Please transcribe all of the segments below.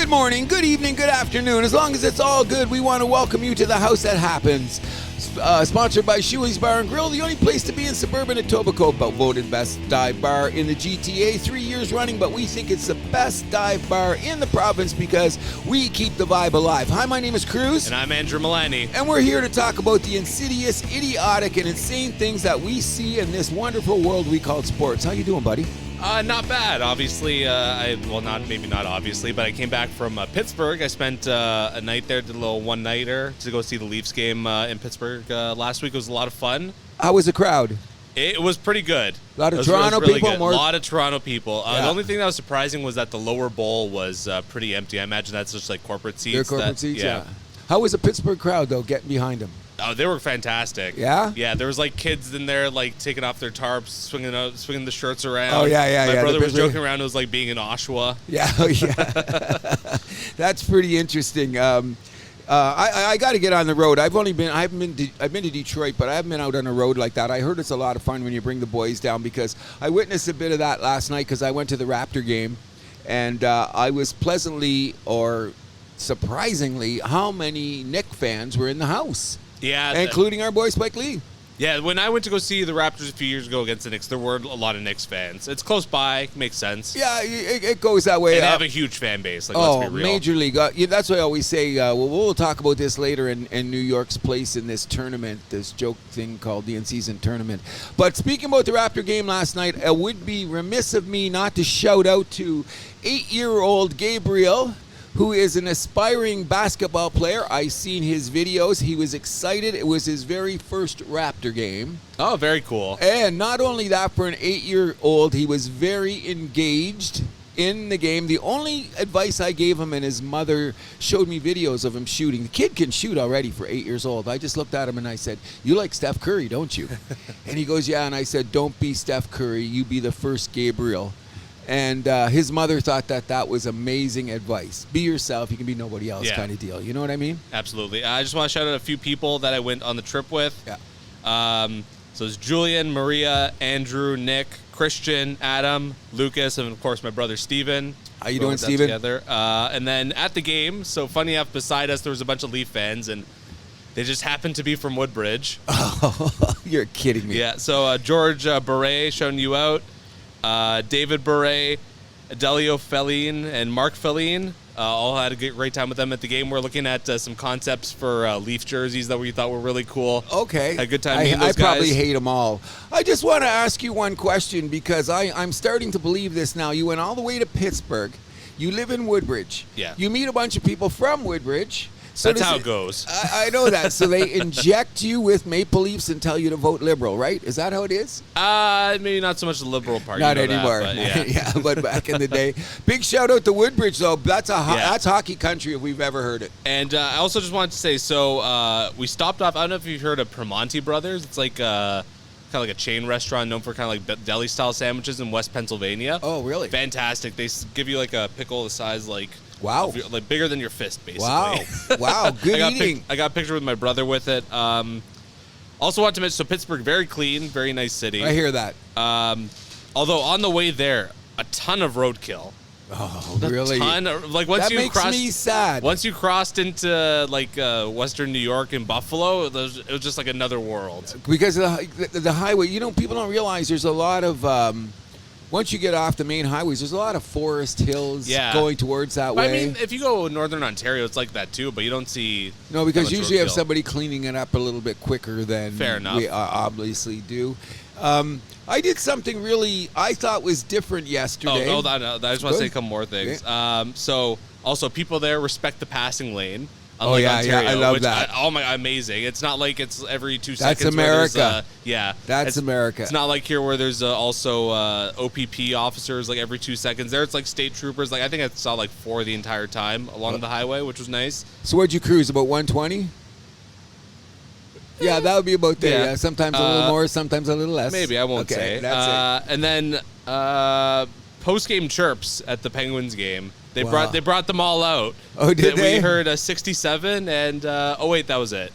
Good morning, good evening, good afternoon. As long as it's all good, we want to welcome you to the House That Happens. Sponsored by Shohei's Bar and Grill, the only place to be in suburban Etobicoke. Voted best dive bar in the GTA 3 years running, but we think it's the best dive bar in the province because we keep the vibe alive. Hi, my name is Cruz. And I'm Andrew Milani. And we're here to talk about the insidious, idiotic, and insane things that we see in this wonderful world we call sports. How you doing, buddy? Not bad. Obviously, not obviously, but I came back from Pittsburgh. I spent a night there, did a little one-nighter to go see the Leafs game in Pittsburgh last week. It was a lot of fun. How was the crowd? It was pretty good. A lot of Toronto people? A lot of Toronto people. The only thing that was surprising was that the lower bowl was pretty empty. I imagine that's just like corporate seats. Their corporate seats, yeah. How was the Pittsburgh crowd, though, getting behind them? Oh, they were fantastic. Yeah? Yeah, there was like kids in there like taking off their tarps, swinging the shirts around. Oh, yeah. My brother was joking around. It was like being in Oshawa. Yeah, That's pretty interesting. I got to get on the road. I've been to Detroit, but I haven't been out on the road like that. I heard it's a lot of fun when you bring the boys down because I witnessed a bit of that last night because I went to the Raptor game, and I was pleasantly or surprisingly how many Knick fans were in the house. Yeah, including our boy Spike Lee. Yeah, when I went to go see the Raptors a few years ago against the Knicks, there were a lot of Knicks fans. It's close by, makes sense. Yeah, it goes that way. And they have a huge fan base. Let's be real. Major league. That's what I always say. We'll talk about this later in New York's place in this tournament, this joke thing called the in-season tournament. But speaking about the Raptor game last night, it would be remiss of me not to shout out to 8-year-old Gabriel, who is an aspiring basketball player. I seen his videos. He was excited. It was his very first Raptor game. Oh, very cool. And not only that, for an 8-year-old, he was very engaged in the game. The only advice I gave him, and his mother showed me videos of him shooting. The kid can shoot already for 8 years old. I just looked at him and I said, "You like Steph Curry, don't you?" And he goes, "Yeah." And I said, "Don't be Steph Curry. You be the first Gabriel." And his mother thought that was amazing advice. Be yourself. You can be nobody else kind of deal. You know what I mean? Absolutely. I just want to shout out a few people that I went on the trip with. Yeah. So it's Julian, Maria, Andrew, Nick, Christian, Adam, Lucas, and, of course, my brother Steven. How you doing, Steven? Together. And then at the game, so funny enough, beside us, there was a bunch of Leaf fans, and they just happened to be from Woodbridge. Oh, you're kidding me. Yeah. So George Beret showing you out. David Bure, Adelio Feline, and Mark Feline all had a great time with them at the game. We're looking at some concepts for Leaf jerseys that we thought were really cool. Okay. Had a good time meeting those guys. I probably hate them all. I just want to ask you one question because I'm starting to believe this now. You went all the way to Pittsburgh. You live in Woodbridge. Yeah. You meet a bunch of people from Woodbridge. So that's how it goes. I know that. So they inject you with Maple Leafs and tell you to vote Liberal, right? Is that how it is? Maybe not so much the Liberal Party. Not anymore. But yeah. But back in the day. Big shout out to Woodbridge, though. That's hockey country if we've ever heard it. And I also just wanted to say, so we stopped off. I don't know if you've heard of Primanti Brothers. It's like kind of like a chain restaurant known for kind of like deli-style sandwiches in West Pennsylvania. Oh, really? Fantastic. They give you like a pickle the size like... Wow. Like bigger than your fist, basically. Wow. Good eating. I got a picture with my brother with it. Also want to mention, so Pittsburgh, very clean, very nice city. I hear that. Although on the way there, a ton of roadkill. Oh, really? A ton of, like once that you makes me sad. Once you crossed into like Western New York and Buffalo, it was just like another world. Because of the highway, people don't realize there's a lot of... once you get off the main highways, there's a lot of forest hills going towards that way. I mean, if you go northern Ontario, it's like that too, but you don't see... No, because usually you have somebody cleaning it up a little bit quicker than we obviously do. I did something really I thought was different yesterday. Oh, I just want to say a couple more things. Okay. So, also, people there respect the passing lane. Ontario, I love that. Amazing. It's not like it's every 2 That's seconds. America. That's America. It's not like here where there's also OPP officers like every 2 seconds. There it's like state troopers. Like I think I saw like 4 the entire time along the highway, which was nice. So what'd you cruise, about 120? Yeah, that would be about there. Yeah. Sometimes a little more, sometimes a little less. Maybe, I won't say. That's it. And then post-game chirps at the Penguins game. They brought them all out. Oh, did they? We heard 67 and wait, that was it.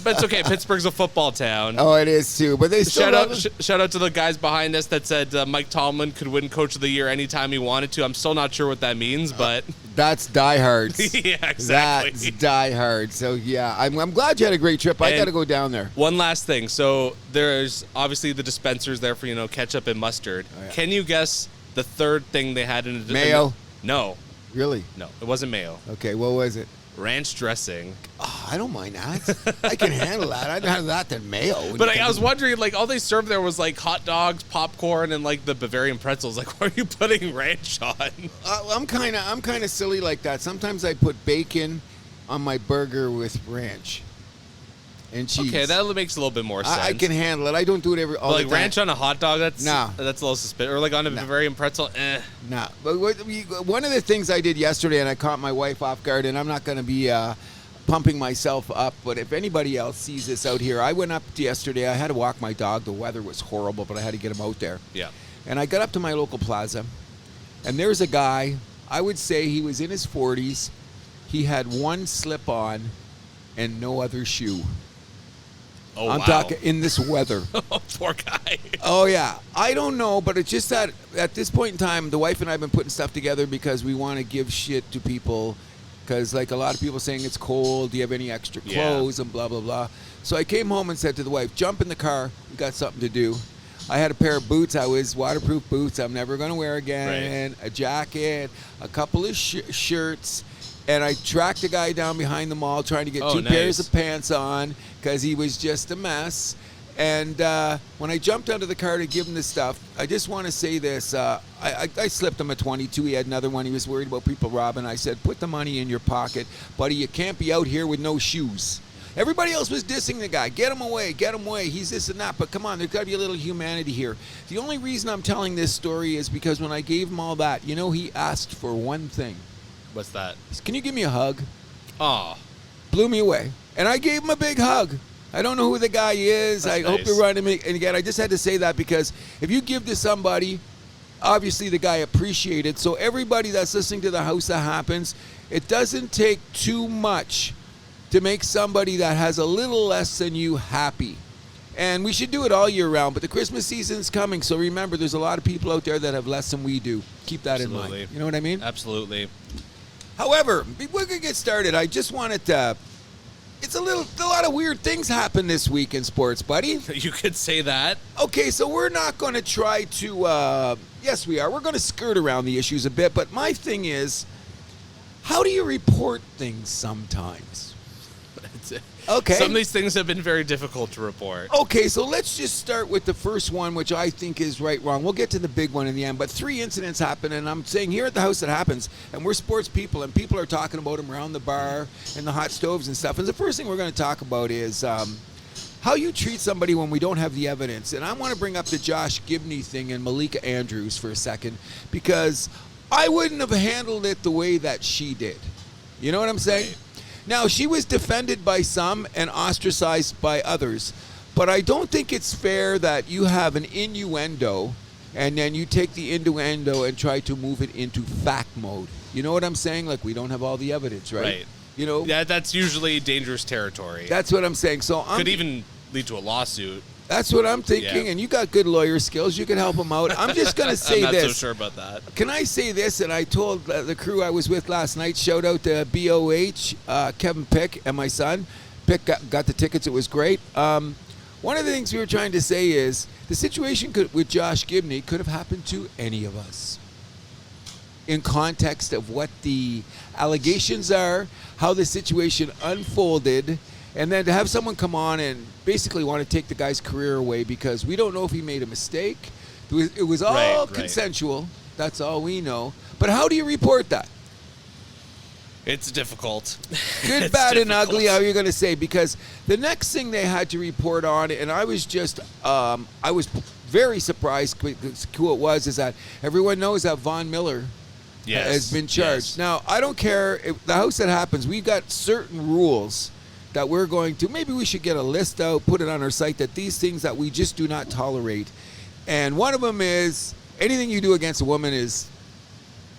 But it's okay. Pittsburgh's a football town. Oh, it is too. But they still shout out to the guys behind us that said Mike Tomlin could win Coach of the Year anytime he wanted to. I'm still not sure what that means, but that's diehards. Yeah, exactly. That's diehard. So yeah, I'm glad you had a great trip. I got to go down there. One last thing. So there's obviously the dispensers there for ketchup and mustard. Oh, yeah. Can you guess the third thing they had in the mayo? No. Really? No, it wasn't mayo. Okay, what was it? Ranch dressing. Oh, I don't mind that. I can handle that. I'd rather that than mayo. But I was wondering, like, all they served there was like hot dogs, popcorn, and like the Bavarian pretzels. Like, why are you putting ranch on? I'm kind of silly like that. Sometimes I put bacon on my burger with ranch and cheese. Okay, that makes a little bit more sense. I can handle it. I don't do it all the time. Like ranch on a hot dog, that's a little suspicious. Or like on a Bavarian pretzel, Nah. But one of the things I did yesterday, and I caught my wife off guard, and I'm not going to be pumping myself up, but if anybody else sees this out here, I went up yesterday. I had to walk my dog. The weather was horrible, but I had to get him out there. Yeah. And I got up to my local plaza, and there's a guy, I would say he was in his 40s. He had one slip on and no other shoe. Oh, I'm talking in this weather. Oh, poor guy. Oh, yeah. I don't know, but it's just that at this point in time, the wife and I have been putting stuff together because we want to give shit to people. Because, like, a lot of people saying it's cold. Do you have any extra clothes and blah, blah, blah. So I came home and said to the wife, jump in the car. We got something to do. I had a pair of boots. I was waterproof boots I'm never going to wear again. Right. A jacket, a couple of shirts. And I tracked the guy down behind the mall trying to get two pairs of pants on because he was just a mess. And when I jumped out of the car to give him the stuff, I just want to say this. I slipped him a 22. He had another one. He was worried about people robbing. I said, put the money in your pocket. Buddy, you can't be out here with no shoes. Everybody else was dissing the guy. Get him away. Get him away. He's this and that. But come on, there's got to be a little humanity here. The only reason I'm telling this story is because when I gave him all that, he asked for one thing. What's that? Can you give me a hug? Aw. Blew me away. And I gave him a big hug. I don't know who the guy is. That's I hope you're running me. And again, I just had to say that because if you give to somebody, obviously the guy appreciated. So everybody that's listening to The House That Happens, it doesn't take too much to make somebody that has a little less than you happy. And we should do it all year round, but the Christmas season's coming, so remember, there's a lot of people out there that have less than we do. Keep that in mind. You know what I mean? Absolutely. However, we're going to get started. I just wanted to... It's a lot of weird things happen this week in sports, buddy. You could say that. Okay, so we're not going to try to... yes, we are. We're going to skirt around the issues a bit, but my thing is, how do you report things sometimes? Okay. Some of these things have been very difficult to report. Okay, so let's just start with the first one, which I think is wrong. We'll get to the big one in the end, but 3 incidents happened, and I'm saying here at The House That Happens, and we're sports people, and people are talking about them around the bar and the hot stoves and stuff. And the first thing we're going to talk about is how you treat somebody when we don't have the evidence. And I want to bring up the Josh Gibney thing and Malika Andrews for a second, because I wouldn't have handled it the way that she did. You know what I'm saying? Right. Now, she was defended by some and ostracized by others, but I don't think it's fair that you have an innuendo and then you take the innuendo and try to move it into fact mode. You know what I'm saying? Like, we don't have all the evidence, right? Right. Yeah, that's usually dangerous territory. That's what I'm saying. So could even lead to a lawsuit. That's what I'm thinking, and you got good lawyer skills. You can help them out. I'm just going to say this. I'm not so sure about that. Can I say this? And I told the crew I was with last night, shout out to BOH, Kevin Pick, and my son. Pick got the tickets. It was great. One of the things we were trying to say is the situation with Josh Gibney could have happened to any of us. In context of what the allegations are, how the situation unfolded, and then to have someone come on and basically want to take the guy's career away because we don't know if he made a mistake. It was all consensual. Right. That's all we know. But how do you report that? It's difficult. Good, bad, and ugly, how are you going to say? Because the next thing they had to report on, and I was just, I was very surprised who it was, is that everyone knows that Von Miller has been charged. Yes. Now, I don't care. The House That Happens, we've got certain rules that we're going to, maybe we should get a list out, put it on our site, that these things that we just do not tolerate. And one of them is anything you do against a woman is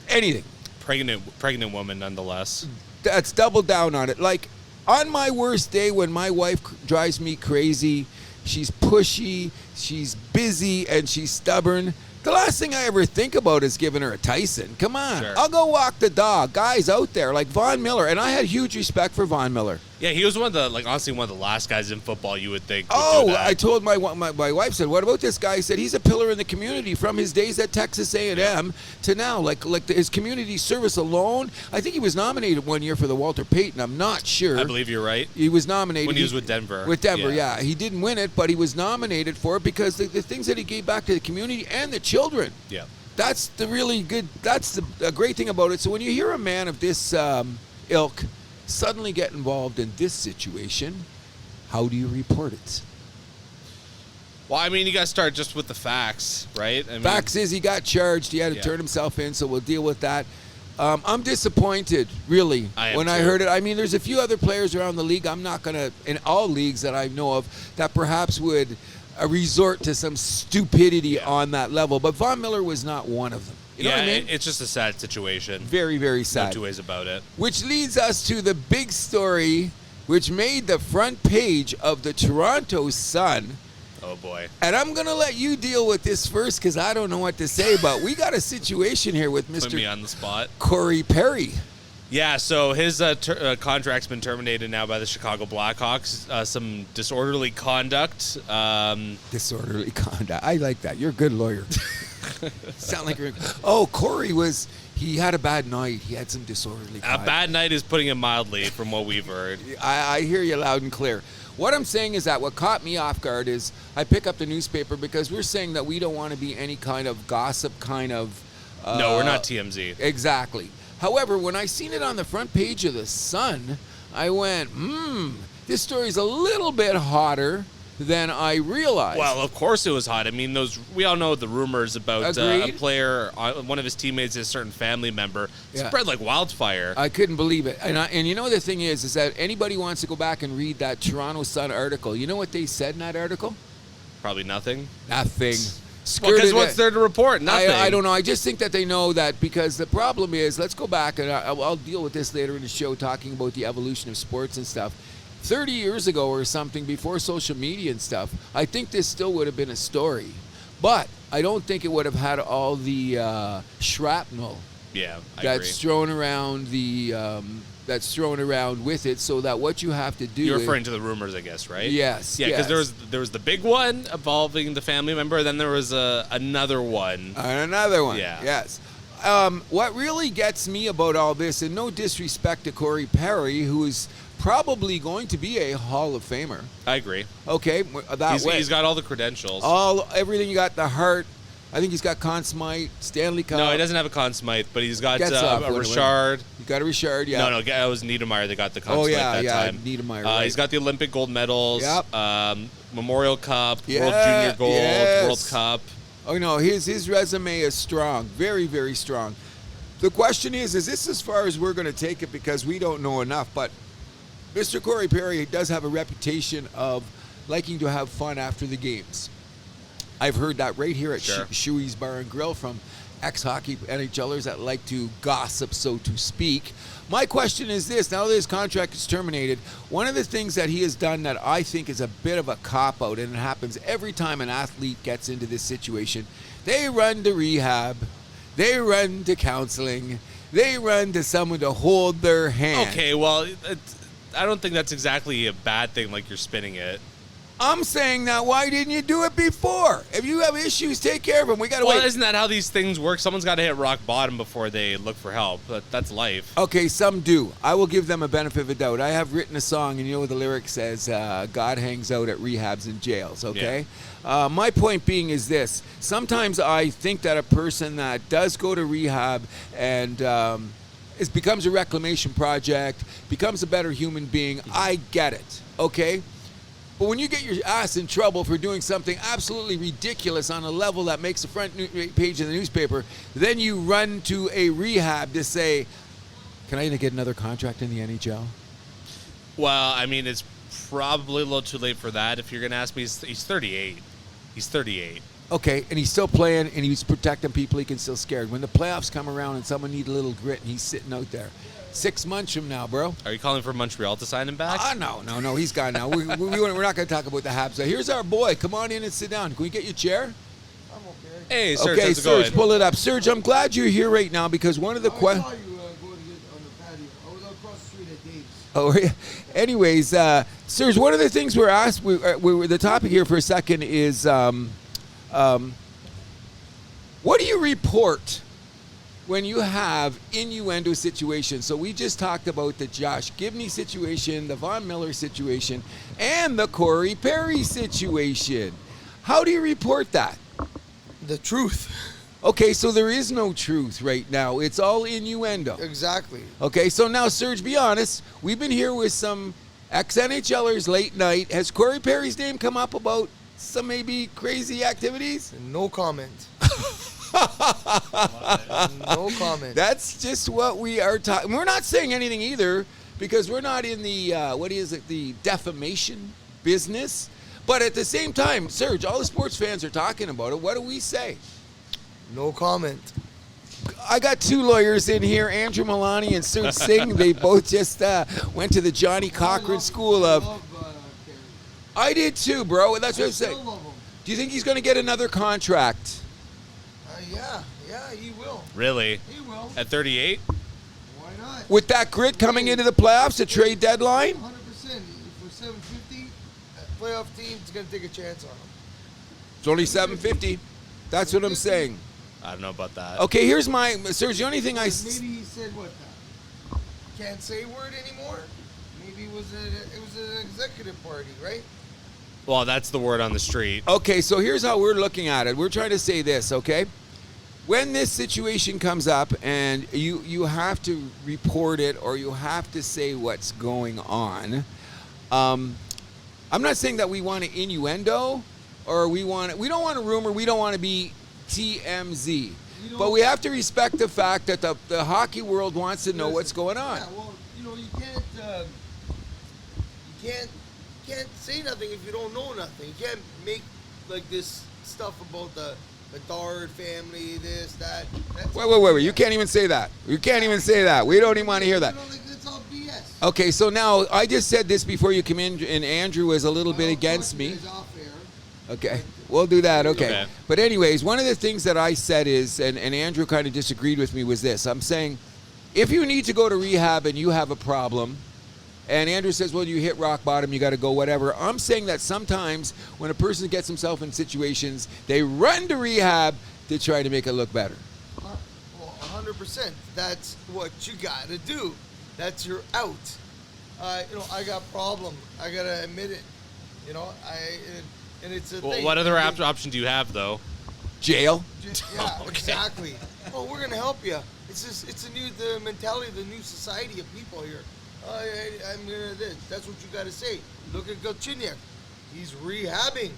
anything. Pregnant woman, nonetheless. That's double down on it. Like, On my worst day, when my wife drives me crazy, she's pushy, she's busy, and she's stubborn, the last thing I ever think about is giving her a Tyson. Come on. Sure. I'll go walk the dog. Guys out there like Von Miller, and I had huge respect for Von Miller. Yeah, he was one of the, like, honestly, one of the last guys in football you would think would do Oh, that. I told my wife, said, what about this guy? He said he's a pillar in the community from his days at Texas A&M to now. His community service alone. I think he was nominated one year for the Walter Payton. I'm not sure. I believe you're right. He was nominated. When he was with Denver. With Denver, yeah. He didn't win it, but he was nominated for it because the things that he gave back to the community and the children. Yeah. That's the really good, that's the great thing about it. So when you hear a man of this ilk suddenly get involved in this situation, how do you report it? Well, I mean, you got to start just with the facts, right? I mean, Facts is he got charged. He had to turn himself in, so we'll deal with that. I'm disappointed, really, when I heard it. I mean, there's a few other players around the league. I'm not going to, in all leagues that I know of, that perhaps would resort to some stupidity on that level. But Von Miller was not one of them. You know what I mean? It's just a sad situation. Very, very sad. No two ways about it. Which leads us to the big story, which made the front page of the Toronto Sun. Oh, boy. And I'm going to let you deal with this first because I don't know what to say, but we got a situation here with Put me Mr. on the spot. Corey Perry. Yeah, so his contract's been terminated now by the Chicago Blackhawks. Some disorderly conduct. Disorderly conduct. I like that. You're a good lawyer. Sound like you're... Oh, Corey he had a bad night. He had some disorderly conduct. A bad night is putting it mildly from what we've heard. I hear you loud and clear. What I'm saying is that what caught me off guard is I pick up the newspaper because we're saying that we don't want to be any kind of gossip kind of... No, we're not TMZ. Exactly. However, when I seen it on the front page of the Sun, I went, this story's a little bit hotter than I realized. Well, of course it was hot. I mean, we all know the rumors about a player, one of his teammates, a certain family member, spread like wildfire. I couldn't believe it. And you know the thing is that anybody wants to go back and read that Toronto Sun article. You know what they said in that article? Probably nothing. Nothing. Well, because what's there to report? Nothing. I don't know. I just think that they know that because the problem is, let's go back, and I'll deal with this later in the show, talking about the evolution of sports and stuff. 30 years ago or something, before social media and stuff, I think this still would have been a story. But I don't think it would have had all the shrapnel that's thrown around that's thrown around with it, so that what you have to do... You're referring to the rumors, I guess, right? Yes. Yeah, because there was the big one involving the family member, then there was another one. Another one, yeah. Yes. What really gets me about all this, and no disrespect to Corey Perry, who is probably going to be a Hall of Famer. I agree. Okay, He's got all the credentials. Everything. You got the heart. I think he's got Conn Smythe, Stanley Cup. No, he doesn't have a Conn Smythe, but he's got a Richard. He got a Richard, yeah. No, it was Niedermeyer that got the Conn Smythe that time. Niedermeyer, right. He's got the Olympic gold medals, Memorial Cup, World Junior Gold, World Cup. Oh, no, his resume is strong, very, very strong. The question is this as far as we're going to take it because we don't know enough, but Mr. Corey Perry does have a reputation of liking to have fun after the games. I've heard that right here at Shoey's Bar and Grill from ex-hockey NHLers that like to gossip, so to speak. My question is this. Now that his contract is terminated, one of the things that he has done that I think is a bit of a cop-out, and it happens every time an athlete gets into this situation, they run to rehab, they run to counseling, they run to someone to hold their hand. Okay, well, I don't think that's exactly a bad thing like you're spinning it. I'm saying now, why didn't you do it before? If you have issues, take care of them. We got to wait. Well, isn't that how these things work? Someone's got to hit rock bottom before they look for help. That's life. Okay, some do. I will give them a benefit of a doubt. I have written a song, and you know what the lyric says? God hangs out at rehabs and jails, okay? Yeah. My point being is this. Sometimes I think that a person that does go to rehab and becomes a reclamation project, becomes a better human being, I get it, okay? But when you get your ass in trouble for doing something absolutely ridiculous on a level that makes the front page of the newspaper, then you run to a rehab to say, can I get another contract in the NHL? Well, I mean, it's probably a little too late for that. If you're going to ask me, he's 38. He's 38. Okay, and he's still playing, and he's protecting people. He can still scared. When the playoffs come around and someone need a little grit, and he's sitting out there. 6 months from now, bro. Are you calling for Montreal to sign him back? No. He's gone now. We're not going to talk about the Habs. Here's our boy. Come on in and sit down. Can we get your chair? I'm okay. Hey, Serge, Okay, how's it Serge, going? pull it up. Serge, I'm glad you're here right now because one of the I questions. saw you going to get on the patio. I was across the street at Dave's. Oh, yeah. Anyways, Serge, one of the things we're asked, the topic here for a second is, what do you report when you have innuendo situations? So we just talked about the Josh Gibney situation, the Von Miller situation, and the Corey Perry situation. How do you report that? The truth. Okay, so there is no truth right now. It's all innuendo. Exactly. Okay, so now, Serge, be honest. We've been here with some ex-NHLers late night. Has Corey Perry's name come up about some maybe crazy activities? No comment. No comment. That's just what we are talking. We're not saying anything either because we're not in the, the defamation business. But at the same time, Serge, all the sports fans are talking about it. What do we say? No comment. I got two lawyers in here, Andrew Milani and Serge Singh. They both just went to the Johnny Cochran School of... I did too, bro. That's what I'm saying. Do you think he's going to get another contract? Yeah, he will. Really? He will. At 38? Why not? With that grit coming into the playoffs, the trade deadline? 100%. For 750, that playoff team's going to take a chance on him. It's only 750. That's what I'm saying. I don't know about that. Okay, here's my... Serge, the only thing I... Maybe he said what? Can't say word anymore? Maybe it was an executive party, right? Well, that's the word on the street. Okay, so here's how we're looking at it. We're trying to say this, okay? When this situation comes up and you have to report it or you have to say what's going on, I'm not saying that we want to innuendo or we don't want a rumor, we don't want to be TMZ. But we have to respect the fact that the hockey world wants to know what's going on. Yeah, well, you can't say nothing if you don't know nothing. You can't make like this stuff about the Bedard family, this, that. Wait. You can't even say that. You can't even say that. We don't even want to hear that. It's all BS. Okay, so now I just said this before you come in, and Andrew was a little bit against me. Okay, we'll do that. Okay. But anyways, one of the things that I said is, and Andrew kind of disagreed with me, was this. I'm saying, if you need to go to rehab and you have a problem, and Andrew says, well, you hit rock bottom, you got to go whatever. I'm saying that sometimes when a person gets himself in situations, they run to rehab to try to make it look better. Well, 100%. That's what you got to do. That's your out. I got problem. I got to admit it. And it's a thing. What other option do you have, though? Jail? Yeah, exactly. Well, we're going to help you. It's the mentality of the new society of people here. I'm gonna this. That's what you gotta say. Look at Galchenyuk. He's rehabbing.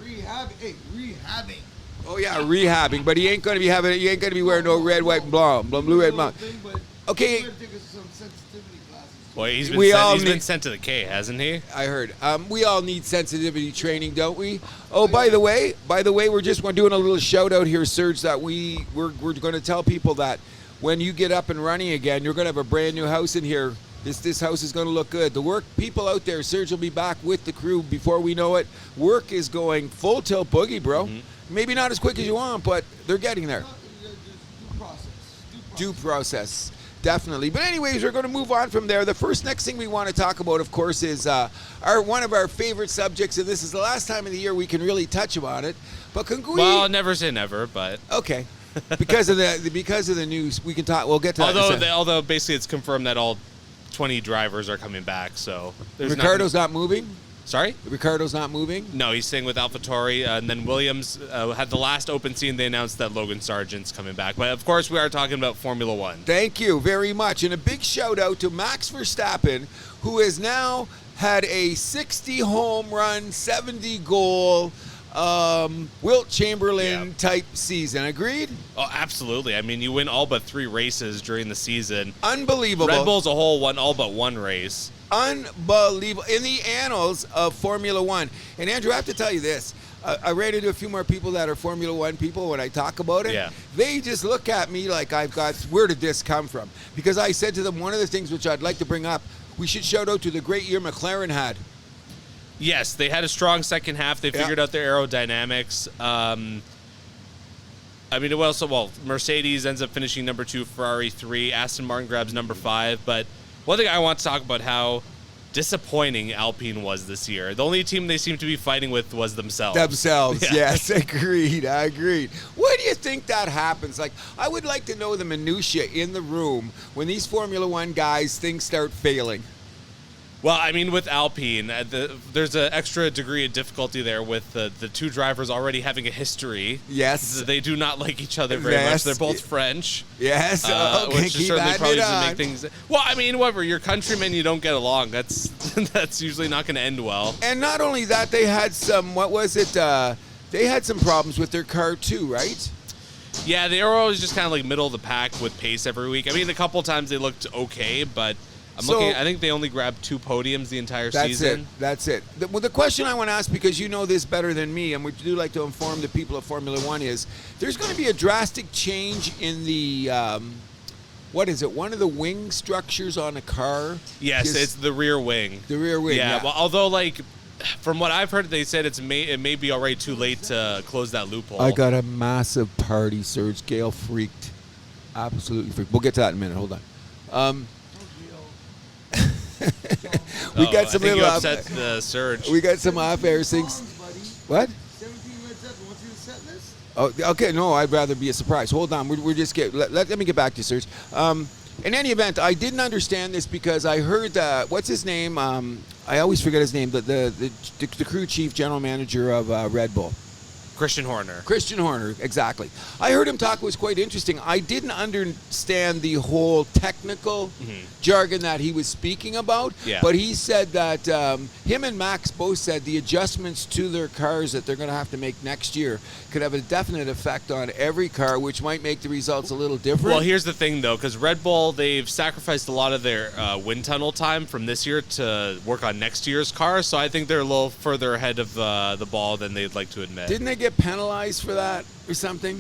Hey, rehabbing. Oh yeah, rehabbing. But he ain't gonna be wearing no red, white, and blue, red, blonde. Okay. Some sensitivity classes. Well, he's been sent to the K, hasn't he? I heard. We all need sensitivity training, don't we? Oh, by the way, we're doing a little shout out here, Serge, that we're going to tell people that when you get up and running again, you're going to have a brand new house in here. This house is going to look good. The work people out there, Serge will be back with the crew before we know it. Work is going full tilt boogie, bro. Mm-hmm. Maybe not as quick as you want, but they're getting there. Due process. Definitely. But anyways, we're going to move on from there. The next thing we want to talk about, of course, is one of our favorite subjects, and this is the last time of the year we can really touch on it. But can we... Well, never say never, but... Okay. because of the news, we can talk. We'll get to that. Although basically it's confirmed that all 20 drivers are coming back, so Ricardo's not moving. Sorry? Ricardo's not moving? No, he's staying with AlphaTauri. And then Williams had the last open scene. They announced that Logan Sargent's coming back. But, of course, we are talking about Formula One. Thank you very much. And a big shout-out to Max Verstappen, who has now had a 60 home run, 70 goal, Wilt Chamberlain type season. Agreed? Oh, absolutely. I mean, you win all but 3 races during the season. Unbelievable. Red Bull's a whole won all but 1 race. Unbelievable. In the annals of Formula One. And Andrew, I have to tell you this. I ran into a few more people that are Formula One people when I talk about it. Yeah. They just look at me like where did this come from? Because I said to them, one of the things which I'd like to bring up, we should shout out to the great year McLaren had. Yes, they had a strong second half. They figured out their aerodynamics. Mercedes ends up finishing number 2, Ferrari 3, Aston Martin grabs number 5. But one thing I want to talk about how disappointing Alpine was this year. The only team they seemed to be fighting with was themselves. Yes, agreed. Why do you think that happens? Like, I would like to know the minutia in the room when these Formula One guys, things start failing. Well, I mean, with Alpine, there's an extra degree of difficulty there with the two drivers already having a history. Yes. They do not like each other very much. They're both French. Yes. Which is certainly probably doesn't make things... Well, I mean, whatever. You're countrymen, you don't get along. That's usually not going to end well. And not only that, they had some... they had some problems with their car, too, right? Yeah, they were always just kind of like middle of the pack with pace every week. I mean, a couple times they looked okay, but... I think they only grabbed 2 podiums the entire season. That's it. The question I want to ask, because you know this better than me, and we do like to inform the people of Formula One, is there's going to be a drastic change in the, one of the wing structures on a car? Yes, it's the rear wing. The rear wing, yeah. Well, although, from what I've heard, they said it may be already too late to close that loophole. I got a massive party, Serge. Gail freaked. Absolutely freaked. We'll get to that in a minute. Hold on. We got some little upset the Surge. We got some off-air things. What? 17 Led Zeppelin. What's in the set list? Oh, okay. No, I'd rather be a surprise. Hold on. We're just let me get back to you, Serge. In any event, I didn't understand this because I heard what's his name? I always forget his name. The crew chief, general manager of Red Bull. Christian Horner, exactly. I heard him talk. It was quite interesting. I didn't understand the whole technical jargon that he was speaking about, but he said that him and Max both said the adjustments to their cars that they're going to have to make next year could have a definite effect on every car, which might make the results a little different. Well, here's the thing, though, because Red Bull, they've sacrificed a lot of their wind tunnel time from this year to work on next year's car, so I think they're a little further ahead of the ball than they'd like to admit. Didn't they get penalized for that or something?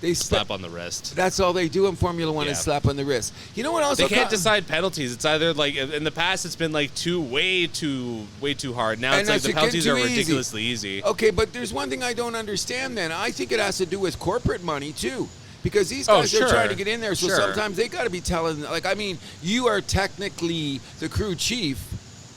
They slap on the wrist. That's all they do in Formula One is slap on the wrist. You know what else? They can't decide penalties. It's either like in the past it's been like way too hard. Now it's like the penalties are ridiculously easy. Okay, but there's one thing I don't understand then. I think it has to do with corporate money too. Because these guys are trying to get in there, so sometimes they got to be telling, you are technically the crew chief,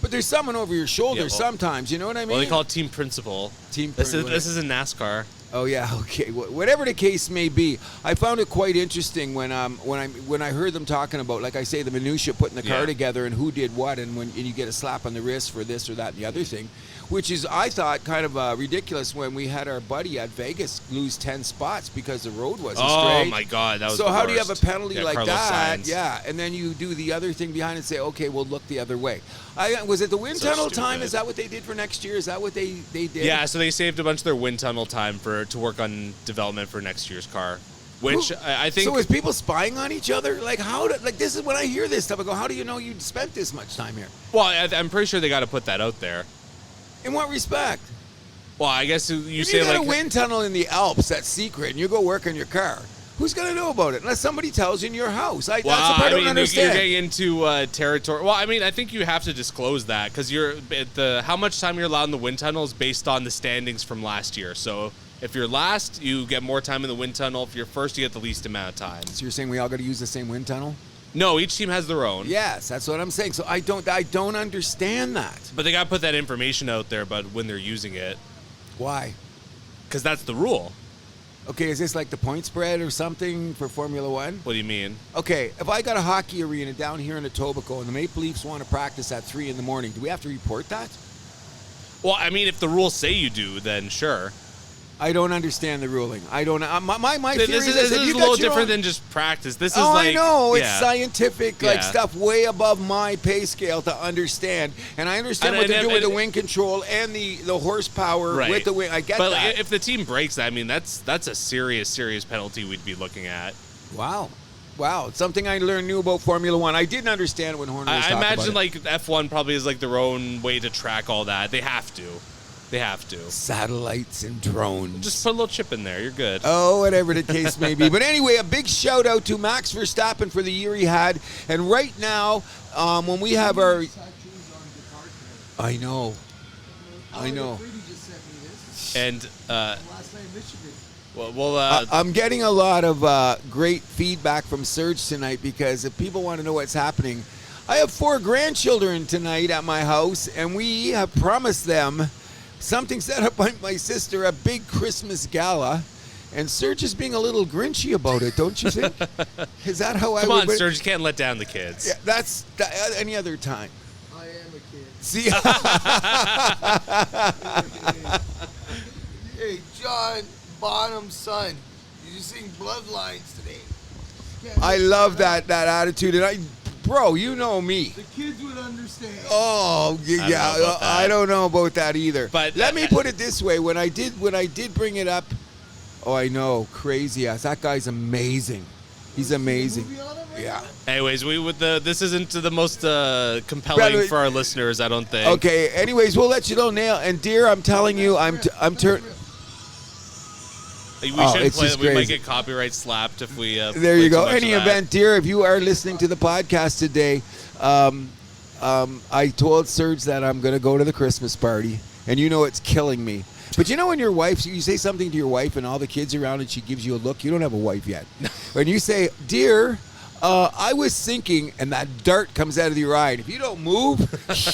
but there's someone over your shoulder sometimes, you know what I mean? Well, they call it team principal. This is in NASCAR. Oh yeah, okay. Whatever the case may be, I found it quite interesting when I heard them talking about, like I say, the minutia, putting the car together and who did what, and when you get a slap on the wrist for this or that and the other thing, which is, I thought, kind of ridiculous when we had our buddy at Vegas lose 10 spots because the road wasn't straight. Oh my God, that was so the how worst. do you have a penalty like Carlos that? Sainz. Yeah, and then you do the other thing behind and say, okay, we'll look the other way. Was it the wind tunnel time? Is that what they did for next year? Is that what they did? Yeah, so they saved a bunch of their wind tunnel time to work on development for next year's car, which I think. So is people spying on each other? This is when I hear this stuff. I go, how do you know you spent this much time here? Well, I'm pretty sure they got to put that out there. In what respect? Well, I guess you say got a wind tunnel in the Alps that's secret, and you go work on your car. Who's going to know about it unless somebody tells you in your house? That's the part I don't understand. You're getting into territory. Well, I mean, I think you have to disclose that because how much time you're allowed in the wind tunnel is based on the standings from last year. So if you're last, you get more time in the wind tunnel. If you're first, you get the least amount of time. So you're saying we all got to use the same wind tunnel? No, each team has their own. Yes, that's what I'm saying. So I don't understand that. But they got to put that information out there about when they're using it. Why? Because that's the rule. Okay, is this like the point spread or something for Formula One? What do you mean? Okay, if I got a hockey arena down here in Etobicoke and the Maple Leafs want to practice at 3 in the morning, do we have to report that? Well, I mean, if the rules say you do, then sure. I don't understand the ruling. I don't. My theory this is a little different than just practice. This is I know it's scientific stuff way above my pay scale to understand, and I understand what they're doing with the wing control and the horsepower with the wing. I get that. But if the team breaks that, I mean, that's a serious penalty we'd be looking at. Wow. It's something I learned new about Formula One. I didn't understand when Horner was talking about it. I imagine F1 probably is their own way to track all that. They have to. They have to. Satellites and drones. Just put a little chip in there. You're good. Oh, whatever the case may be. But anyway, a big shout out to Max Verstappen for the year he had. And right now, when we have our... I know. And I'm getting a lot of great feedback from Serge tonight because if people want to know what's happening, I have 4 grandchildren tonight at my house, and we have promised them something set up by my sister, a big Christmas gala. And Serge is being a little grinchy about it, don't you think? Is that how I would... Come on, Serge, you can't let down the kids. Yeah, that's any other time. I am a kid. See? Hey, John Bonham's son. You just sing Bloodlines today. I love that attitude. And bro, you know me. The kids would understand. Oh, yeah. I don't know about that either. But let me put it this way. When I did bring it up, oh, I know. Crazy ass. That guy's amazing. He's amazing. Yeah. Anyways, this isn't the most compelling for our listeners, I don't think. Okay. Anyways, we'll let you know, Nail. And dear, I'm telling you, I'm turning. We shouldn't play that. We might get copyright slapped if we. There you go. Any event, dear, if you are listening to the podcast today, I told Serge that I'm going to go to the Christmas party, and you know it's killing me. But you know when your wife, you say something to your wife and all the kids around and she gives you a look, you don't have a wife yet. When you say, dear, I was thinking, and that dart comes out of your eye, and if you don't move,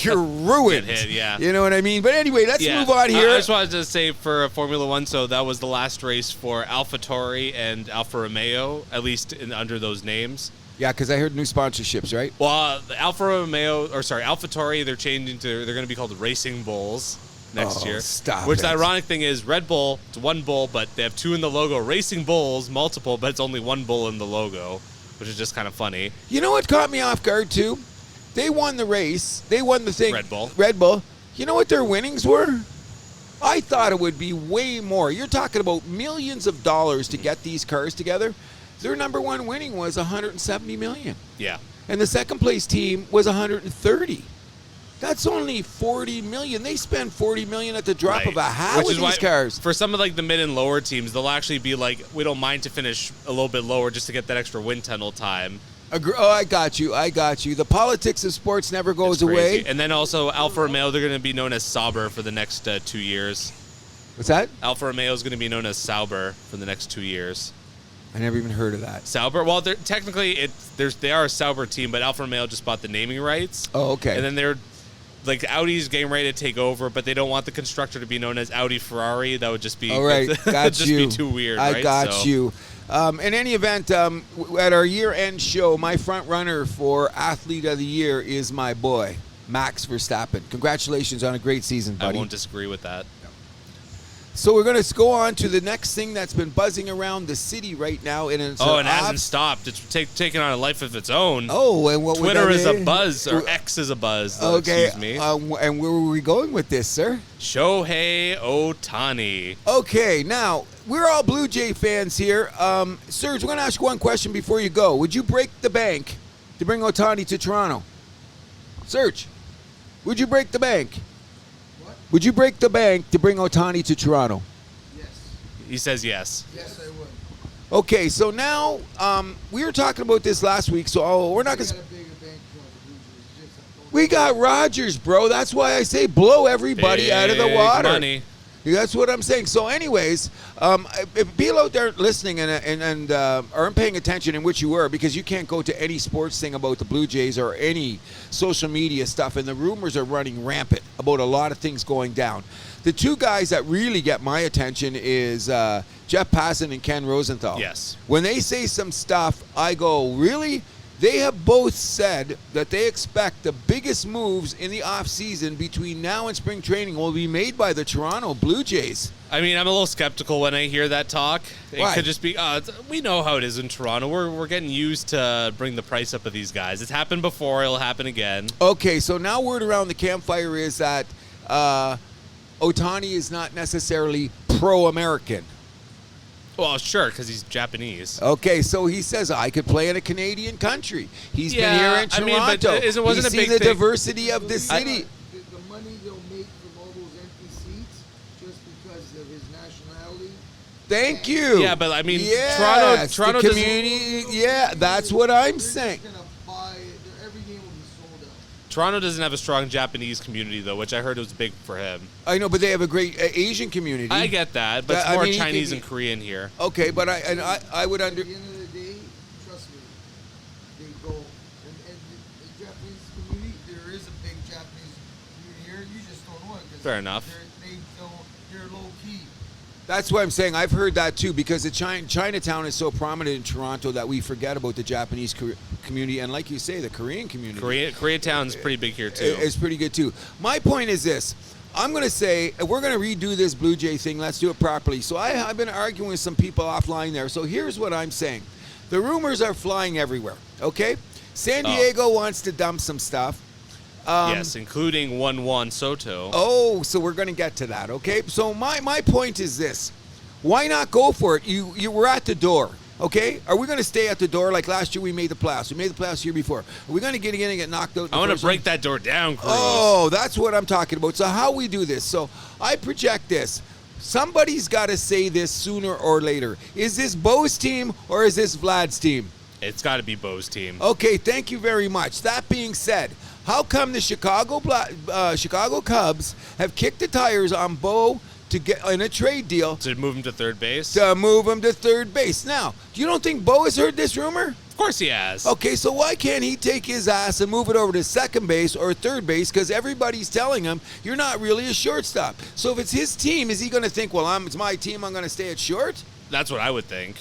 you're ruined. Get hit, yeah. You know what I mean? But anyway, let's move on here. I just wanted to say for Formula One, so that was the last race for AlphaTauri and Alfa Romeo, at least under those names. Yeah, because I heard new sponsorships, right? Well, AlphaTauri, they're going to be called Racing Bulls next year. Stop Which it. the ironic thing is, Red Bull, it's one bull, but they have 2 in the logo. Racing Bulls, multiple, but it's only 1 bull in the logo, which is just kind of funny. You know what caught me off guard, too? They won the race. They won the thing. Red Bull. You know what their winnings were? I thought it would be way more. You're talking about millions of dollars to get these cars together. Their number one winning was $170 million. Yeah. And the second place team was $130. That's only $40 million. They spend $40 million at the drop of a hat with these cars. For some of the mid and lower teams, they'll actually be like, we don't mind to finish a little bit lower just to get that extra wind tunnel time. Oh, I got you. The politics of sports never goes away. And then also Alfa Romeo, they're going to be known as Sauber for the next 2 years. What's that? Alfa Romeo is going to be known as Sauber for the next 2 years. I never even heard of that. Sauber. Well, technically they are a Sauber team, but Alfa Romeo just bought the naming rights. Oh, okay. And then they're Audi's getting ready to take over, but they don't want the constructor to be known as Audi Ferrari. That would just be be too weird. I got you. In any event, at our year-end show, my front runner for Athlete of the Year is my boy, Max Verstappen. Congratulations on a great season, buddy. I won't disagree with that. So we're going to go on to the next thing that's been buzzing around the city right now. And it hasn't stopped. It's taken on a life of its own. Oh, and what Twitter is a buzz, or X is a buzz. Okay. Excuse me. And where were we going with this, sir? Shohei Ohtani. Okay, now, we're all Blue Jay fans here. Serge, we're going to ask you one question before you go. Would you break the bank to bring Ohtani to Toronto? Serge, would you break the bank? Would you break the bank to bring Ohtani to Toronto? Yes. He says yes. Yes, I would. Okay, so now we were talking about this last week, so we're not going to... We got Rogers, bro. That's why I say blow everybody out of the water. Money. That's what I'm saying. So anyways, if people out there listening and aren't paying attention, in which you were, because you can't go to any sports thing about the Blue Jays or any social media stuff, and the rumors are running rampant about a lot of things going down. The 2 guys that really get my attention is Jeff Passan and Ken Rosenthal. Yes. When they say some stuff, I go, really? They have both said that they expect the biggest moves in the offseason between now and spring training will be made by the Toronto Blue Jays. I mean, I'm a little skeptical when I hear that talk. Why? It could just be, we know how it is in Toronto. We're getting used to bring the price up of these guys. It's happened before. It'll happen again. Okay, so now word around the campfire is that Ohtani is not necessarily pro-American. Well, sure, because he's Japanese. Okay, so he says, I could play in a Canadian country. He's been here in Toronto. I mean, but wasn't He's a big seen the thing. diversity of the city. The money they'll make from all those empty seats Thank you. Yeah, but I mean, yes, Toronto the doesn't. community. Yeah, that's what I'm saying. They're just gonna buy. Every game will be sold out. Toronto doesn't have a strong Japanese community though, which I heard was big for him. I know, but they have a great Asian community. I get that, but it's I more mean, Chinese and Korean here. Okay, but I would At under. the end of the day, trust me, they go. And the Japanese community, there is a big Japanese community here. You just don't know it. 'Cause Fair enough. They're low key. That's what I'm saying. I've heard that too because the Chinatown is so prominent in Toronto that we forget about the Japanese community, and like you say, the Korean community. Koreatown's pretty big here too. It's pretty good too. My point is this. I'm going to say, we're going to redo this Blue Jay thing. Let's do it properly. So I've been arguing with some people offline there. So here's what I'm saying. The rumors are flying everywhere, okay? San Diego wants to dump some stuff. Yes, including 1-1 Soto. Oh, so we're going to get to that, okay? So my point is this. Why not go for it? You were at the door, okay? Are we going to stay at the door like last year we made the playoffs? We made the playoffs the year before. Are we going to get in and get knocked out? I want to break that door down, Cruz. Oh, that's what I'm talking about. So how we do this. So I project this. Somebody's got to say this sooner or later. Is this Bo's team or is this Vlad's team? It's got to be Bo's team. Okay, thank you very much. That being said, how come the Chicago Cubs have kicked the tires on Bo to get in a trade deal To move him to third base? to move him to third base? Now, you don't think Bo has heard this rumor? Of course he has. Okay, so why can't he take his ass and move it over to second base or third base? Because everybody's telling him you're not really a shortstop. So if it's his team, is he going to think, well, it's my team, I'm going to stay at short? That's what I would think.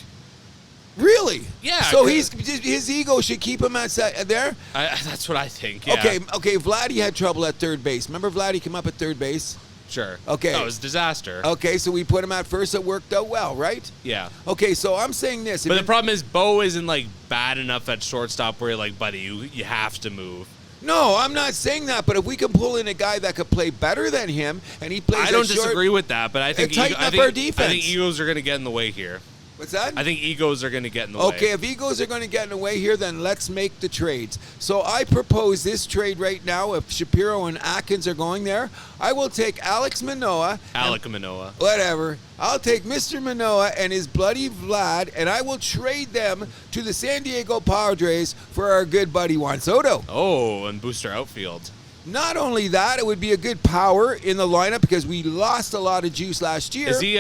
Really? Yeah, So 'cause- his ego should keep him at there? That's what I think, yeah. Okay, Vladdy had trouble at third base. Remember Vladdy came up at third base? Sure. Okay. That was a disaster. Okay, so we put him at first. It worked out well, right? Yeah. Okay, so I'm saying this. But the problem is Bo isn't, like, bad enough at shortstop where you're like, buddy, you have to move. No, I'm not saying that. But if we can pull in a guy that could play better than him, and he plays I don't at short, disagree with that, but I think tighten up our defense. I think egos are going to get in the way here. What's that? I think egos are going to get in the Okay, way. if egos are going to get in the way here, then let's make the trades. So I propose this trade right now. If Shapiro and Atkins are going there, I will take Alex Manoah. Alec Manoah. Whatever. I'll take Mr. Manoah and his bloody Vlad, and I will trade them to the San Diego Padres for our good buddy Juan Soto. Oh, and booster outfield. Not only that, it would be a good power in the lineup because we lost a lot of juice last year. Is he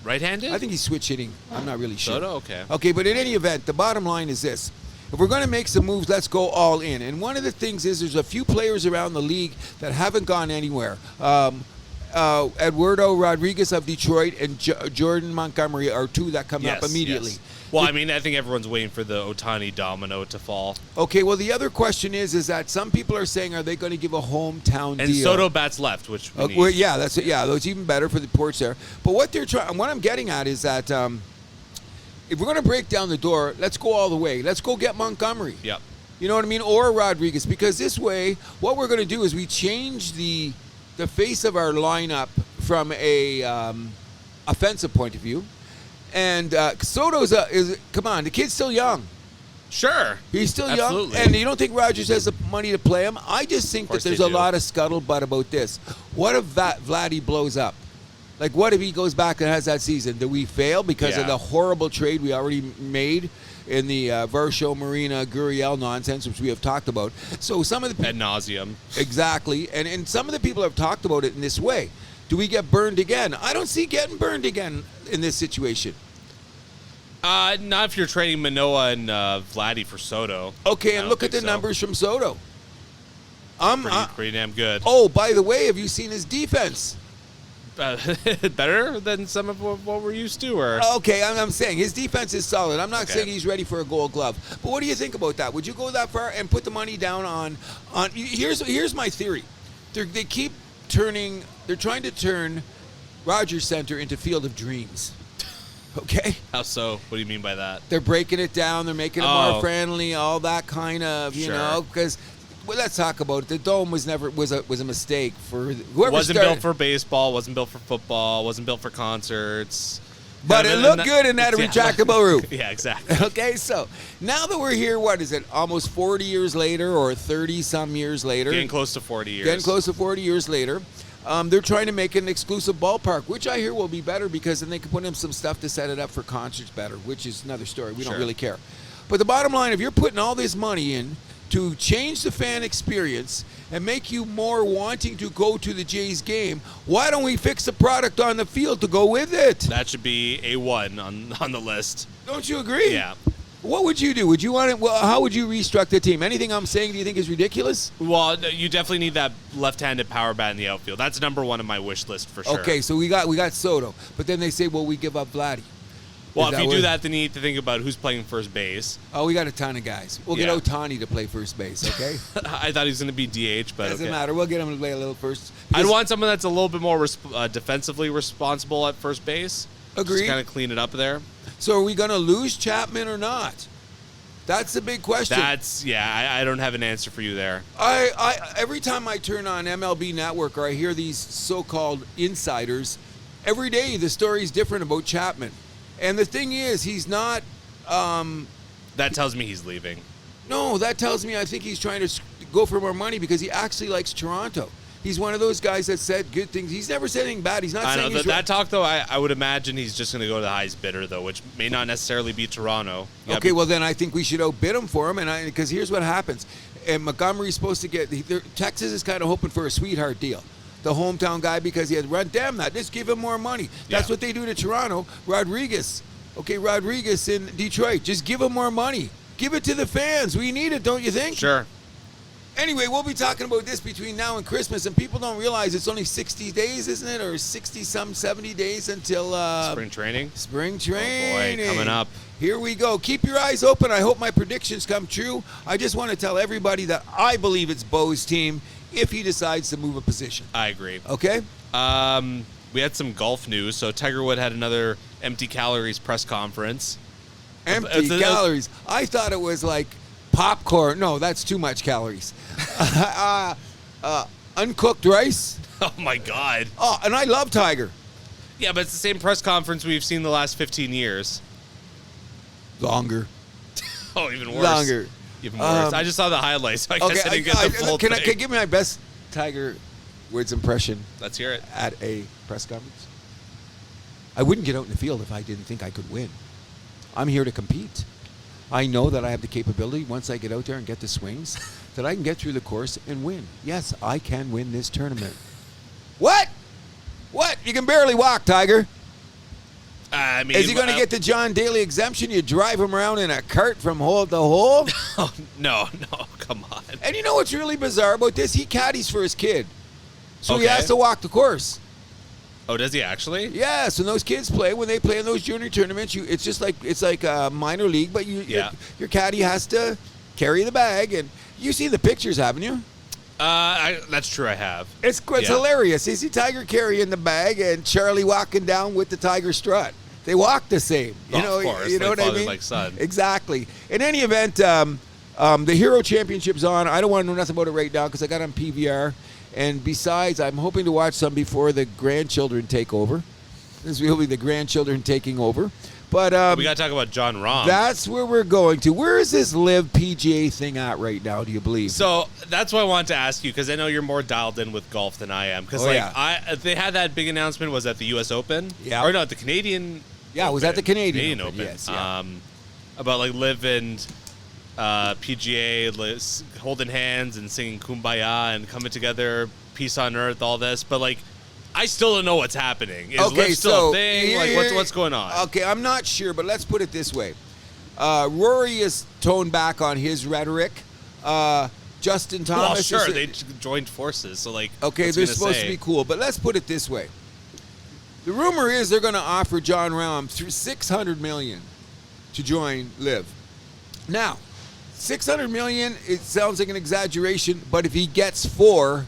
right-handed? I think he's switch hitting. I'm not really sure. Soto? Okay. Okay, but in any event, the bottom line is this. If we're going to make some moves, let's go all in. And one of the things is there's a few players around the league that haven't gone anywhere. Eduardo Rodriguez of Detroit and Jordan Montgomery are two that come up immediately. Yes. Well, I mean, I think everyone's waiting for the Ohtani domino to fall. Okay, well, the other question is that some people are saying, are they going to give a hometown And deal? Soto bats left, which we need. Well, yeah, that's it. Yeah, that's even better for the ports there. But what I'm getting at is that if we're going to break down the door, let's go all the way. Let's go get Montgomery. Yep. You know what I mean? Or Rodriguez, because this way, what we're going to do is we change the face of our lineup from a offensive point of view. And Soto's come on, the kid's still young. Sure. He's still Absolutely. young, and you don't think Rogers has the money to play him? I just think that course there's they a do. lot of scuttlebutt about this. What if Vladdy blows up? Like, what if he goes back and has that season? Do we fail because of the horrible trade we already made in the Varsho Marina Gurriel nonsense, which we have talked about? So some of the Ad nauseum. exactly, and some of the people have talked about it in this way. Do we get burned again? I don't see getting burned again in this situation. Not if you're trading Manoah and Vladdy for Soto. Okay, I and don't look at think the so. numbers from Soto. Pretty damn good. Oh, by the way, have you seen his defense? Better than some of what we're used to, or Okay, I'm saying his defense is solid. I'm not Okay. saying he's ready for a Gold Glove. But what do you think about that? Would you go that far and put the money down on here's my theory. They keep turning. They're trying to turn Rogers Center into Field of Dreams. Okay? how so? What do you mean by that? They're breaking it down. They're making it Oh. more friendly. All that kind of, you Sure. know, because. Well, let's talk about it. The dome was a mistake for whoever Wasn't started. built for baseball. Wasn't built for football. Wasn't built for concerts. But it looked good in that retractable roof. Yeah, exactly. Okay, so now that we're here, what is it? Almost 40 years later, or 30 some years later? Getting close to 40 years. Getting close to 40 years later. They're trying to make an exclusive ballpark, which I hear will be better because then they can put in some stuff to set it up for concerts better, which is another story. We don't really care. But the bottom line, if you're putting all this money in to change the fan experience and make you more wanting to go to the Jays game, why don't we fix the product on the field to go with it? That should be A1 on the list. Don't you agree? Yeah. What would you do? Would you want it? Well, how would you restructure the team? Anything I'm saying do you think is ridiculous? Well, you definitely need that left-handed power bat in the outfield. That's number one on my wish list for sure. Okay, so we got Soto, but then they say, well, we give up Vladdy. Well, if you do that, then you need to think about who's playing first base. Oh, we got a ton of guys. We'll get Ohtani to play first base, okay? I thought he was going to be DH, but doesn't matter. We'll get him to play a little first. I'd want someone that's a little bit more defensively responsible at first base. Agreed. Just kind of clean it up there. So are we going to lose Chapman or not? That's the big question. I don't have an answer for you there. I every time I turn on MLB Network or I hear these so-called insiders, every day the story's different about Chapman. And the thing is, he's not... that tells me he's leaving. No, that tells me I think he's trying to go for more money because he actually likes Toronto. He's one of those guys that said good things. He's never said anything bad. He's not saying he's that talk, though, I would imagine he's just going to go to the highest bidder, though, which may not necessarily be Toronto. Okay, well, then I think we should outbid him for him, because here's what happens. And Montgomery's supposed to get... Texas is kind of hoping for a sweetheart deal. The hometown guy, because he had run, damn that, just give him more money. That's what they do to Toronto. Rodriguez in Detroit, just give him more money. Give it to the fans. We need it, don't you think? Sure. Anyway, we'll be talking about this between now and Christmas, and people don't realize it's only 60 days, isn't it? Or 60-some, 70 days until... Spring training? Spring training. Oh, boy, coming up. Here we go. Keep your eyes open. I hope my predictions come true. I just want to tell everybody that I believe it's Bo's team if he decides to move a position. I agree. Okay? We had some golf news. So Tiger Woods had another empty calories press conference. Empty calories. I thought it was like popcorn. No, that's too much calories. Uncooked rice. Oh, my God. Oh, and I love Tiger. Yeah, but it's the same press conference we've seen the last 15 years. Longer. Oh, even worse. Longer. Even worse. I just saw the highlights, so I guess I didn't get the full thing. Can I give me my best Tiger Woods impression? Let's hear it. At a press conference? I wouldn't get out in the field if I didn't think I could win. I'm here to compete. I know that I have the capability, once I get out there and get the swings, that I can get through the course and win. Yes, I can win this tournament. What? What? You can barely walk, Tiger. I mean, is he going to get the John Daly exemption? You drive him around in a cart from hole to hole? No, come on. And you know what's really bizarre about this? He caddies for his kid. So he Okay. has to walk the course. Oh, does he actually? Yes, and those kids play, when they play in those junior tournaments, it's like a minor league, but your caddy has to carry the bag. And you see the pictures, haven't you? That's true, I have. It's hilarious. You see Tiger carrying the bag and Charlie walking down with the Tiger strut. They walk the same. Of course. You know like what I father, mean? like son. Exactly. In any event, the Hero Championship's on. I don't want to know nothing about it right now because I got on PVR. And besides, I'm hoping to watch some before the grandchildren take over. This will be the grandchildren taking over. But we got to talk about John Rahm. That's where we're going to. Where is this LIV PGA thing at right now, do you believe? So that's what I wanted to ask you, because I know you're more dialed in with golf than I am. Because they had that big announcement, was at the U.S. Open? Yeah. Or no, at the Canadian Yeah, it was at the Canadian Open. Yes, yeah. About like LIV and PGA holding hands and singing Kumbaya and coming together, peace on earth, all this. But like, I still don't know what's happening. Is LIV still a thing? Like, what's going on? Okay, I'm not sure, but let's put it this way. Rory has toned back on his rhetoric. Justin Thomas. Well, sure, they joined forces, so like. Okay, they're supposed to be cool, but let's put it this way. The rumor is they're going to offer John Rahm $600 million to join LIV. Now, $600 million, it sounds like an exaggeration, but if he gets 4,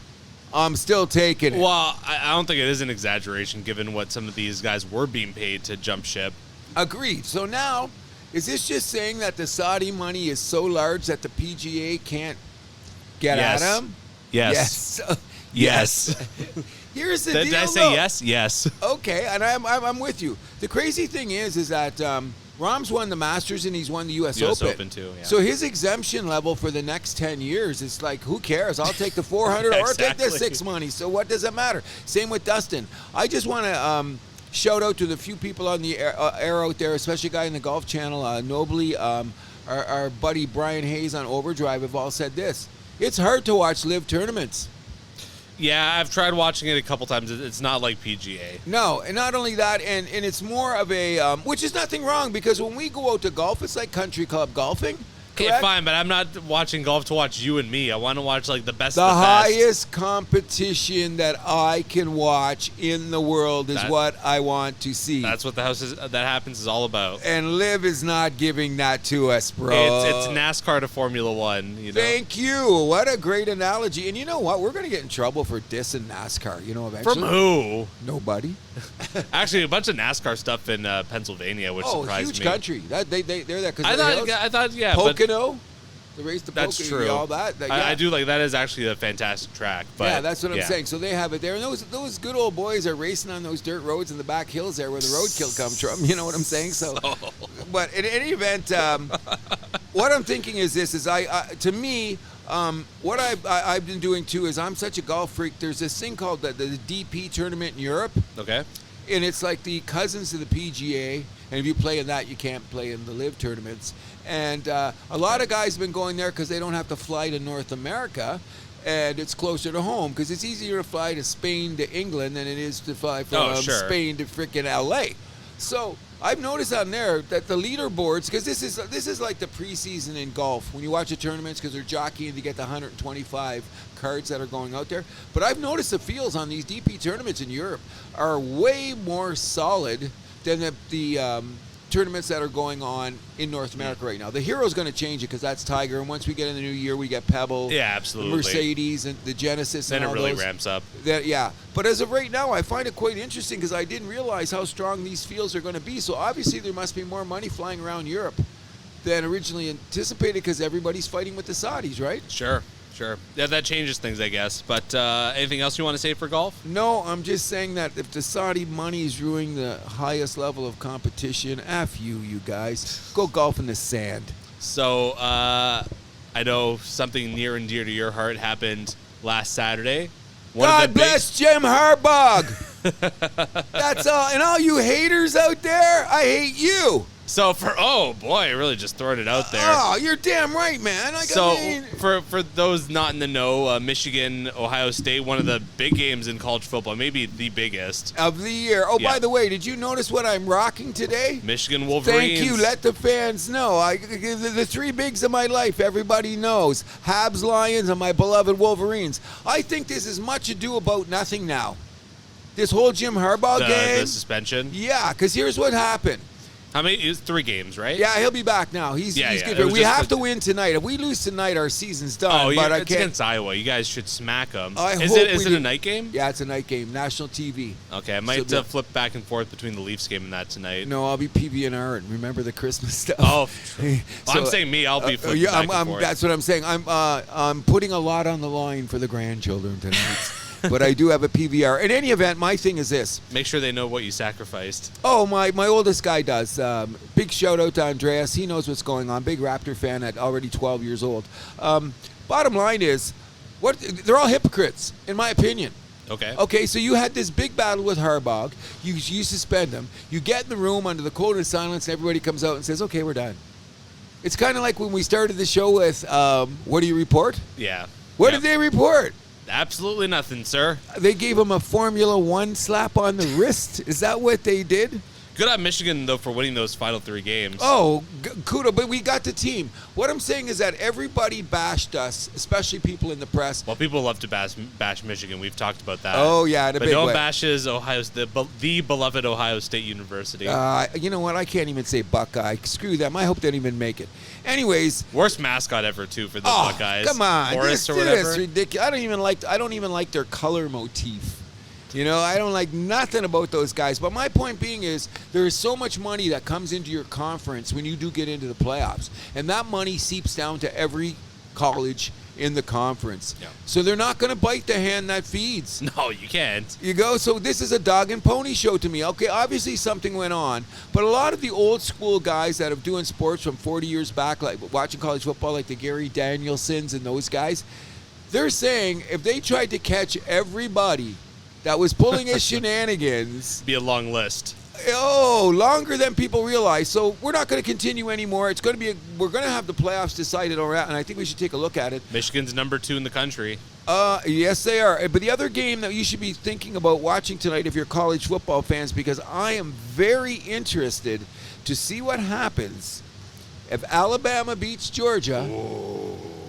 I'm still taking it. Well, I don't think it is an exaggeration, given what some of these guys were being paid to jump ship. Agreed. So now, is this just saying that the Saudi money is so large that the PGA can't get at him? Yes. Yes. Here's the deal. Did I say yes? Yes. Okay, and I'm with you. The crazy thing is that Rahm's won the Masters and he's won the U.S. US Open. Open too, yeah. So his exemption level for the next 10 years is like, who cares? I'll take the 400 or take the Exactly. 6 money. So what does it matter? Same with Dustin. I just want to shout out to the few people on the air out there, especially a guy in the Golf Channel, Nobly, our buddy Brian Hayes on Overdrive have all said this. It's hard to watch live tournaments. Yeah, I've tried watching it a couple times. It's not like PGA. No, and not only that, and it's more of a, which is nothing wrong, because when we go out to golf, it's like country club golfing. Yeah, Correct? fine, but I'm not watching golf to watch you and me. I want to watch like the best The of the best. highest competition that I can watch in the world is what I want to see. That's what that happens is all about. And Liv is not giving that to us, bro. It's NASCAR to Formula One. You know? Thank you. What a great analogy. And you know what? We're going to get in trouble for dissing NASCAR, eventually. From who? Nobody. Actually, a bunch of NASCAR stuff in Pennsylvania, which surprised huge me. country. They're there because I thought, yeah, but Pocono, the race to that's Pocono, true. all that. Yeah. I do like that. Is actually a fantastic track. But yeah, that's what I'm saying. So they have it there, and those good old boys are racing on those dirt roads in the back hills there, where the roadkill comes from. You know what I'm saying? So, but in any event, what I'm thinking is this: is to me. What I've been doing too is I'm such a golf freak. There's this thing called the DP tournament in Europe. Okay. And it's like the cousins of the PGA. And if you play in that, you can't play in the LIV tournaments. And a lot of guys have been going there because they don't have to fly to North America. And it's closer to home because it's easier to fly to Spain to England than it is to fly from Spain to freaking LA. So I've noticed on there that the leaderboards, because this is like the preseason in golf when you watch the tournaments, because they're jockeying to get the 125 cards that are going out there. But I've noticed the fields on these DP tournaments in Europe are way more solid than the tournaments that are going on in North America right now. The Hero's going to change it because that's Tiger, and once we get in the new year, we get Pebble, Yeah, absolutely. the Mercedes, and the Genesis. Then and it all really those. ramps up. Yeah, but as of right now, I find it quite interesting because I didn't realize how strong these fields are going to be. So obviously, there must be more money flying around Europe than originally anticipated because everybody's fighting with the Saudis, right? Sure. Yeah, that changes things, I guess. But anything else you want to say for golf? No, I'm just saying that if the Saudi money is ruining the highest level of competition, F you guys. Go golf in the sand. So I know something near and dear to your heart happened last Saturday. God bless Jim Harbaugh. That's all. And all you haters out there, I hate you. So boy, really just throwing it out there. Oh, you're damn right, man. For those not in the know, Michigan, Ohio State, one of the big games in college football, maybe the biggest of the year. Oh, by the way, did you notice what I'm rocking today? Michigan Wolverines. Thank you. Let the fans know. The three bigs of my life, everybody knows. Habs Lions and my beloved Wolverines. I think this is much ado about nothing now. This whole Jim Harbaugh game. The suspension? Yeah, because here's what happened. How many? It was 3 games, right? Yeah, he'll be back now. He's good. We have to win tonight. If we lose tonight, our season's done. Oh, but it's against Iowa. You guys should smack them. Is it a night game? Yeah, it's a night game. National TV. Okay, I might flip back and forth between the Leafs game and that tonight. No, I'll be PVNR and remember the Christmas stuff. Oh, I'm saying me. I'll be flipping back and forth. That's what I'm saying. I'm putting a lot on the line for the grandchildren tonight. But I do have a PVR. In any event, my thing is this. Make sure they know what you sacrificed. Oh, my oldest guy does. Big shout out to Andreas. He knows what's going on. Big Raptor fan at already 12 years old. Bottom line is, they're all hypocrites, in my opinion. Okay, so you had this big battle with Harbaugh. You suspend him. You get in the room under the code of silence, and everybody comes out and says, okay, we're done. It's kind of like when we started the show with, what do you report? Yeah. What did they report? Absolutely nothing, sir. They gave him a Formula One slap on the wrist. Is that what they did? Good on Michigan, though, for winning those final 3 games. Oh, kudos, but we got the team. What I'm saying is that everybody bashed us, especially people in the press. Well, people love to bash Michigan. We've talked about that. Oh, yeah, in a but big no one way. bashes the beloved Ohio State University. You know what? I can't even say Buckeye. Screw them. I hope they don't even make it. Anyways. Worst mascot ever, too, for the Buckeyes. Come on. Morris or whatever. This is ridiculous. I don't even like their color motif. You know, I don't like nothing about those guys. But my point being is there is so much money that comes into your conference when you do get into the playoffs. And that money seeps down to every college in the conference. Yeah. So they're not going to bite the hand that feeds. No, you can't. You go, so this is a dog and pony show to me. Okay, obviously something went on, but a lot of the old school guys that are doing sports from 40 years back, like watching college football, like the Gary Danielsons and those guys, they're saying if they tried to catch everybody that was pulling his shenanigans, Be a long list. longer than people realize. So we're not going to continue anymore. It's going to be we're going to have the playoffs decided already, and I think we should take a look at it. Michigan's number 2 in the country. Yes, they are. But the other game that you should be thinking about watching tonight if you're college football fans, because I am very interested to see what happens if Alabama beats Georgia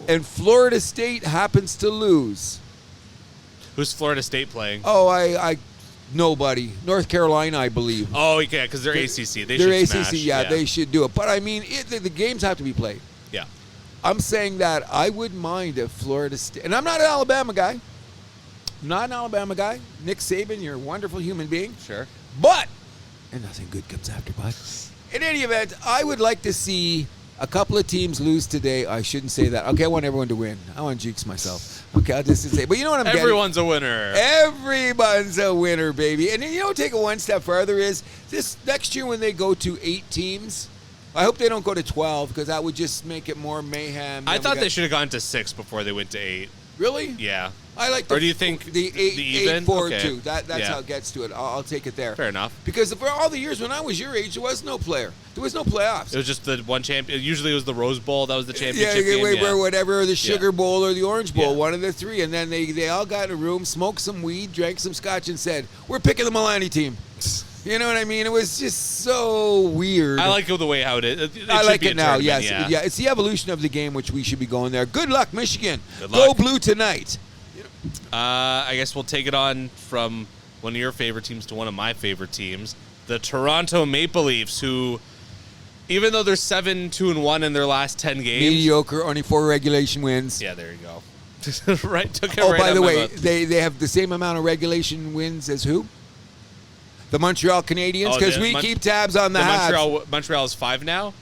and Florida State happens to lose. Who's Florida State playing? Oh, nobody. North Carolina, I believe. Oh, yeah, because they're ACC. They They're should ACC, smash. yeah, they should do it. But I mean, the games have to be played. Yeah. I'm saying that I wouldn't mind if Florida State, and I'm not an Alabama guy. Not an Alabama guy. Nick Saban, you're a wonderful human being. Sure. But, and nothing good comes after but. In any event, I would like to see a couple of teams lose today. I shouldn't say that. Okay, I want everyone to win. I want to jinx myself. Okay, I'll just say. But you know what I'm getting? Everyone's a winner. Everyone's a winner, baby. And you know, take it one step further is this next year when they go to 8 teams. I hope they don't go to 12 because that would just make it more mayhem. I thought they should have gone to 6 before they went to 8. Really? Yeah. I like. Or do you think the eight, the even? 8-4-2? Okay. That's Yeah. how it gets to it. I'll take it there. Fair enough. Because for all the years when I was your age, there was no player. There was no playoffs. It was just the one champion. Usually it was the Rose Bowl. That was the Yeah, championship game. or whatever, or the Sugar Bowl or the Orange Bowl, Yeah. one of the 3. And then they all got in a room, smoked some weed, drank some scotch, and said, "We're picking the Milani team." You know what I mean? It was just so weird. I like the way how it is. It I should like be it a now. tournament, Yes, yeah. It's the evolution of the game, which we should be going there. Good luck, Michigan. Good Go luck. blue tonight. I guess we'll take it on from one of your favorite teams to one of my favorite teams, the Toronto Maple Leafs, who, even though they're 7-2-1 in their last 10 games, Mediocre, only 4 regulation wins. Yeah, there you go. Right, took it Oh, right by out the my way, mouth. they have the same amount of regulation wins as who? The Montreal Canadiens, Oh, because the we Mon- keep tabs on the Habs. Montreal is 5 now.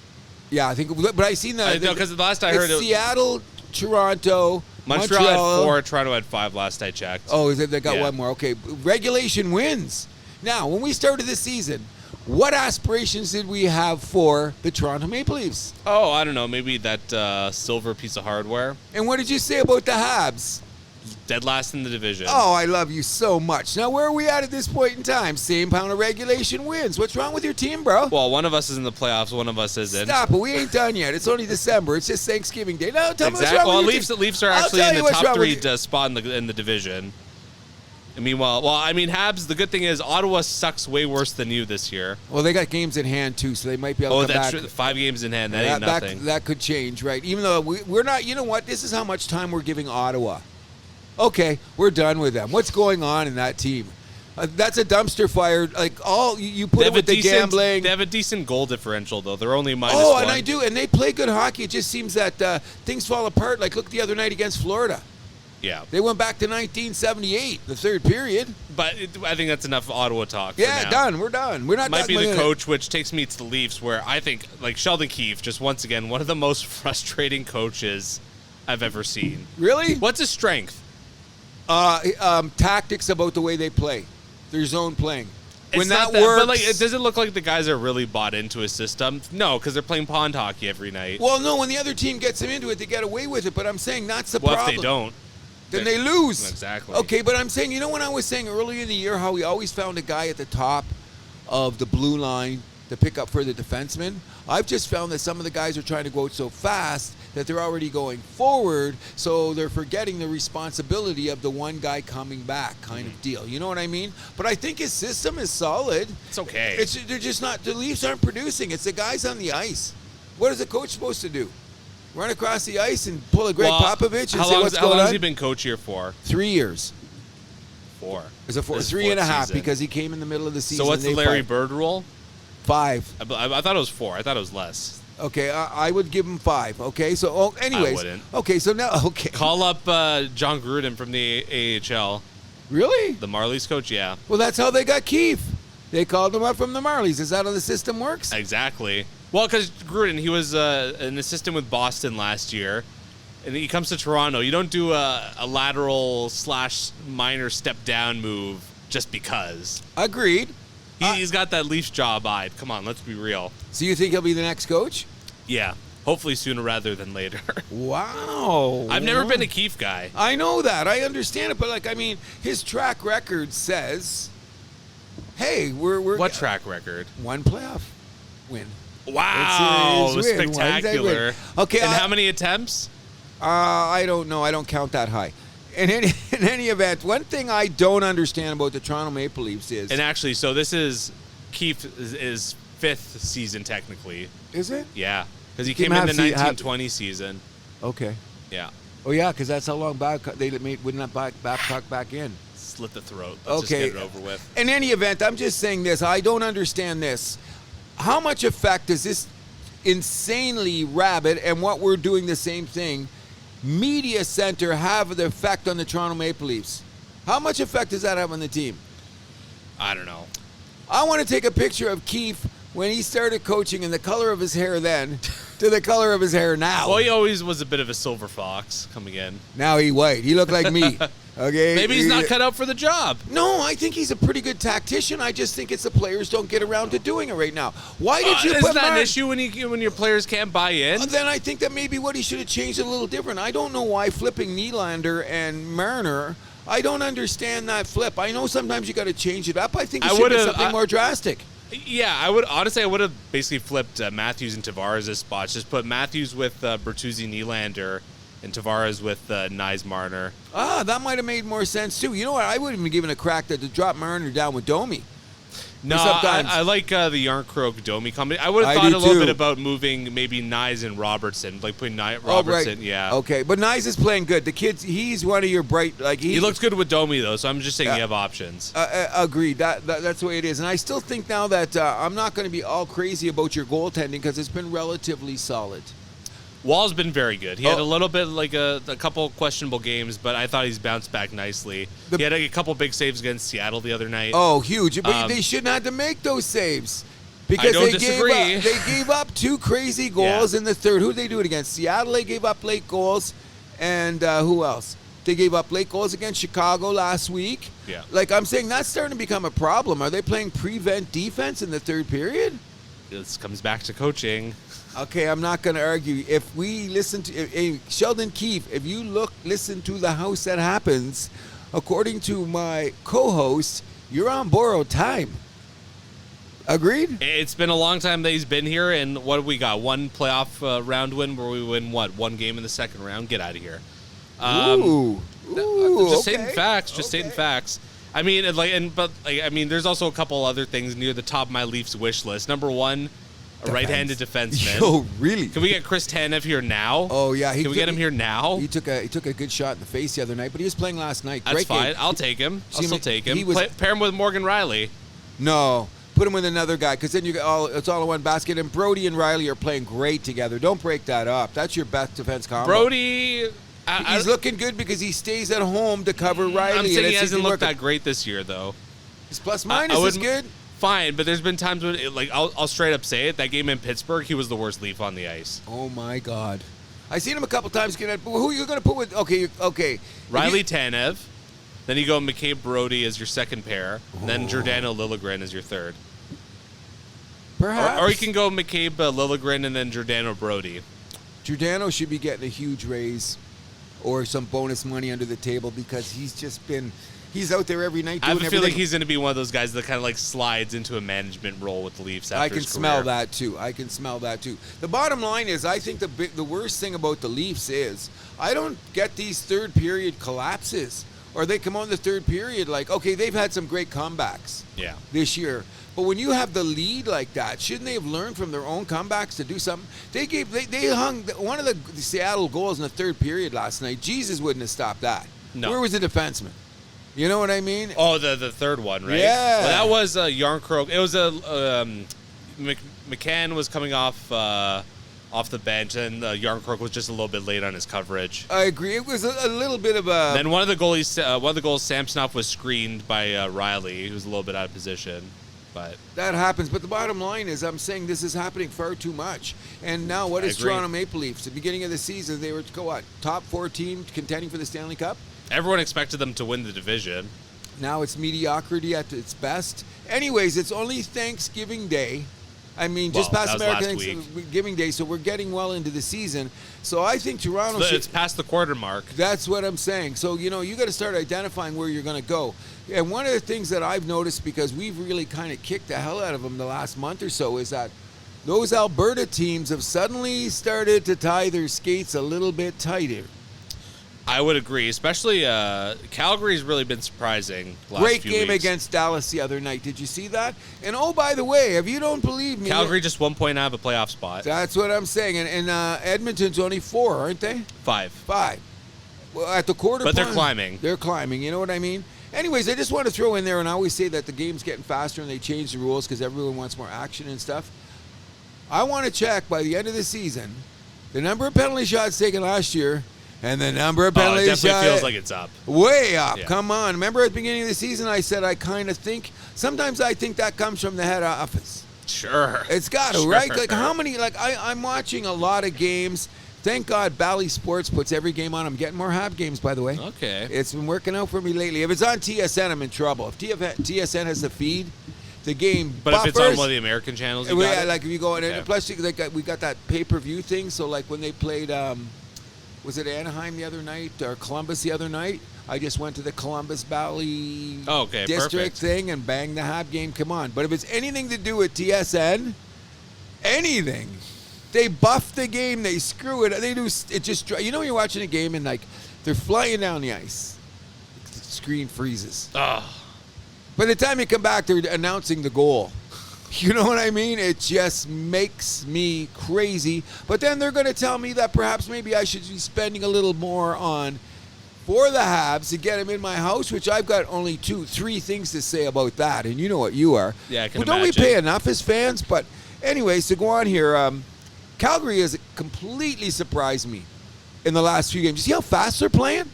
Yeah, I think, but I seen the. No, because the last I heard it's it, Seattle, Toronto, Montreal had 4, Toronto had 5 last I checked. Oh, is it? They got Yeah. one more. Okay, regulation wins. Now, when we started this season, what aspirations did we have for the Toronto Maple Leafs? Oh, I don't know. Maybe that silver piece of hardware. And what did you say about the Habs? Dead last in the division. Oh, I love you so much. Now, where are we at this point in time? Same pound of regulation wins. What's wrong with your team, bro? Well, one of us is in the playoffs, one of us isn't. Stop it. We ain't done yet. It's only December. It's just Thanksgiving Day. No, tell me what's Exactly. wrong Well, with your team. Leafs are I'll actually tell in you the what's top wrong 3 with you. spot in the division. Habs, the good thing is Ottawa sucks way worse than you this year. Well, they got games in hand, too, so they might be able Oh, to come that's back. true. 5 games in hand. That ain't nothing. That could change, right? Even though we're not, you know what? This is how much time we're giving Ottawa. Okay, we're done with them. What's going on in that team? That's a dumpster fire. Like, you put it with the gambling. They have a decent goal differential, though. They're only -1. Oh, and I do. And they play good hockey. It just seems that things fall apart. Like, look the other night against Florida. Yeah. They went back to 1978, the third period. But I think that's enough Ottawa talk. for Yeah, now. done. We're done. We're not Might be talking the about coach, which takes me to the Leafs, where I think, like, Sheldon Keefe, just once again, one of the most frustrating coaches I've ever seen. Really? What's his strength? Tactics about the way they play, their zone playing. When It's that not works, but like, it doesn't look like the guys are really bought into his system. No, because they're playing pond hockey every night. well, no. When the other team gets them into it, they get away with it. But I'm saying that's the Well, problem. if they don't, Then they lose. Exactly. Okay, but I'm saying, you know, when I was saying earlier in the year how we always found a guy at the top of the blue line to pick up for the defenseman, I've just found that some of the guys are trying to go out so fast that they're already going forward, so they're forgetting the responsibility of the one guy coming back kind of deal. You know what I mean? But I think his system is solid. It's okay. They're just not, the Leafs aren't producing. It's the guys on the ice. What is the coach supposed to do? Run across the ice and pull a Greg Popovich and say what's how going long on? has he been coach here for? 3 years. 4. It's a 4, This is 3 and a fourth half season. because he came in the middle of the season. So what's the They Larry fired. Bird rule? 5. I thought it was 4. I thought it was less. Okay, I would give him 5. Okay, so anyways. wouldn't. Okay, so now Call up John Gruden from the AHL, Really? the Marlies coach. Yeah, Well, that's how they got Keefe. They called him up from the Marlies. Is that how the system works? exactly. Well, because Gruden, he was an assistant with Boston last year, and he comes to Toronto. You don't do a lateral / minor step down move just because. Agreed. He's got that Leafs job eyed. Come on, let's be real. So you think he'll be the next coach? Yeah, hopefully sooner rather than later. Wow. I've never been a Keefe guy. I know that. I understand it, but like, I mean, his track record says, "Hey, we're What track record? one playoff win." Wow, It's his win. spectacular. Okay, and how many attempts? I don't know. I don't count that high. In any event, one thing I don't understand about the Toronto Maple Leafs is, And actually, so this is Keefe's 5th season technically. is it? Yeah, because he Team came in the have- 1920 season. Okay. Yeah, Oh yeah, because that's how long back they wouldn't back in. slit the throat. Let's Okay. just get it over with. In any event, I'm just saying this. I don't understand this. How much effect does this insanely rabid and what we're doing the same thing media center have the effect on the Toronto Maple Leafs? How much effect does that have on the team? I don't know. I want to take a picture of Keefe when he started coaching and the color of his hair then to the color of his hair now. Well, he always was a bit of a silver fox coming in. Now he white. He looked like me. Okay. Maybe he's not cut out for the job. No, I think he's a pretty good tactician. I just think it's the players don't get around to doing it right now. Why did you Isn't put that an Martin? issue when your players can't buy in? Then I think that maybe what he should have changed a little different. I don't know why flipping Nylander and Marner. I don't understand that flip. I know sometimes you got to change it up. I think it should be something more drastic. Yeah, I would have basically flipped Matthews and Tavares' spots. Just put Matthews with Bertuzzi, Nylander, and Tavares with Nyes Marner. That might have made more sense too. You know what? I would have been given a crack to drop Marner down with Domi. No, I like the Yarncroke Domi comedy. I would have I thought do a little too. bit about moving maybe Nyes and Robertson, like putting Robertson. Right. Yeah. Okay, but Nyes is playing good. The kid's he's one of your bright He looks good with Domi though, so I'm just saying you have options. Agreed. That's the way it is. And I still think now that I'm not going to be all crazy about your goaltending because it's been relatively solid. Wall's been very good. He had a little bit like a couple questionable games, but I thought he's bounced back nicely. He had a couple big saves against Seattle the other night. Oh, huge! But they shouldn't have to make those saves because I don't they disagree. gave up 2 crazy goals in the third. Who did they do it against? Seattle. They gave up late goals, and who else? They gave up late goals against Chicago last week. Yeah. Like I'm saying, that's starting to become a problem. Are they playing prevent defense in the third period? This comes back to coaching. Okay, I'm not going to argue. If we listen to Sheldon Keefe, if you listen to the House That Happens, according to my co-host, you're on borrowed time. Agreed? It's been a long time that he's been here, and what have we got? One playoff round win where we win one game in the second round. Get out of here. Just stating facts. Just stating facts. I mean, there's also a couple other things near the top of my Leafs wish list. Number 1. A right-handed defenseman. Oh, really? Can we get Chris Tanev here now? Oh, yeah. Can we get him here now? He took a good shot in the face the other night, but he was playing last night. That's Great fine. game. I'll take him. I'll still take him. he was- Pair him with Morgan Riley. No, put him with another guy because then it's all in one basket. And Brody and Riley are playing great together. Don't break that up. That's your best defense combo. Brody, he's looking good because he stays at home to cover Riley. I'm saying he hasn't looked working. that great this year, though. His plus minus is good. Fine, but there's been times when, I'll straight up say it. That game in Pittsburgh, he was the worst Leaf on the ice. Oh my God, I seen him a couple times get at. Who are you going to put with? Okay. Riley Tanev, then you go McCabe Brody as your second pair, then Giordano Liljegren as your third. Perhaps. Or you can go McCabe Liljegren and then Giordano Brody. Giordano should be getting a huge raise or some bonus money under the table because he's out there every night doing I have a everything. feeling he's going to be one of those guys that kind of slides into a management role with the Leafs after I can his smell career. that too. The bottom line is, I think the worst thing about the Leafs is I don't get these third period collapses, or they come on the third period like, okay, they've had some great comebacks this year, but when you have the lead like that, shouldn't they have learned from their own comebacks to do something? They hung one of the Seattle goals in the third period last night. Jesus wouldn't have stopped that. No. Where was the defenseman? You know what I mean? Oh, the third one, right? Yeah. Well, that was Yarncroke. It was McCann was coming off the bench, and Yarncroke was just a little bit late on his coverage. I agree. It was a little bit of a. Then one of the goals, Samsonov was screened by Riley. He was a little bit out of position. But that happens. But the bottom line is, I'm saying this is happening far too much. And now, what is agree. Toronto Maple Leafs? At the beginning of the season, they were top 4 team contending for the Stanley Cup. everyone expected them to win the division. Now it's mediocrity at its best. Anyways, it's only Thanksgiving Day. I mean, just Well, past that was last American Thanksgiving Day, so we're getting well into the season. So I think Toronto It's past the quarter mark. That's what I'm saying. So, you got to start identifying where you're going to go. And one of the things that I've noticed, because we've really kind of kicked the hell out of them the last month or so, is that those Alberta teams have suddenly started to tie their skates a little bit tighter. I would agree, especially Calgary's really been surprising the last Great few game weeks. against Dallas the other night. Did you see that? And oh, by the way, if you don't believe me, Calgary just 1 point out of a playoff spot. that's what I'm saying. And Edmonton's only 4, aren't they? 5. 5. Well, at the quarter. But they're point, climbing. They're climbing. You know what I mean? Anyways, I just want to throw in there, and I always say that the game's getting faster and they change the rules because everyone wants more action and stuff. I want to check by the end of the season the number of penalty shots taken last year and the number of penalty It definitely shots. feels like it's up. Way up. Yeah. Come on. Remember at the beginning of the season I said I kind of think, sometimes I think that comes from the head office. Sure. It's got to, Sure. right? Like how many, I'm watching a lot of games. Thank God Bally Sports puts every game on. I'm getting more Hab games, by the way. Okay. It's been working out for me lately. If it's on TSN, I'm in trouble. If TSN has the feed, the game But if it's on one of the American channels, you got it? like if you go in, Okay. and plus we got that pay-per-view thing. So like when they played, was it Anaheim the other night or Columbus the other night? I just went to the Columbus Valley district perfect. thing and banged the Hab game. Come on. But if it's anything to do with TSN, anything. They buff the game. They screw it. They do. It just. You're watching a game and like they're flying down the ice. The screen freezes. Oh, By the time you come back, they're announcing the goal. You know what I mean? It just makes me crazy. But then they're going to tell me that perhaps maybe I should be spending a little more for the Habs to get them in my house, which I've got only 2-3 things to say about that. And you know what you are. Yeah, I can Well, don't imagine. we pay enough as fans? But anyways, to go on here, Calgary has completely surprised me in the last few games. You see how fast they're playing?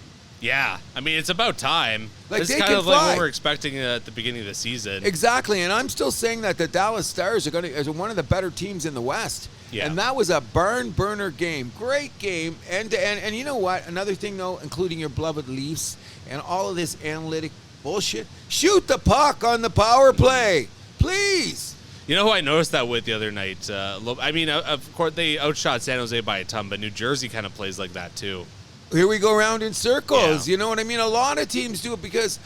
yeah. I mean, it's about time. Like, this they is kind can of like fly. what we're expecting at the beginning of the season. Exactly, and I'm still saying that the Dallas Stars are one of the better teams in the West. Yeah. And that was a barn burner game. Great game, end to end. And you know what? Another thing, though, including your beloved Leafs and all of this analytic bullshit, shoot the puck on the power play. Please. You know who I noticed that with the other night? I mean, of course, they outshot San Jose by a ton, but New Jersey kind of plays like that, too. Here we go around in circles. Yeah. You know what I mean? A lot of teams do it because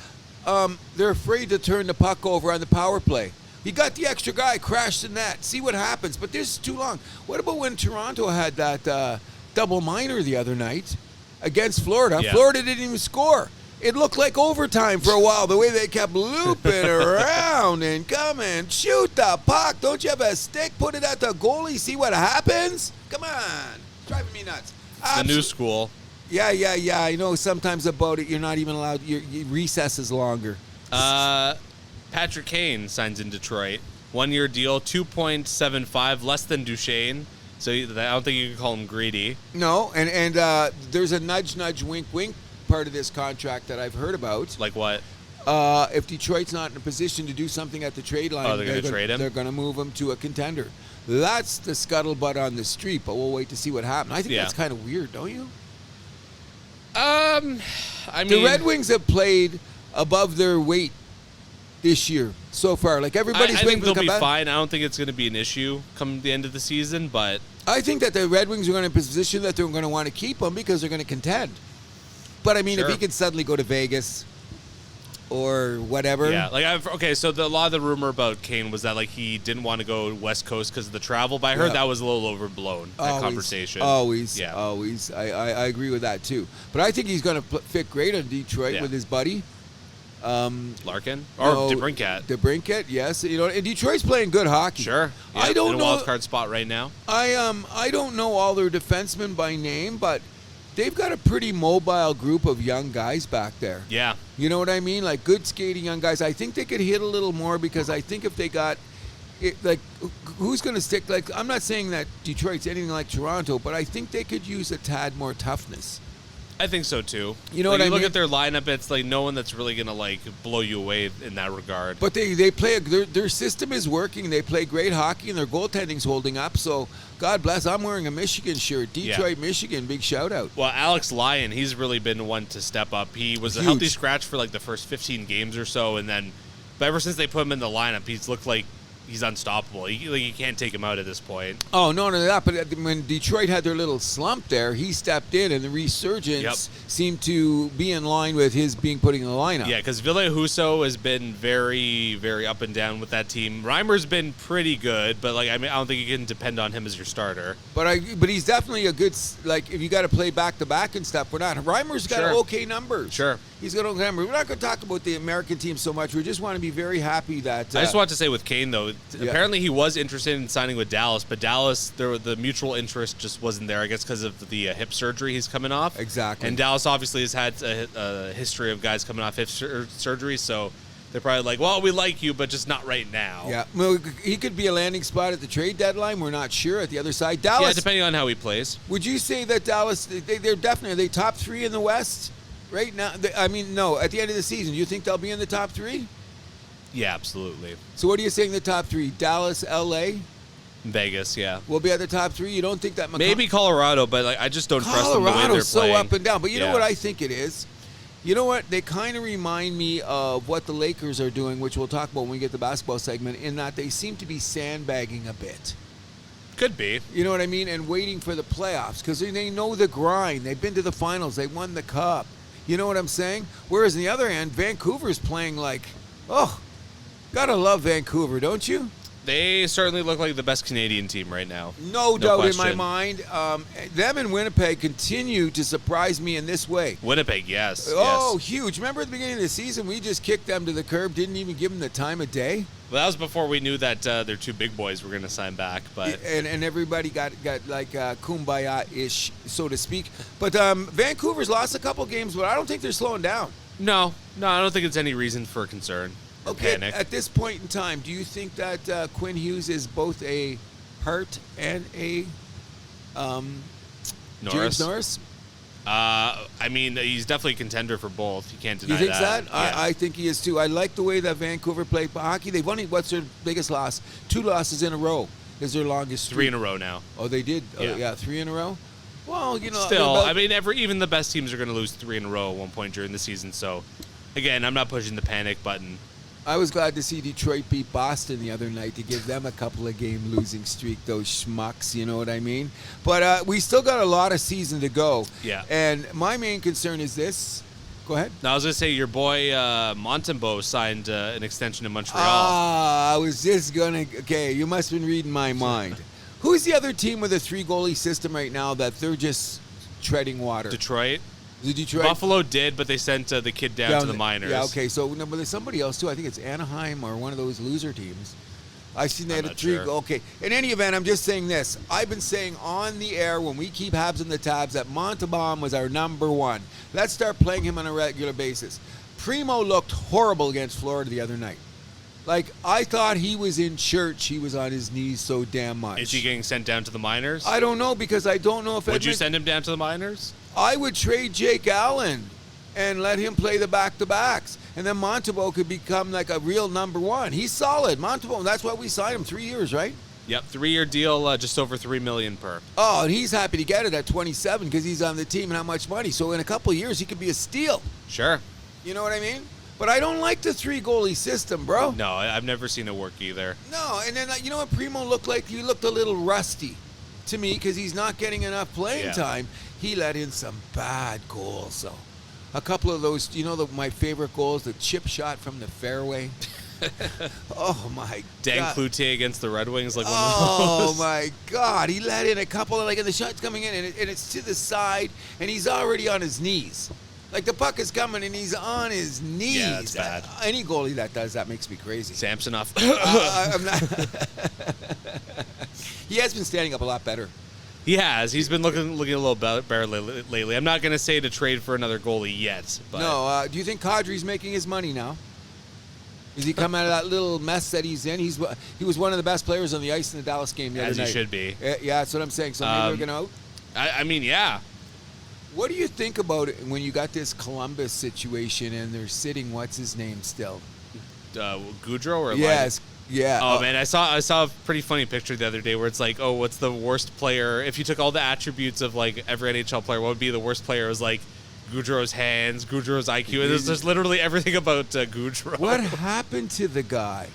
they're afraid to turn the puck over on the power play. You got the extra guy, crash the net, see what happens. But this is too long. What about when Toronto had that double minor the other night against Florida? Yeah. Florida didn't even score. It looked like overtime for a while, the way they kept looping around and coming. Shoot the puck. Don't you have a stick? Put it at the goalie. See what happens? Come on. Driving me nuts. The new school. Yeah. I know sometimes about it, you're not even allowed, your recess is longer. Patrick Kane signs in Detroit. 1-year deal, 2.75, less than Duchesne. So I don't think you can call him greedy. No, and there's a nudge, wink, wink part of this contract that I've heard about. Like what? If Detroit's not in a position to do something at the trade line, they're gonna trade him? They're going to move him to a contender. That's the scuttlebutt on the street, but we'll wait to see what happens. I think Yeah. that's kind of weird, don't you? I The mean, Red Wings have played above their weight this year so far. Like everybody's I waiting think for they'll them to be come back. fine. I don't think it's going to be an issue come the end of the season, but I think that the Red Wings are going to be in a position that they're going to want to keep him because they're going to contend. But I mean, if Sure. he could suddenly go to Vegas or whatever. yeah. Like so a lot of the rumor about Kane was that like he didn't want to go West Coast because of the travel, but I heard Yeah. that was a little overblown. That Always, conversation. Always. Yeah. I agree with that too. But I think he's going to fit great on Detroit Yeah. with his buddy. Larkin or No, DeBrincat. DeBrincat, yes. And Detroit's playing good hockey. Sure. Yeah, I don't in a know. wild card spot right now. I don't know all their defensemen by name, but they've got a pretty mobile group of young guys back there. Yeah. You know what I mean? Like good skating young guys. I think they could hit a little more because I think if they got it, like who's going to stick? Like I'm not saying that Detroit's anything like Toronto, but I think they could use a tad more toughness. I think so too. You know like, what I you look mean? at their lineup, it's like no one that's really gonna like blow you away in that regard. But they play their system is working. They play great hockey and their goaltending's holding up. So God bless. I'm wearing a Michigan shirt. Detroit, Michigan. Big shout out. Well, Alex Lyon, he's really been one to step up. He was a healthy scratch for like the first 15 games or so, and then, but ever since they put him in the lineup, he's looked like he's unstoppable. You can't take him out at this point. Oh, no, that. But when Detroit had their little slump there, he stepped in, and the resurgence seemed to be in line with his being put in the lineup. Yeah, because Ville Husso has been very, very up and down with that team. Reimer's been pretty good, but like I don't think you can depend on him as your starter. But he's definitely a good, like, if you got to play back-to-back and stuff, we're not. Reimer's got okay numbers. Sure. He's got okay numbers. We're not going to talk about the American team so much. We just want to be very happy that... I just want to say with Kane, though, apparently he was interested in signing with Dallas, but Dallas, the mutual interest just wasn't there, I guess, because of the hip surgery he's coming off. Exactly. And Dallas obviously has had a history of guys coming off hip surgery, so they're probably like, well, we like you, but just not right now. Yeah, well, he could be a landing spot at the trade deadline. We're not sure. At the other side, Dallas... Yeah, depending on how he plays. Would you say that Dallas, they're definitely... Are they top 3 in the West right now? I mean, no, at the end of the season, do you think they'll be in the top 3? Yeah, absolutely. So what are you saying the top 3? Dallas, L.A.? Vegas, yeah. Will be at the top 3? You don't think that... Maybe Colorado, but like I just don't trust them the way they're Colorado's so playing. up and down. But you know what I think it is? You know what? They kind of remind me of what the Lakers are doing, which we'll talk about when we get the basketball segment, in that they seem to be sandbagging a bit. Could be. You know what I mean? And waiting for the playoffs because they know the grind. They've been to the finals. They won the cup. You know what I'm saying? Whereas on the other hand, Vancouver's playing like, oh, gotta love Vancouver, don't you? They certainly look like the best Canadian team right now. No doubt question. in my mind. Them and Winnipeg continue to surprise me in this way. Winnipeg, yes. Oh, yes. huge. Remember at the beginning of the season, we just kicked them to the curb, didn't even give them the time of day? Well, that was before we knew that their two big boys were going to sign back. But And everybody got like kumbaya-ish, so to speak. But Vancouver's lost a couple games, but I don't think they're slowing down. No, I don't think it's any reason for concern. Okay, panic. at this point in time, do you think that Quinn Hughes is both a Hart and a James Norris? I mean, he's definitely a contender for both. You can't deny You think that. that? Yeah. I think he is too. I like the way that Vancouver played hockey. They've won. What's their biggest loss? 2 losses in a row is their longest streak. 3 in a row now. Oh, they did? Yeah. Oh, yeah, 3 in a row? Well, you know. Still, I mean, even the best teams are going to lose 3 in a row at one point during the season. So, again, I'm not pushing the panic button. I was glad to see Detroit beat Boston the other night to give them a couple of game losing streak, those schmucks, you know what I mean? But we still got a lot of season to go. Yeah. And my main concern is this. Go ahead. Now, I was going to say, your boy Montembeault signed an extension in Montreal. I was just going to... Okay, you must have been reading my mind. Who's the other team with a 3-goalie system right now that they're just treading water? Detroit. Is it Detroit? Buffalo did, but they sent the kid down to the minors. Yeah, okay. So no, but there's somebody else, too. I think it's Anaheim or one of those loser teams. I've seen they had a 3. Sure. Okay. In any event, I'm just saying this. I've been saying on the air when we keep Habs in the tabs that Montembeault was our number 1. Let's start playing him on a regular basis. Primo looked horrible against Florida the other night. Like, I thought he was in church. He was on his knees so damn much. Is he getting sent down to the minors? I don't know because I don't know if... Would you send him down to the minors? I would trade Jake Allen and let him play the back-to-backs. And then Montembeault could become like a real number 1. He's solid. Montembeault, that's why we signed him. 3 years, right? Yep, 3-year deal, just over $3 million per. Oh, and he's happy to get it at 27 because he's on the team and how much money. So in a couple of years, he could be a steal. Sure. You know what I mean? But I don't like the 3-goalie system, bro. No, I've never seen it work either. No, and then you know what Primo looked like? He looked a little rusty to me because he's not getting enough playing time. He let in some bad goals, though. A couple of those, you know, my favorite goals, the chip shot from the fairway. Oh, my Dan God. Cloutier against the Red Wings, like one of Oh, those. my God. He let in a couple of, like, and the shot's coming in, and it's to the side, and he's already on his knees. Like, the puck is coming, and he's on his knees. Yeah, that's bad. Any goalie that does that makes me crazy. Samsonov. I'm not. He has been standing up a lot better. He has. He's been looking a little better lately. I'm not going to say to trade for another goalie yet. But No, do you think Kadri's making his money now? Is he come out of that little mess that he's in? He was one of the best players on the ice in the Dallas game the other as night. he should be. Yeah, that's what I'm saying. So maybe we're going to out? I mean, yeah. What do you think about it when you got this Columbus situation and they're sitting, what's his name still? Goudreau or Yes. Yeah. Oh man, I saw a pretty funny picture the other day where it's like, oh, what's the worst player? If you took all the attributes of like every NHL player, what would be the worst player? It was like Goudreau's hands, Goudreau's IQ. And there's literally everything about Goudreau. What happened to the guy?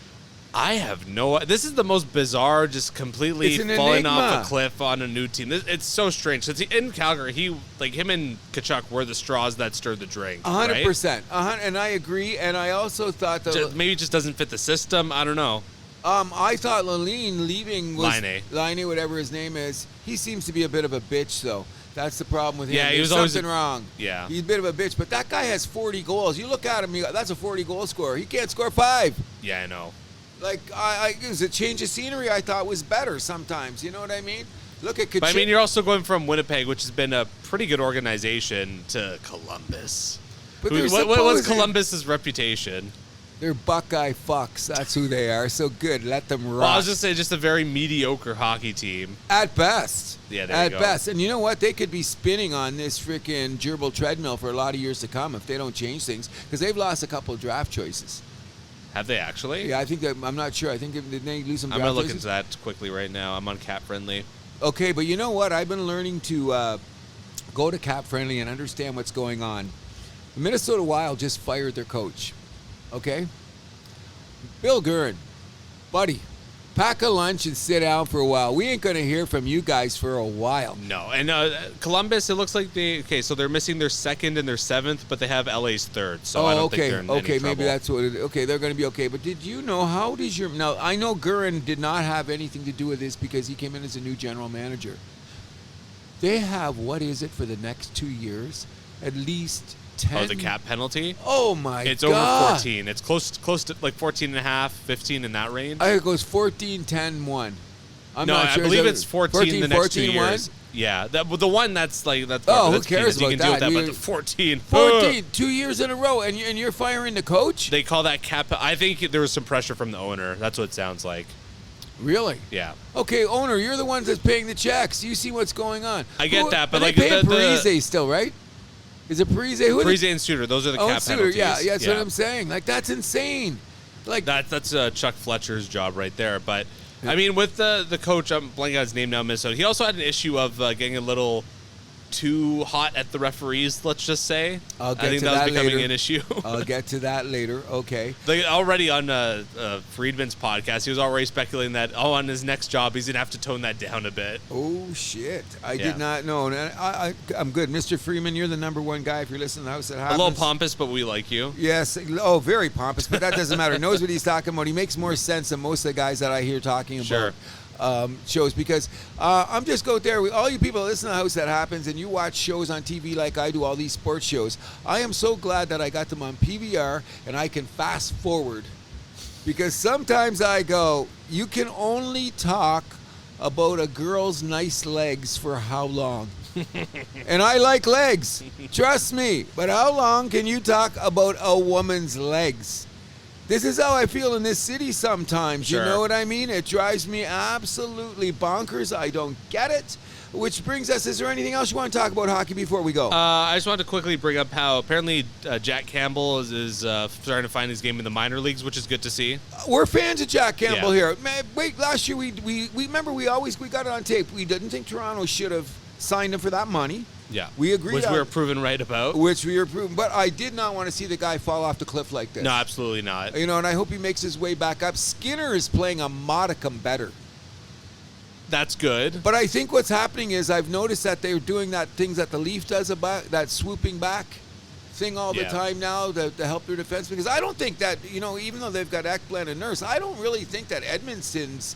I have no. This is the most bizarre, just completely falling off enigma. a cliff on a new team. It's so strange. Since in Calgary, him and Tkachuk were the straws that stirred the drink. 100%. And I agree. And I also thought that Maybe it just doesn't fit the system. I don't know. I thought Lalline leaving was Laine, whatever his name is. He seems to be a bit of a bitch, though. That's the problem with him. Yeah, he There's was always something wrong. Yeah. He's a bit of a bitch, but that guy has 40 goals. You look at him, that's a 40-goal scorer. He can't score 5. Yeah, I know. Like, it was a change of scenery I thought was better sometimes. You know what I mean? Look at Tkachuk. But I mean, you're also going from Winnipeg, which has been a pretty good organization, to Columbus. But What was Columbus's reputation? They're Buckeye fucks. That's who they are. So good. Let them rot. Well, I was just saying, just a very mediocre hockey team. At best. Yeah, there At you go. best. And you know what? They could be spinning on this freaking gerbil treadmill for a lot of years to come if they don't change things, because they've lost a couple of draft choices. Have they actually? Yeah, I think that, I'm not sure. I think did they lose some I'm draft going to look choices? into that quickly right now. I'm on Cap Friendly. Okay, but you know what? I've been learning to go to Cap Friendly and understand what's going on. The Minnesota Wild just fired their coach. Okay? Bill Guerin, buddy, pack a lunch and sit down for a while. We ain't going to hear from you guys for a while. No. And Columbus, it looks like so they're missing their 2nd and their 7th, but they have LA's 3rd. So I don't think they're in any trouble. Maybe that's what it is. Okay, they're going to be okay. But did you know, now, I know Guerin did not have anything to do with this because he came in as a new general manager. They have, what is it for the next 2 years? At least 10. Oh, the cap penalty? Oh, my God. It's over 14. It's close to like 14 and a half, 15 in that range. I think it goes 14, 10, 1. I'm not sure. I believe it's 14 the next 2 years. 1? Yeah, the one that's who cares peanuts. You about can deal with that? that, but the 14. 14, 2 years in a row, and you're firing the coach? They call that cap. I think there was some pressure from the owner. That's what it sounds like. Really? Yeah. Okay, owner, you're the ones that's paying the checks. You see what's going on. I get that, but they like paying the Parise still, right? Is it Parise? Parise and Suter, those are the cap Suter, penalties. yeah, that's what I'm saying. Like, that's insane. Like that's Chuck Fletcher's job right there. But I mean, with the coach, I'm blanking on his name now, Minnesota. He also had an issue of getting a little too hot at the referees, let's just say. I think that was becoming an issue. I'll get to that later. Okay. Already on Friedman's podcast, he was already speculating that, on his next job, he's going to have to tone that down a bit. Oh, shit. I did not know. I'm good. Mr. Freeman, you're the number one guy if you're listening to the House That Happens. A little pompous, but we like you. Yes. Oh, very pompous, but that doesn't matter. He knows what he's talking about. He makes more sense than most of the guys that I hear talking about. Sure. Shows, because I'm just go there. All you people that listen to the House That Happens and you watch shows on TV like I do, all these sports shows. I am so glad that I got them on PVR and I can fast forward, because sometimes I go, you can only talk about a girl's nice legs for how long? And I like legs, trust me. But how long can you talk about a woman's legs? This is how I feel in this city sometimes. Sure. You know what I mean? It drives me absolutely bonkers. I don't get it. Which brings us, is there anything else you want to talk about hockey before we go? I just wanted to quickly bring up how apparently Jack Campbell is starting to find his game in the minor leagues, which is good to see. We're fans of Jack Campbell here. Man, wait, last year we remember we got it on tape. We didn't think Toronto should have signed him for that money. Yeah. We agreed Which on. we were proven right about. Which we were proven. But I did not want to see the guy fall off the cliff like this. No, absolutely not. You know, and I hope he makes his way back up. Skinner is playing a modicum better. That's good. But I think what's happening is I've noticed that they're doing that things that the Leaf does about that swooping back thing all the time now to help their defense. Because I don't think that, even though they've got Ekblad and Nurse, I don't really think that Edmonton's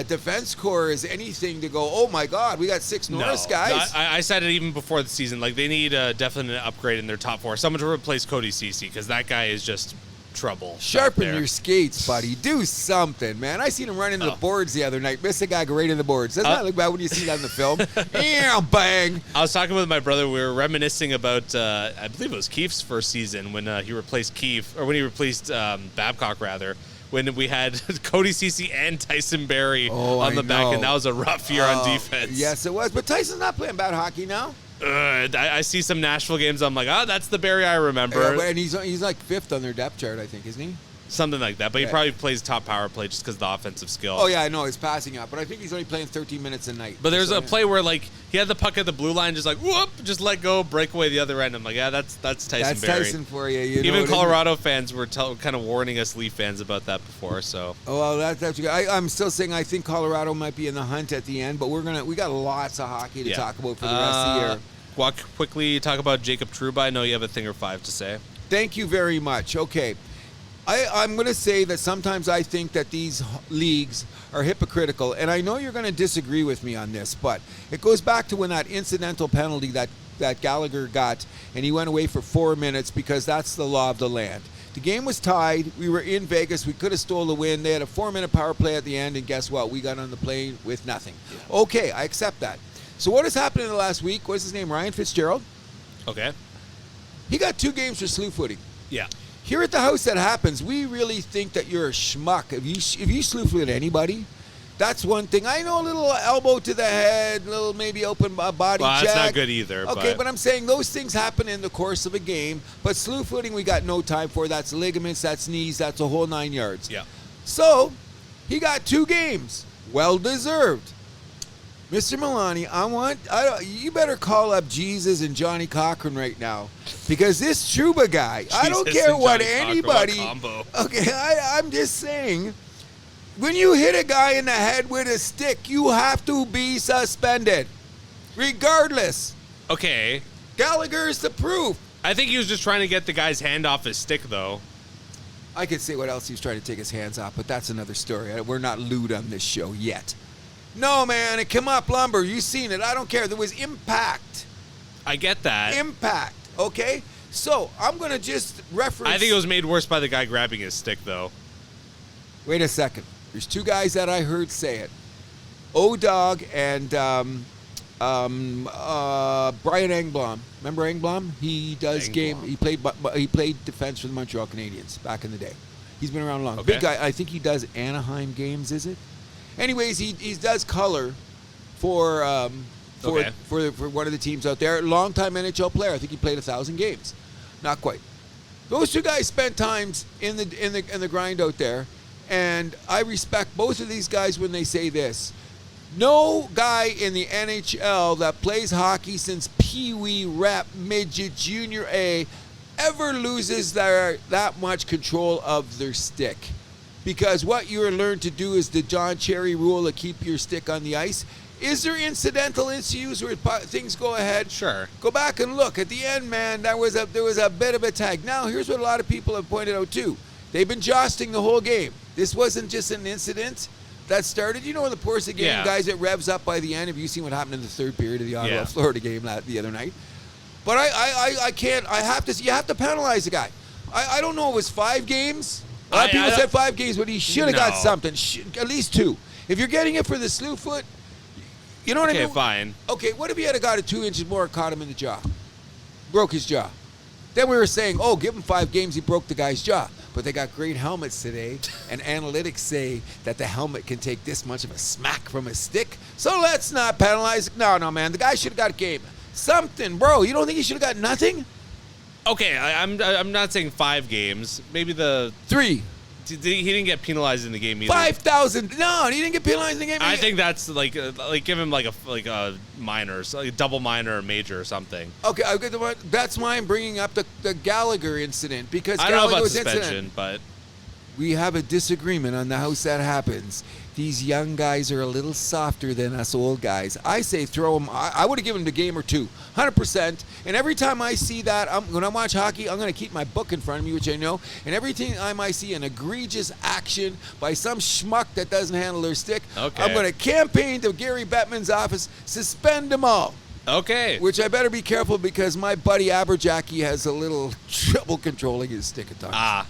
defense core is anything to go, oh my God, we got 6 Norris guys. No, I said it even before the season. Like, they need a definite upgrade in their top 4. Someone to replace Cody Ceci, because that guy is just trouble. Sharpen your skates, buddy. Do something, man. I seen him run into the boards the other night. Missed a guy go right in the boards. Doesn't that look bad when you see that in the film? Yeah, bang. I was talking with my brother. We were reminiscing about, I believe it was Keefe's first season when he replaced Babcock, rather. When we had Cody Ceci and Tyson Barrie on the back, and that was a rough year on defense. Yes, it was. But Tyson's not playing bad hockey now. I see some Nashville games. I'm like, that's the Barry I remember. Yeah, and he's like 5th on their depth chart, I think, isn't he? Something like that. But Yeah. he probably plays top power play just because of the offensive skill. Oh, yeah, I know. He's passing out. But I think he's only playing 13 minutes a night. But there's So, a play where, like, he had the puck at the blue line, just like, whoop, just let go, break away the other end. I'm like, yeah, that's Tyson That's Barry. Tyson for you. You know Even what, Colorado fans were kind of warning us Leaf fans about that before, so. Oh, well, that's I'm still saying I think Colorado might be in the hunt at the end, but we got lots of hockey to talk about for the rest of the year. Walk quickly, talk about Jacob Trouba. I know you have a thing or five to say. Thank you very much. Okay. I'm going to say that sometimes I think that these leagues are hypocritical, and I know you're going to disagree with me on this, but it goes back to when that incidental penalty that Gallagher got, and he went away for 4 minutes because that's the law of the land. The game was tied. We were in Vegas. We could have stole the win. They had a 4-minute power play at the end, and guess what? We got on the plane with nothing. Yeah. Okay, I accept that. So what has happened in the last week? What's his name? Ryan Fitzgerald? Okay. He got 2 games for slew footing. Yeah. Here at the house that happens, we really think that you're a schmuck. If you slew foot anybody, that's one thing. I know a little elbow to the head, a little maybe open body check. That's not good either. Okay, but I'm saying those things happen in the course of a game. But slew footing, we got no time for. That's ligaments, that's knees, that's a whole 9 yards. Yeah. So he got 2 games, well deserved. Mr. Milani, you better call up Jesus and Johnny Cochran right now, because this Trouba guy, I don't care what anybody. Okay, I'm just saying, when you hit a guy in the head with a stick, you have to be suspended, regardless. Okay. Gallagher's the proof. I think he was just trying to get the guy's hand off his stick, though. I could say what else he was trying to take his hands off, but that's another story. We're not lewd on this show yet. No, man, it came up lumber. You seen it. I don't care. There was impact. I get that. Impact, okay? So, I'm going to just reference... I think it was made worse by the guy grabbing his stick, though. Wait a second. There's 2 guys that I heard say it. O-Dog and Brian Engblom. Remember Engblom? He does game... He played defense for the Montreal Canadiens back in the day. He's been around long. Okay. Big guy. I think he does Anaheim games, is it? Anyways, he does color for one of the teams out there. Long-time NHL player. I think he played 1,000 games. Not quite. Those 2 guys spent times in the grind out there, and I respect both of these guys when they say this. No guy in the NHL that plays hockey since Pee Wee, Rep, Midget, Junior A ever loses that much control of their stick. Because what you learn to do is the John Cherry rule to keep your stick on the ice. Is there incidental issues where things go ahead? Sure. Go back and look. At the end, man, there was a bit of a tag. Now, here's what a lot of people have pointed out, too. They've been jostling the whole game. This wasn't just an incident that started. You know, in the course of the game, guys, it revs up by the end. Have you seen what happened in the 3rd period of the Ottawa, Florida game the other night? But I can't. You have to penalize the guy. I don't know. It was 5 games. A lot of people said 5 games, but he should have got something. At least 2. If you're getting it for the slew foot, you know what I mean? Okay, fine. Okay, what if he had got 2 inches more, caught him in the jaw? Broke his jaw. Then we were saying, give him 5 games, he broke the guy's jaw. But they got great helmets today, and analytics say that the helmet can take this much of a smack from a stick. So let's not penalize. No, man, the guy should have got a game. Something, bro. You don't think he should have got nothing? Okay, I'm not saying 5 games. Maybe 3. He didn't get penalized in the game either. 5,000. No, he didn't get penalized in the game. I think that's like give him like a minor, so like a double minor or major or something. Okay, that's why I'm bringing up the Gallagher incident, because I don't know about Gallagher's suspension, but we have a disagreement on the house that happens. These young guys are a little softer than us old guys. I say throw them. I would have given them a game or 2, 100%. And every time I see that, when I watch hockey, I'm going to keep my book in front of me, which I know. And every time I see an egregious action by some schmuck that doesn't handle their stick, I'm going to campaign to Gary Bettman's office, suspend them all. Okay. Which I better be careful, because my buddy Aberjackie has a little trouble controlling his stick at times.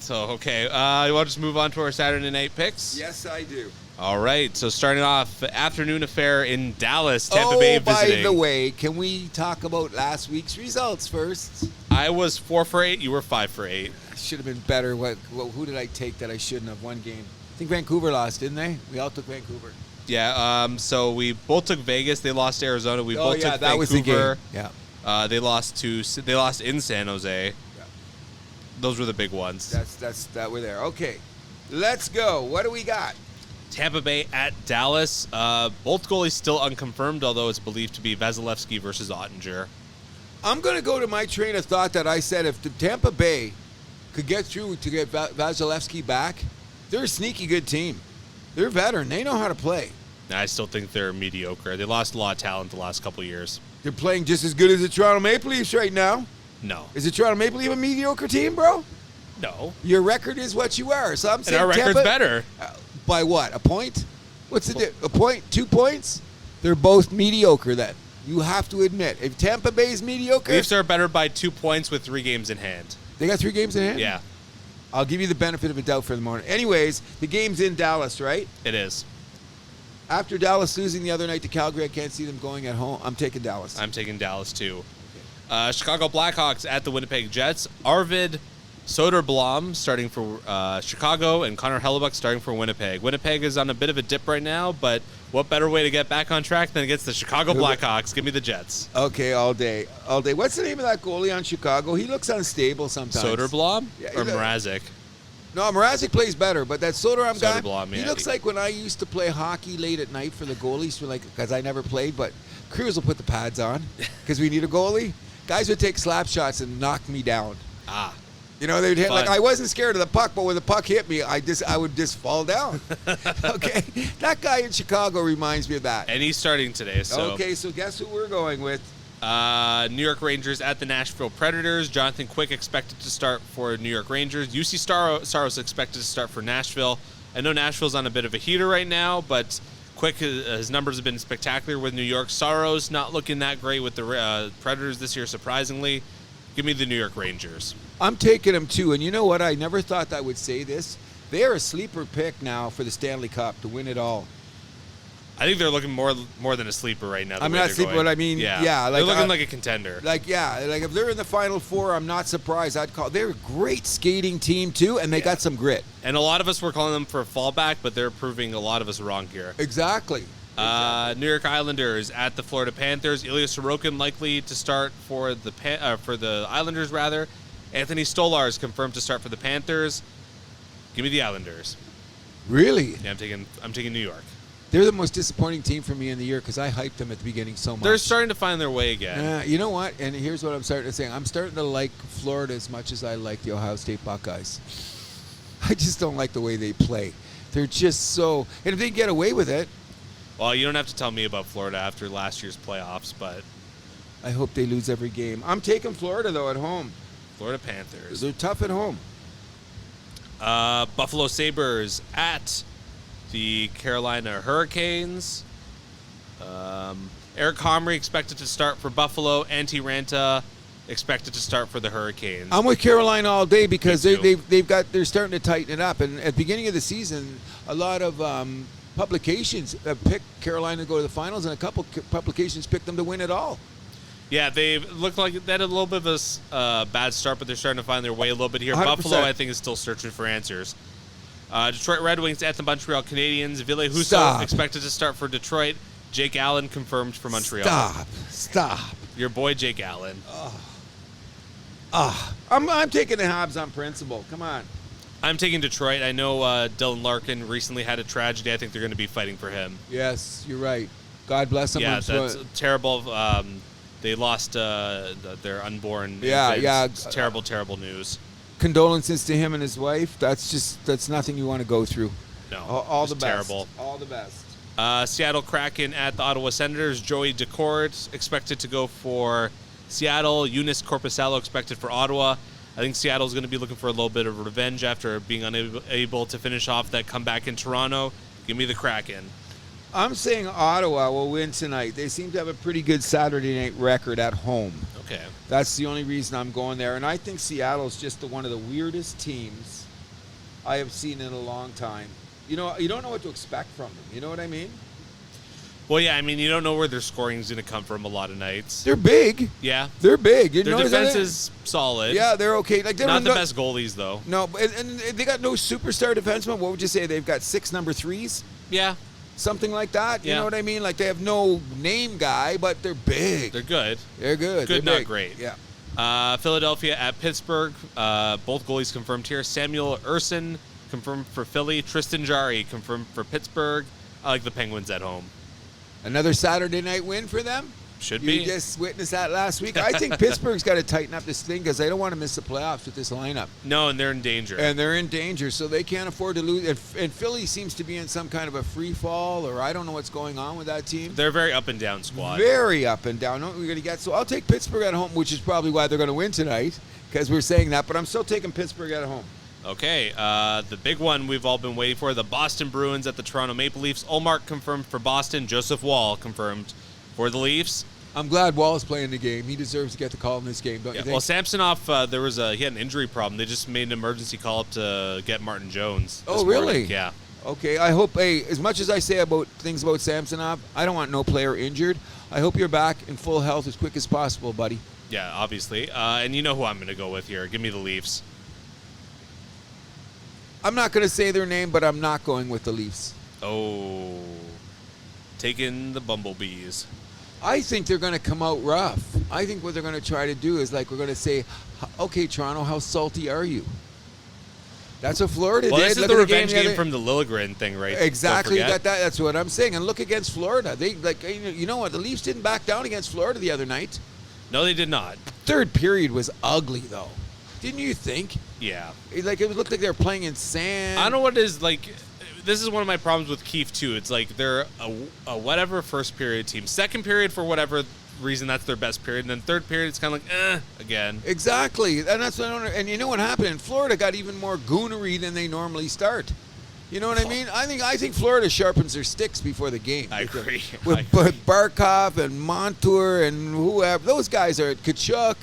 So, okay. You want to just move on to our Saturday night picks? Yes, I do. All right. So, starting off, afternoon affair in Dallas, Tampa Bay visiting. By the way, can we talk about last week's results first? I was 4 for 8. You were 5 for 8. Should have been better. Who did I take that I shouldn't have? One game. I think Vancouver lost, didn't they? We all took Vancouver. Yeah. So we both took Vegas. They lost to Arizona. We both took that Vancouver. was the game. Yeah. They lost in San Jose. Yeah. Those were the big ones. That we're there. Okay, let's go. What do we got? Tampa Bay at Dallas. Both goalies still unconfirmed, although it's believed to be Vasilevsky versus Ottinger. I'm going to go to my train of thought that I said if the Tampa Bay could get through to get Vasilevsky back, they're a sneaky good team. They're a veteran. They know how to play. I still think they're mediocre. They lost a lot of talent the last couple of years. They're playing just as good as the Toronto Maple Leafs right now. No. Is the Toronto Maple Leaf a mediocre team, bro? No. Your record is what you are. So I'm saying And our record's Tampa, better. By what? A point? What's the a point? 2 points? They're both mediocre then. You have to admit. If Tampa Bay is mediocre. Leafs are better by 2 points with 3 games in hand. They got 3 games in hand? Yeah. I'll give you the benefit of a doubt for the moment. Anyways, the game's in Dallas, right? It is. After Dallas losing the other night to Calgary, I can't see them going at home. I'm taking Dallas. I'm taking Dallas, too. Chicago Blackhawks at the Winnipeg Jets. Arvid Soderblom starting for Chicago and Connor Hellebuck starting for Winnipeg. Winnipeg is on a bit of a dip right now, but what better way to get back on track than against the Chicago Blackhawks? Give me the Jets. Okay, all day. All day. What's the name of that goalie on Chicago? He looks unstable sometimes. Soderblom Yeah, or Mrazek? No, Mrazek plays better, but that Soderblom guy, Soderblom, he yeah. looks like when I used to play hockey late at night for the goalies, because I never played, but Cruz will put the pads on because we need a goalie. Guys would take slap shots and knock me down. Ah. You know, they'd hit, Fun. like I wasn't scared of the puck, but when the puck hit me, I would just fall down. Okay, that guy in Chicago reminds me of that. And he's starting today, so. Okay, so guess who we're going with? New York Rangers at the Nashville Predators. Jonathan Quick expected to start for New York Rangers. UC Saros expected to start for Nashville. I know Nashville's on a bit of a heater right now, but Quick, his numbers have been spectacular with New York. Saros not looking that great with the Predators this year, surprisingly. Give me the New York Rangers. I'm taking them too, and you know what? I never thought I would say this. They are a sleeper pick now for the Stanley Cup to win it all. I think they're looking more than a sleeper right now. I'm not sleeper, but I mean, yeah, they're looking like a contender. Like if they're in the Final Four, I'm not surprised. They're a great skating team too, and they got some grit. And a lot of us were calling them for a fallback, but they're proving a lot of us wrong here. Exactly. New York Islanders at the Florida Panthers. Ilya Sorokin likely to start for the Islanders rather. Anthony Stolar is confirmed to start for the Panthers. Give me the Islanders. Really? Yeah, I'm taking New York. They're the most disappointing team for me in the year because I hyped them at the beginning so much. They're starting to find their way again. You know what? And here's what I'm starting to say. I'm starting to like Florida as much as I like the Ohio State Buckeyes. I just don't like the way they play. They're just so... And if they get away with it... Well, you don't have to tell me about Florida after last year's playoffs, but... I hope they lose every game. I'm taking Florida, though, at home. Florida Panthers. They're tough at home. Buffalo Sabres at the Carolina Hurricanes. Eric Comrie expected to start for Buffalo. Antti Ranta expected to start for the Hurricanes. I'm with Carolina all day because Me too. they're starting to tighten it up. And at the beginning of the season, a lot of publications picked Carolina to go to the finals, and a couple publications picked them to win it all. Yeah, they looked like they had a little bit of a bad start, but they're starting to find their way a little bit here. 100%. Buffalo, I think, is still searching for answers. Detroit Red Wings at the Montreal Canadiens. Ville Husso expected to start for Detroit. Jake Allen confirmed for Montreal. Stop. Your boy Jake Allen. I'm taking the Habs on principle. Come on. I'm taking Detroit. I know Dylan Larkin recently had a tragedy. I think they're going to be fighting for him. Yes, you're right. God bless them. Yeah, that's terrible. They lost their unborn. Yeah, infant. yeah. It's terrible, terrible news. Condolences to him and his wife. That's nothing you want to go through. No, all the just best. terrible. All the best. Seattle Kraken at the Ottawa Senators. Joey Decord expected to go for Seattle. Eunice Corpusalo expected for Ottawa. I think Seattle's going to be looking for a little bit of revenge after being unable to finish off that comeback in Toronto. Give me the Kraken. I'm saying Ottawa will win tonight. They seem to have a pretty good Saturday night record at home. Okay. That's the only reason I'm going there. And I think Seattle's just one of the weirdest teams I have seen in a long time. You know, you don't know what to expect from them. You know what I mean? Well, yeah, I mean, you don't know where their scoring is going to come from a lot of nights. They're big. Yeah. They're big. You Their know defense is solid. Yeah, they're okay. Like they're not the best goalies, though. No, and they got no superstar defenseman. What would you say? They've got 6 number 3s? Yeah. something like that. You Yeah. know what I mean? Like they have no name guy, but they're big. They're good. They're good. Good, They're not big. great. Yeah. Philadelphia at Pittsburgh. Both goalies confirmed here. Samuel Urson confirmed for Philly. Tristan Jarry confirmed for Pittsburgh. I like the Penguins at home. Another Saturday night win for them. Should You be. just witnessed that last week. I think Pittsburgh's got to tighten up this thing because they don't want to miss the playoffs with this lineup. No, and they're in danger. And they're in danger, so they can't afford to lose. And Philly seems to be in some kind of a free fall, or I don't know what's going on with that team. They're a very up and down squad. Very up and down. We're going to get. So I'll take Pittsburgh at home, which is probably why they're going to win tonight, because we're saying that. But I'm still taking Pittsburgh at home. Okay, the big one we've all been waiting for, the Boston Bruins at the Toronto Maple Leafs. Ullmark confirmed for Boston. Joseph Wall confirmed for the Leafs. I'm glad Wall's playing the game. He deserves to get the call in this game, don't you think? Well, Samsonov, he had an injury problem. They just made an emergency call up to get Martin Jones. Oh, really? Morning. Yeah. Okay, I hope, as much as I say about things about Samsonov, I don't want no player injured. I hope you're back in full health as quick as possible, buddy. Yeah, obviously. And you know who I'm going to go with here. Give me the Leafs. I'm not going to say their name, but I'm not going with the Leafs. Oh, taking the Bumblebees. I think they're going to come out rough. I think what they're going to try to do is we're going to say, okay, Toronto, how salty are you? That's what Florida Well, did. this is Look the at the revenge game the other- from the Lilligren thing, right? Exactly. Don't forget. That's what I'm saying. And look against Florida. They you know what? The Leafs didn't back down against Florida the other night. No, they did not. Third period was ugly, though. Didn't you think? Yeah. It looked like they were playing in sand. I don't know what it is like. This is one of my problems with Keefe too. It's like they're a whatever first period team. Second period, for whatever reason, that's their best period. And then third period, it's kind of like again. Exactly, and that's what I don't. And you know what happened? In Florida got even more goonery than they normally start. You know what I mean? I think Florida sharpens their sticks before the game. I agree. With Barkov and Montour and whoever, those guys are Kachuk.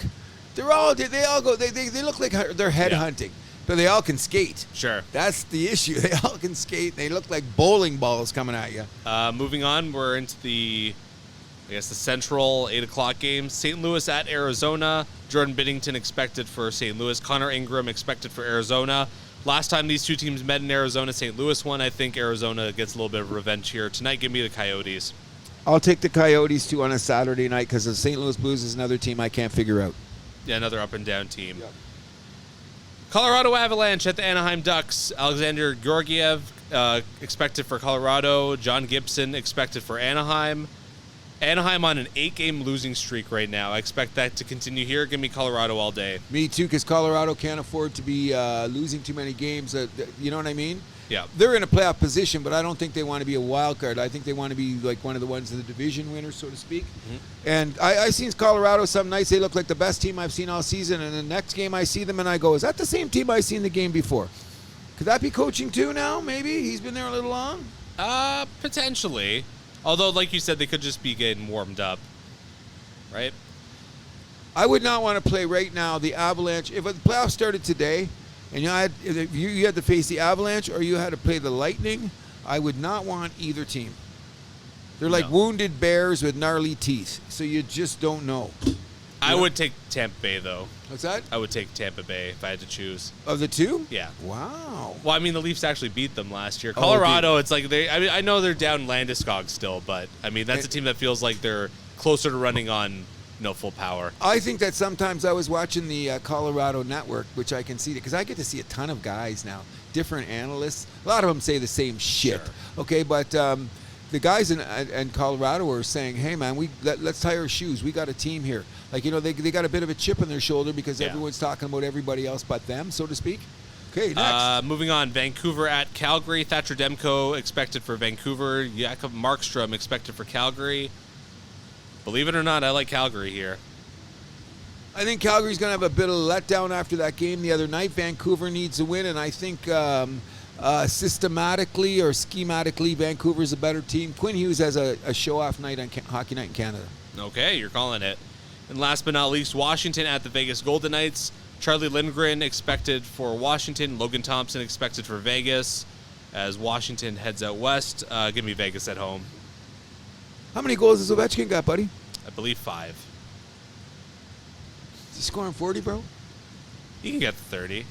They all go. They look like they're headhunting, but they all can skate. Sure. That's the issue. They all can skate. They look like bowling balls coming at you. Moving on, we're into the central 8 o'clock game. St. Louis at Arizona. Jordan Binnington expected for St. Louis. Connor Ingram expected for Arizona. Last time these two teams met in Arizona, St. Louis won. I think Arizona gets a little bit of revenge here. Tonight, give me the Coyotes. I'll take the Coyotes too on a Saturday night because the St. Louis Blues is another team I can't figure out. Yeah, another up and down team. Yep. Colorado Avalanche at the Anaheim Ducks. Alexander Georgiev expected for Colorado. John Gibson expected for Anaheim. Anaheim on an 8-game losing streak right now. I expect that to continue here. Give me Colorado all day. Me too, because Colorado can't afford to be losing too many games. You know what I mean? Yeah. They're in a playoff position, but I don't think they want to be a wild card. I think they want to be like one of the ones of the division winners, so to speak. Mm-hmm. And I seen Colorado some nights. They look like the best team I've seen all season. And the next game I see them and I go, is that the same team I seen the game before? Could that be coaching too now? Maybe he's been there a little long. Potentially. Although, like you said, they could just be getting warmed up, right? I would not want to play right now the Avalanche. If the playoffs started today and you had to face the Avalanche or you had to play the Lightning, I would not want either team. They're like wounded bears with gnarly teeth, so you just don't know. I would take Tampa Bay, though. What's that? I would take Tampa Bay if I had to choose. Of the two? Yeah. Wow. Well, I mean, the Leafs actually beat them last year. Colorado, it's like I know they're down Landeskog still, but I mean that's a team that feels like they're closer to running on full power. I think that sometimes I was watching the Colorado Network, which I can see because I get to see a ton of guys now, different analysts. A lot of them say the same shit. Sure. Okay, but the guys in Colorado are saying, "Hey, man, let's tie our shoes. We got a team here." Like they got a bit of a chip on their shoulder because everyone's talking about everybody else but them, so to speak. Okay, next. Moving on, Vancouver at Calgary. Thatcher Demko expected for Vancouver. Jakob Markstrom expected for Calgary. Believe it or not, I like Calgary here. I think Calgary's going to have a bit of a letdown after that game the other night. Vancouver needs a win, and I think systematically or schematically, Vancouver's a better team. Quinn Hughes has a show-off night on Hockey Night in Canada. Okay, you're calling it. And last but not least, Washington at the Vegas Golden Knights. Charlie Lindgren expected for Washington. Logan Thompson expected for Vegas as Washington heads out west. Give me Vegas at home. How many goals has Ovechkin got, buddy? I believe 5. Is he scoring 40, bro? He can get 30.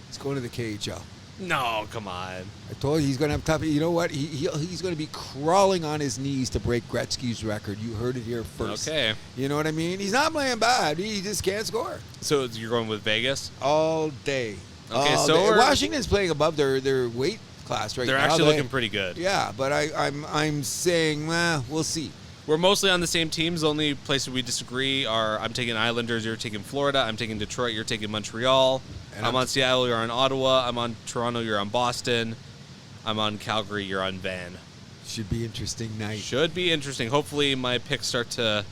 He's going to the KHL. No, come on. I told you he's going to have tough. You know what? He's going to be crawling on his knees to break Gretzky's record. You heard it here first. Okay. You know what I mean? He's not playing bad. He just can't score. So you're going with Vegas? All day. Okay, all so day. Washington's playing above their weight class right now. They're actually looking pretty good. Yeah, but I'm saying, we'll see. We're mostly on the same teams. The only places we disagree are I'm taking Islanders, you're taking Florida. I'm taking Detroit, you're taking Montreal. And I'm on Seattle, you're on Ottawa. I'm on Toronto, you're on Boston. I'm on Calgary, you're on Van. Should be interesting night. Should be interesting. Hopefully my picks start to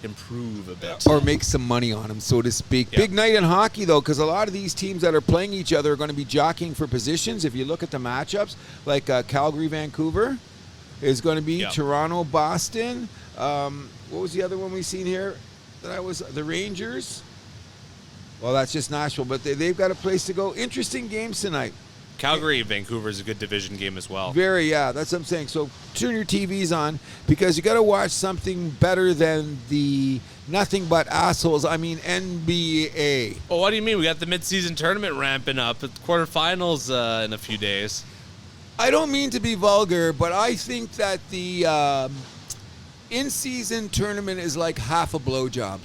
improve a bit. Or make some money on them, so to speak. Yeah. Big night in hockey, though, because a lot of these teams that are playing each other are going to be jockeying for positions. If you look at the matchups, like Calgary-Vancouver is going to be Toronto-Boston. What was the other one we seen here? The Rangers. Well, that's just Nashville, but they've got a place to go. Interesting games tonight. Calgary-Vancouver is a good division game as well. That's what I'm saying. So turn your TVs on because you got to watch something better than the nothing but assholes. I mean, NBA. Well, what do you mean? We got the midseason tournament ramping up. The quarterfinals in a few days. I don't mean to be vulgar, but I think that the in-season tournament is like half a blowjob.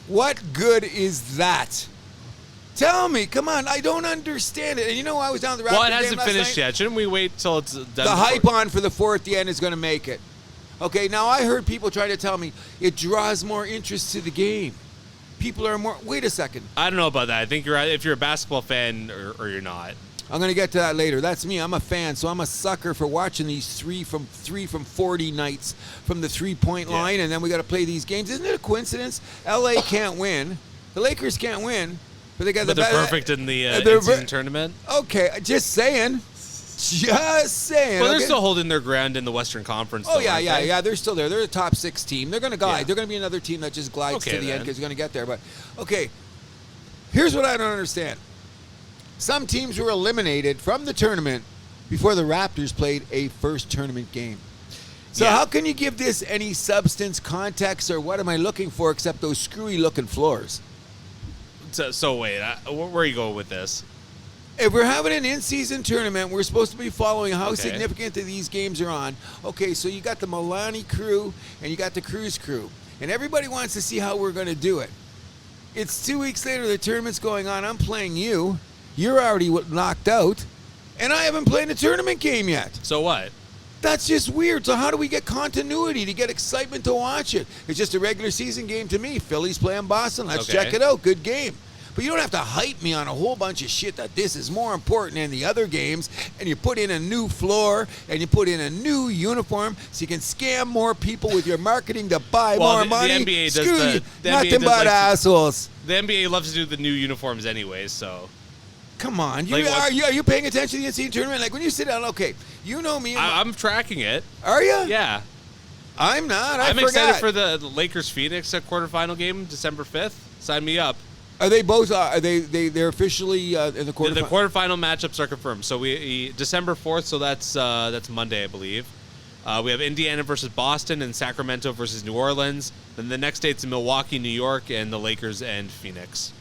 What good is that? Tell me, come on, I don't understand it. And you know, I was down the Raptors game last night. Well, it hasn't finished yet. Shouldn't we wait till it's done? The hype on for the four at the end is going to make it. Okay, now I heard people try to tell me it draws more interest to the game. People are more. Wait a second. I don't know about that. I think if you're a basketball fan or you're not. I'm going to get to that later. That's me. I'm a fan, so I'm a sucker for watching these 3 from 40 nights from the 3-point line, and then we got to play these games. Isn't it a coincidence? LA can't win. The Lakers can't win, but they got they're perfect in the in-season tournament. Okay, just saying. Just saying. Well, they're still holding their ground in the Western Conference. Oh, yeah. They're still there. They're a top 6 team. They're going to glide. Yeah. They're going to be another team that just glides to the end because they're going to get there. But, okay, here's what I don't understand. Some teams were eliminated from the tournament before the Raptors played a first tournament game. So how can you give this any substance, context, or what am I looking for except those screwy-looking floors? So wait, where are you going with this? If we're having an in-season tournament, we're supposed to be following how significant these games are on. Okay, so you got the Milani crew and you got the Cruz crew. And everybody wants to see how we're going to do it. It's 2 weeks later, the tournament's going on. I'm playing you. You're already knocked out, and I haven't played a tournament game yet. So what? That's just weird. So how do we get continuity to get excitement to watch it? It's just a regular season game to me. Phillies playing Boston. Let's check it out. Good game. But you don't have to hype me on a whole bunch of shit that this is more important than the other games, and you put in a new floor, and you put in a new uniform so you can scam more people with your marketing to buy more money. The NBA Screw does you. the Nothing NBA but assholes. The NBA loves to do the new uniforms anyway, so... Come on. Are you paying attention to the NCAA tournament? Like, when you sit down, okay, you know me. I'm tracking it. Are you? Yeah. I'm not. I'm excited for the Lakers-Phoenix quarterfinal game, December 5th. Sign me up. Are they both? They're officially in the quarterfinal? The quarterfinal matchups are confirmed. So we December 4th, so that's Monday, I believe. We have Indiana versus Boston and Sacramento versus New Orleans. Then the next day it's Milwaukee, New York, and the Lakers and Phoenix.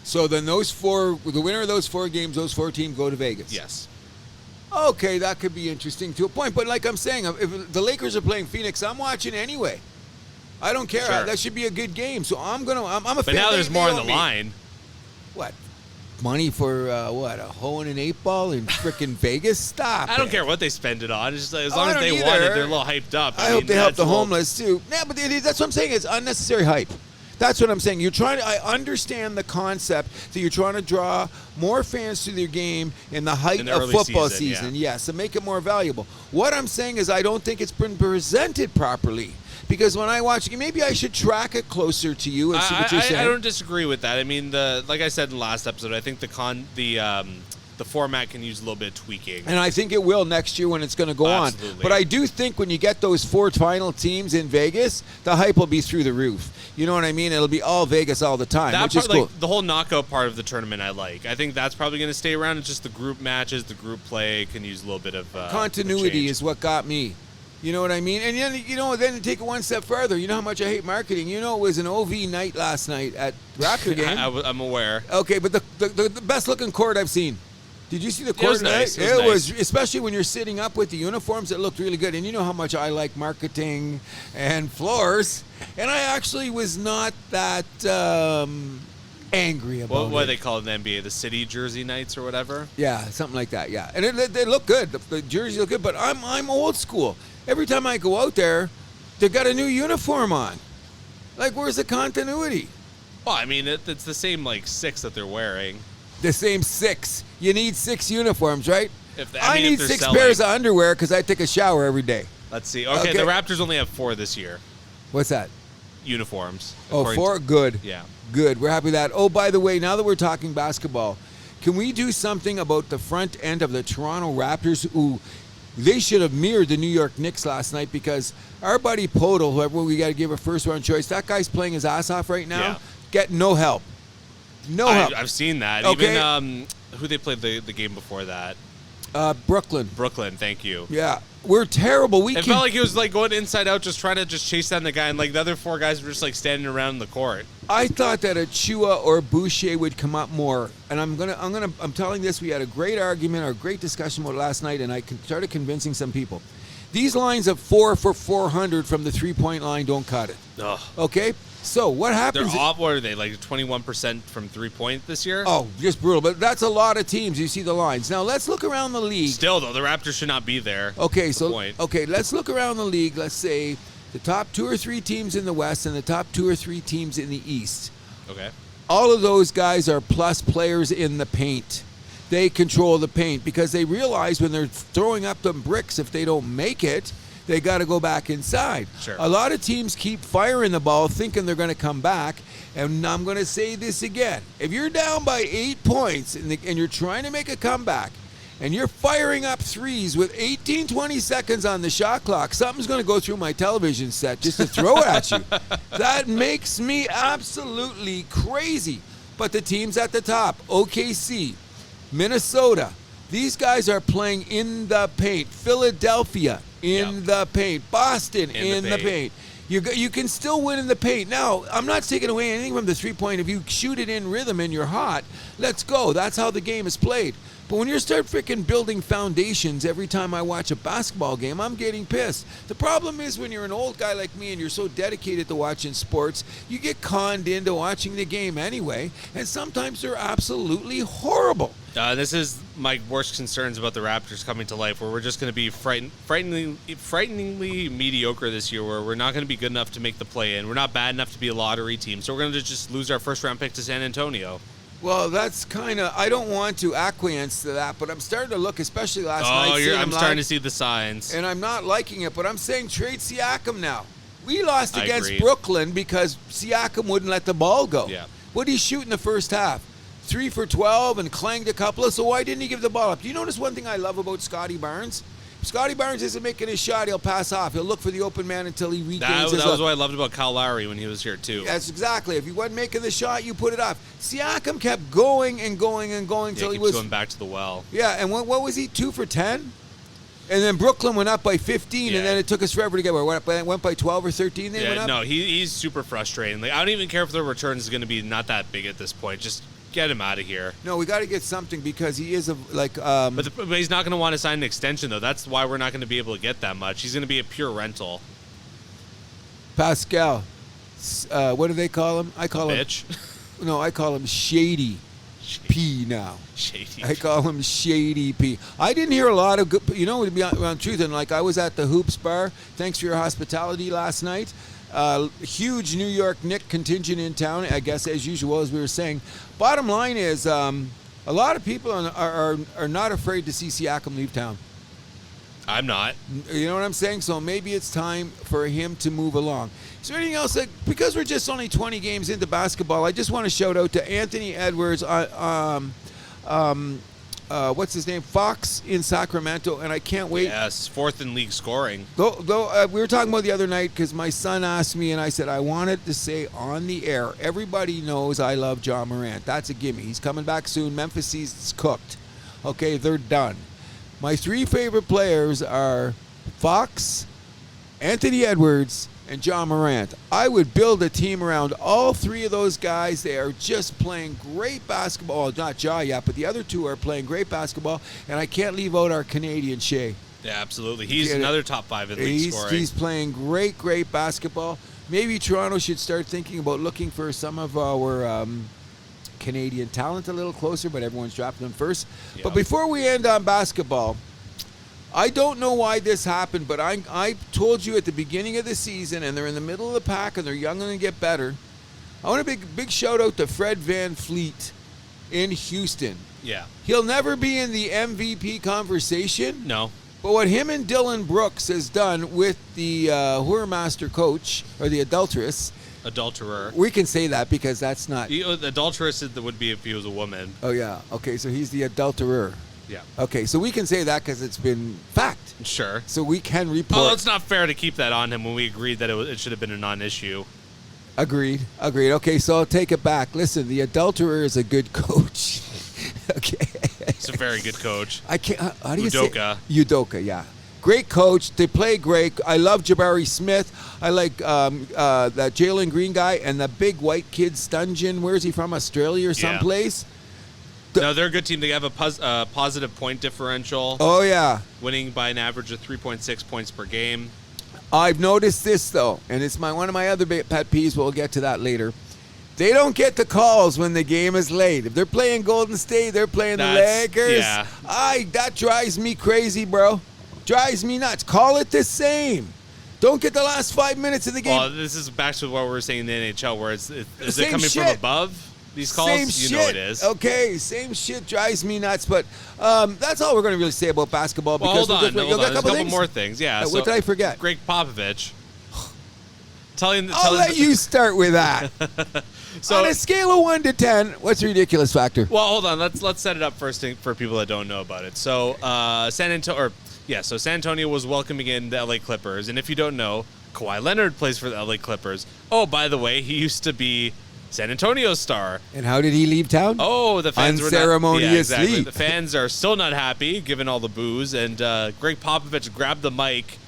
So then the winner of those 4 games, those 4 teams go to Vegas. Yes. Okay, that could be interesting to a point. But like I'm saying, if the Lakers are playing Phoenix, I'm watching anyway. I don't care. Sure. That should be a good game. So I'm a fan. But now there's more on the line. What? Money for a hoe and an 8-ball in frickin' Vegas? Stop. I don't care what they spend it on. It's just as long as they want it, they're a little hyped up. I hope they help the homeless too. Yeah, but that's what I'm saying. It's unnecessary hype. That's what I'm saying. I understand the concept that you're trying to draw more fans to their game in the height of football season. Yes, to make it more valuable. What I'm saying is I don't think it's been presented properly. Because when I watch it, maybe I should track it closer to you and see what you're saying. I don't disagree with that. I mean, like I said in the last episode, I think the format can use a little bit of tweaking. And I think it will next year when it's going to go on. But I do think when you get those 4 final teams in Vegas, the hype will be through the roof. You know what I mean? It'll be all Vegas all the time, which is cool. The whole knockout part of the tournament I like. I think that's probably going to stay around. It's just the group matches, the group play can use a little bit of continuity is what got me. You know what I mean? And then, then to take it one step further, you know how much I hate marketing. You know, it was an OV night last night at Raptor game. I'm aware. Okay, but the best looking court I've seen. Did you see the It court was nice. tonight? It was, especially when you're sitting up with the uniforms, it looked really good. And you know how much I like marketing and floors. And I actually was not that angry about What it. do they call it in the NBA? The city jersey nights or whatever? Yeah, something like that, yeah. And they look good. The jerseys look good, but I'm old school. Every time I go out there, they got a new uniform on. Like, where's the continuity? Well, I mean, it's the same, like, 6 that they're wearing. The same 6. You need 6 uniforms, right? I mean, need if they're 6 selling. pairs of underwear because I take a shower every day. Let's see. Okay, the Raptors only have 4 this year. What's that? Uniforms. Oh, according 4? Good. Yeah. Good. We're happy with that. Oh, by the way, now that we're talking basketball, can we do something about the front end of the Toronto Raptors? Ooh, they should have mirrored the New York Knicks last night because our buddy Podol, whoever we got to give a first-round choice, that guy's playing his ass off right now. Yeah. Get no help. No help. I've seen that. Okay. Even who they played the game before that? Brooklyn. Brooklyn, thank you. Yeah. We're terrible. It felt like he was like going inside out, just trying to just chase down the guy, and like the other 4 guys were just like standing around the court. I thought that Achua or Boucher would come up more, and I'm telling this. We had a great argument or a great discussion about it last night, and I started convincing some people. These lines of 4 for 400 from the 3-point line don't cut it. Ugh. Okay, so what They're happens? off. What are they, like 21% from 3-point this year? Oh, just brutal. But that's a lot of teams. You see the lines. Now let's look around the league. Still though, the Raptors should not be there. Okay, That's the point. let's look around the league. Let's say the top 2 or 3 teams in the West and the top 2 or 3 teams in the East. Okay. All of those guys are plus players in the paint. They control the paint because they realize when they're throwing up them bricks, if they don't make it, they got to go back inside. Sure. A lot of teams keep firing the ball thinking they're going to come back. And I'm going to say this again. If you're down by 8 points and you're trying to make a comeback and you're firing up threes with 18, 20 seconds on the shot clock, something's going to go through my television set just to throw at you. That makes me absolutely crazy. But the teams at the top, OKC, Minnesota, these guys are playing in the paint. Philadelphia in the paint. Boston in the paint. You can still win in the paint. Now, I'm not taking away anything from the three-point. If you shoot it in rhythm and you're hot, let's go. That's how the game is played. But when you start freaking building foundations every time I watch a basketball game, I'm getting pissed. The problem is when you're an old guy like me and you're so dedicated to watching sports, you get conned into watching the game anyway, and sometimes they're absolutely horrible. This is my worst concerns about the Raptors coming to life, where we're just going to be frighteningly mediocre this year, where we're not going to be good enough to make the play-in. We're not bad enough to be a lottery team, so we're going to just lose our first-round pick to San Antonio. Well, that's kind of, I don't want to acquiesce to that, but I'm starting to look, especially last night. I'm starting to see the signs. And I'm not liking it, but I'm saying trade Siakam now. We lost against agree. Brooklyn because Siakam wouldn't let the ball go. Yeah. What did he shoot in the first half? 3 for 12 and clanged a couple of, so why didn't he give the ball up? Do you notice one thing I love about Scotty Barnes? If Scotty Barnes isn't making his shot, he'll pass off. He'll look for the open man until he regains his That was what I loved about Kyle Lowry when he was here, too. That's exactly. If he wasn't making the shot, you put it off. Siakam kept going and going and going until he was going back to the well. Yeah, and what was he, 2 for 10? And then Brooklyn went up by 15, and then it took us forever to get where it went by 12 or 13. They went up. No, he's super frustrating. Like, I don't even care if the return is going to be not that big at this point. Just get him out of here. No, we got to get something because he is But he's not going to want to sign an extension, though. That's why we're not going to be able to get that much. He's going to be a pure rental. Pascal. What do they call him? I call Bitch. him. No, I call him Shady P now. Shady. I call him Shady P. I didn't hear a lot of good, to be on truth, and like I was at the Hoops Bar. Thanks for your hospitality last night. Huge New York Knicks contingent in town, I guess, as usual, as we were saying. Bottom line is, a lot of people are not afraid to see Siakam leave town. I'm not. You know what I'm saying? So maybe it's time for him to move along. Is there anything else? Because we're just only 20 games into basketball, I just want to shout out to Anthony Edwards, what's his name? Fox in Sacramento, and I can't wait. Yes, 4th in league scoring. Though we were talking about the other night because my son asked me, and I said I wanted to say on the air, everybody knows I love John Morant. That's a gimme. He's coming back soon. Memphis season's cooked. Okay, they're done. My 3 favorite players are Fox, Anthony Edwards, and John Morant. I would build a team around all three of those guys. They are just playing great basketball. Well, not Ja yet, but the other two are playing great basketball, and I can't leave out our Canadian Shea. Yeah, absolutely. He's another top 5 in league scoring. He's playing great basketball. Maybe Toronto should start thinking about looking for some of our Canadian talent a little closer, but everyone's dropping them first. Yeah. But before we end on basketball, I don't know why this happened, but I told you at the beginning of the season, and they're in the middle of the pack, and they're young and get better. I want a big shout out to Fred VanVleet in Houston. Yeah. He'll never be in the MVP conversation. No. But what him and Dylan Brooks has done with the Whoremaster coach, or the adulteress. Adulterer. We can say that because that's not. The adulteress would be if he was a woman. Oh, yeah. Okay, so he's the adulterer. Yeah. Okay, so we can say that because it's been fact. Sure. So we can report. Oh, it's not fair to keep that on him when we agreed that it should have been a non-issue. Agreed. Okay, so I'll take it back. Listen, the adulterer is a good coach. Okay. He's a very good coach. I can't. How do you say? Udoka, yeah. Great coach. They play great. I love Jabari Smith. I like that Jalen Green guy and the big white kid Stungeon. Where is he from? Australia or someplace? No, they're a good team. They have a positive point differential. Oh, yeah. Winning by an average of 3.6 points per game. I've noticed this, though, and it's one of my other pet peeves. We'll get to that later. They don't get the calls when the game is late. If they're playing Golden State, they're playing the Lakers. Yeah. That drives me crazy, bro. Drives me nuts. Call it the same. Don't get the last 5 minutes of the game. Well, this is back to what we were saying in the NHL, where is it coming shit. from above? These calls, same you shit. know it is. Okay, same shit drives me nuts. But that's all we're going to really say about basketball. Well, because hold on. There's a couple more things. Yeah. What did I forget? Greg Popovich. I'll let you start with that. So, on a scale of 1 to 10, what's the ridiculous factor? Well, hold on. Let's set it up first for people that don't know about it. So San Antonio was welcoming in the LA Clippers, and if you don't know, Kawhi Leonard plays for the LA Clippers. Oh, by the way, he used to be San Antonio's star. And how did he leave town? Oh, the fans unceremoniously. Yeah, exactly. The fans are still not happy, given all the boos, and Greg Popovich grabbed the mic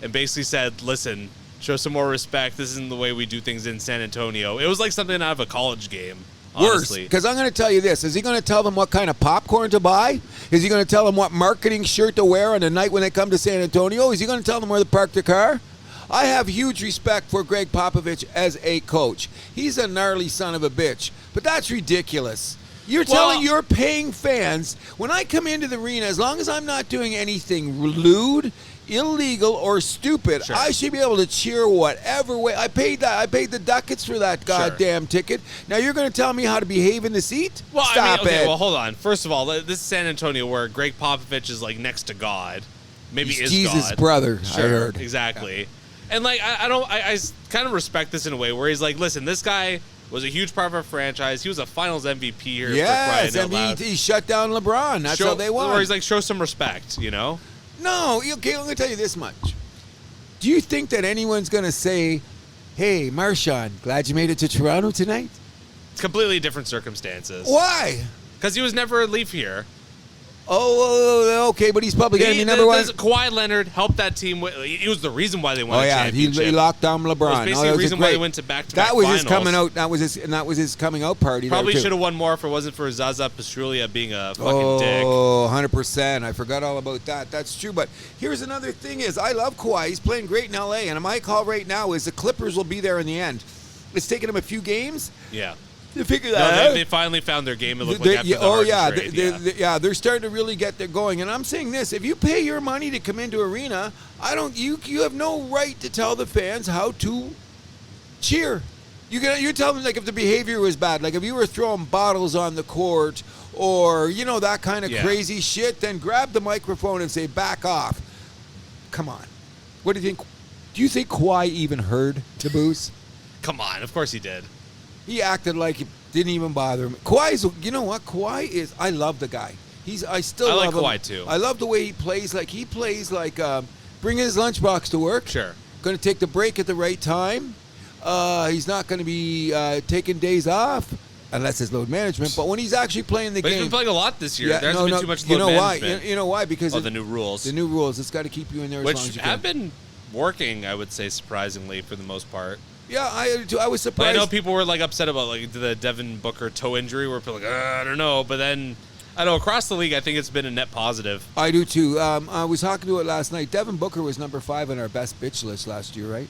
and basically said, "Listen, show some more respect. This isn't the way we do things in San Antonio." It was like something out of a college game. Honestly. Worse, because I'm going to tell you this. Is he going to tell them what kind of popcorn to buy? Is he going to tell them what marketing shirt to wear on the night when they come to San Antonio? Is he going to tell them where to park their car? I have huge respect for Greg Popovich as a coach. He's a gnarly son of a bitch, but that's ridiculous. You're telling your paying fans, when I come into the arena, as long as I'm not doing anything lewd, illegal, or stupid, sure, I should be able to cheer whatever way. I paid the ducats for that goddamn ticket. Now you're going to tell me how to behave in the seat? Well, Stop it. Well, hold on. First of all, this is San Antonio, where Greg Popovich is like next to God. Maybe He's is Jesus' God. brother, Sure, I heard. Exactly. Yeah. And like I kind of respect this in a way where he's like, listen, this guy was a huge part of our franchise. He was a Finals MVP here. Yes, for crying out loud. he shut down LeBron. That's how they won. Or he's like, show some respect, you know? No, okay, I'm going to tell you this much. Do you think that anyone's going to say, "Hey, Marshawn, glad you made it to Toronto tonight"? It's completely different circumstances. Why? Because he was never a Leaf here. Oh, okay, but he's public enemy number one. Kawhi Leonard helped that team. He was the reason why they won the championship. He locked down LeBron. It was basically the reason why they went to back-to-back finals. His coming out. That was his coming out party. Probably should have won more if it wasn't for Zaza Pachulia being a fucking dick. Oh, 100%. I forgot all about that. That's true. But here's another thing: is I love Kawhi. He's playing great in LA, and my call right now is the Clippers will be there in the end. It's taken them a few games. Yeah. To figure that out. They finally found their game. It looked like after the Harden trade. They're starting to really get their going. And I'm saying this: if you pay your money to come into arena, you have no right to tell the fans how to cheer. You tell them, like, if the behavior was bad, like if you were throwing bottles on the court or that kind of crazy shit, then grab the microphone and say, "Back off." Come on. What do you think? Do you think Kawhi even heard the boos? Come on, of course he did. He acted like it didn't even bother him. Kawhi's, you know what? Kawhi is, I love the guy. I still love him. I like Kawhi too. I love the way he plays. Like, bringing his lunchbox to work. Sure. Going to take the break at the right time. He's not going to be taking days off unless it's load management. But when he's actually playing the game. He's been playing a lot this year. There hasn't been too much load management. You know why? Because the new rules. The new rules. It's got to keep you in there as long as you can. Which have been working, I would say, surprisingly, for the most part. Yeah, I was surprised. But I know people were like upset about like the Devin Booker toe injury, where people are like, I don't know. But then, I don't know, across the league, I think it's been a net positive. I do too. I was talking to it last night. Devin Booker was number 5 on our best bitch list last year, right?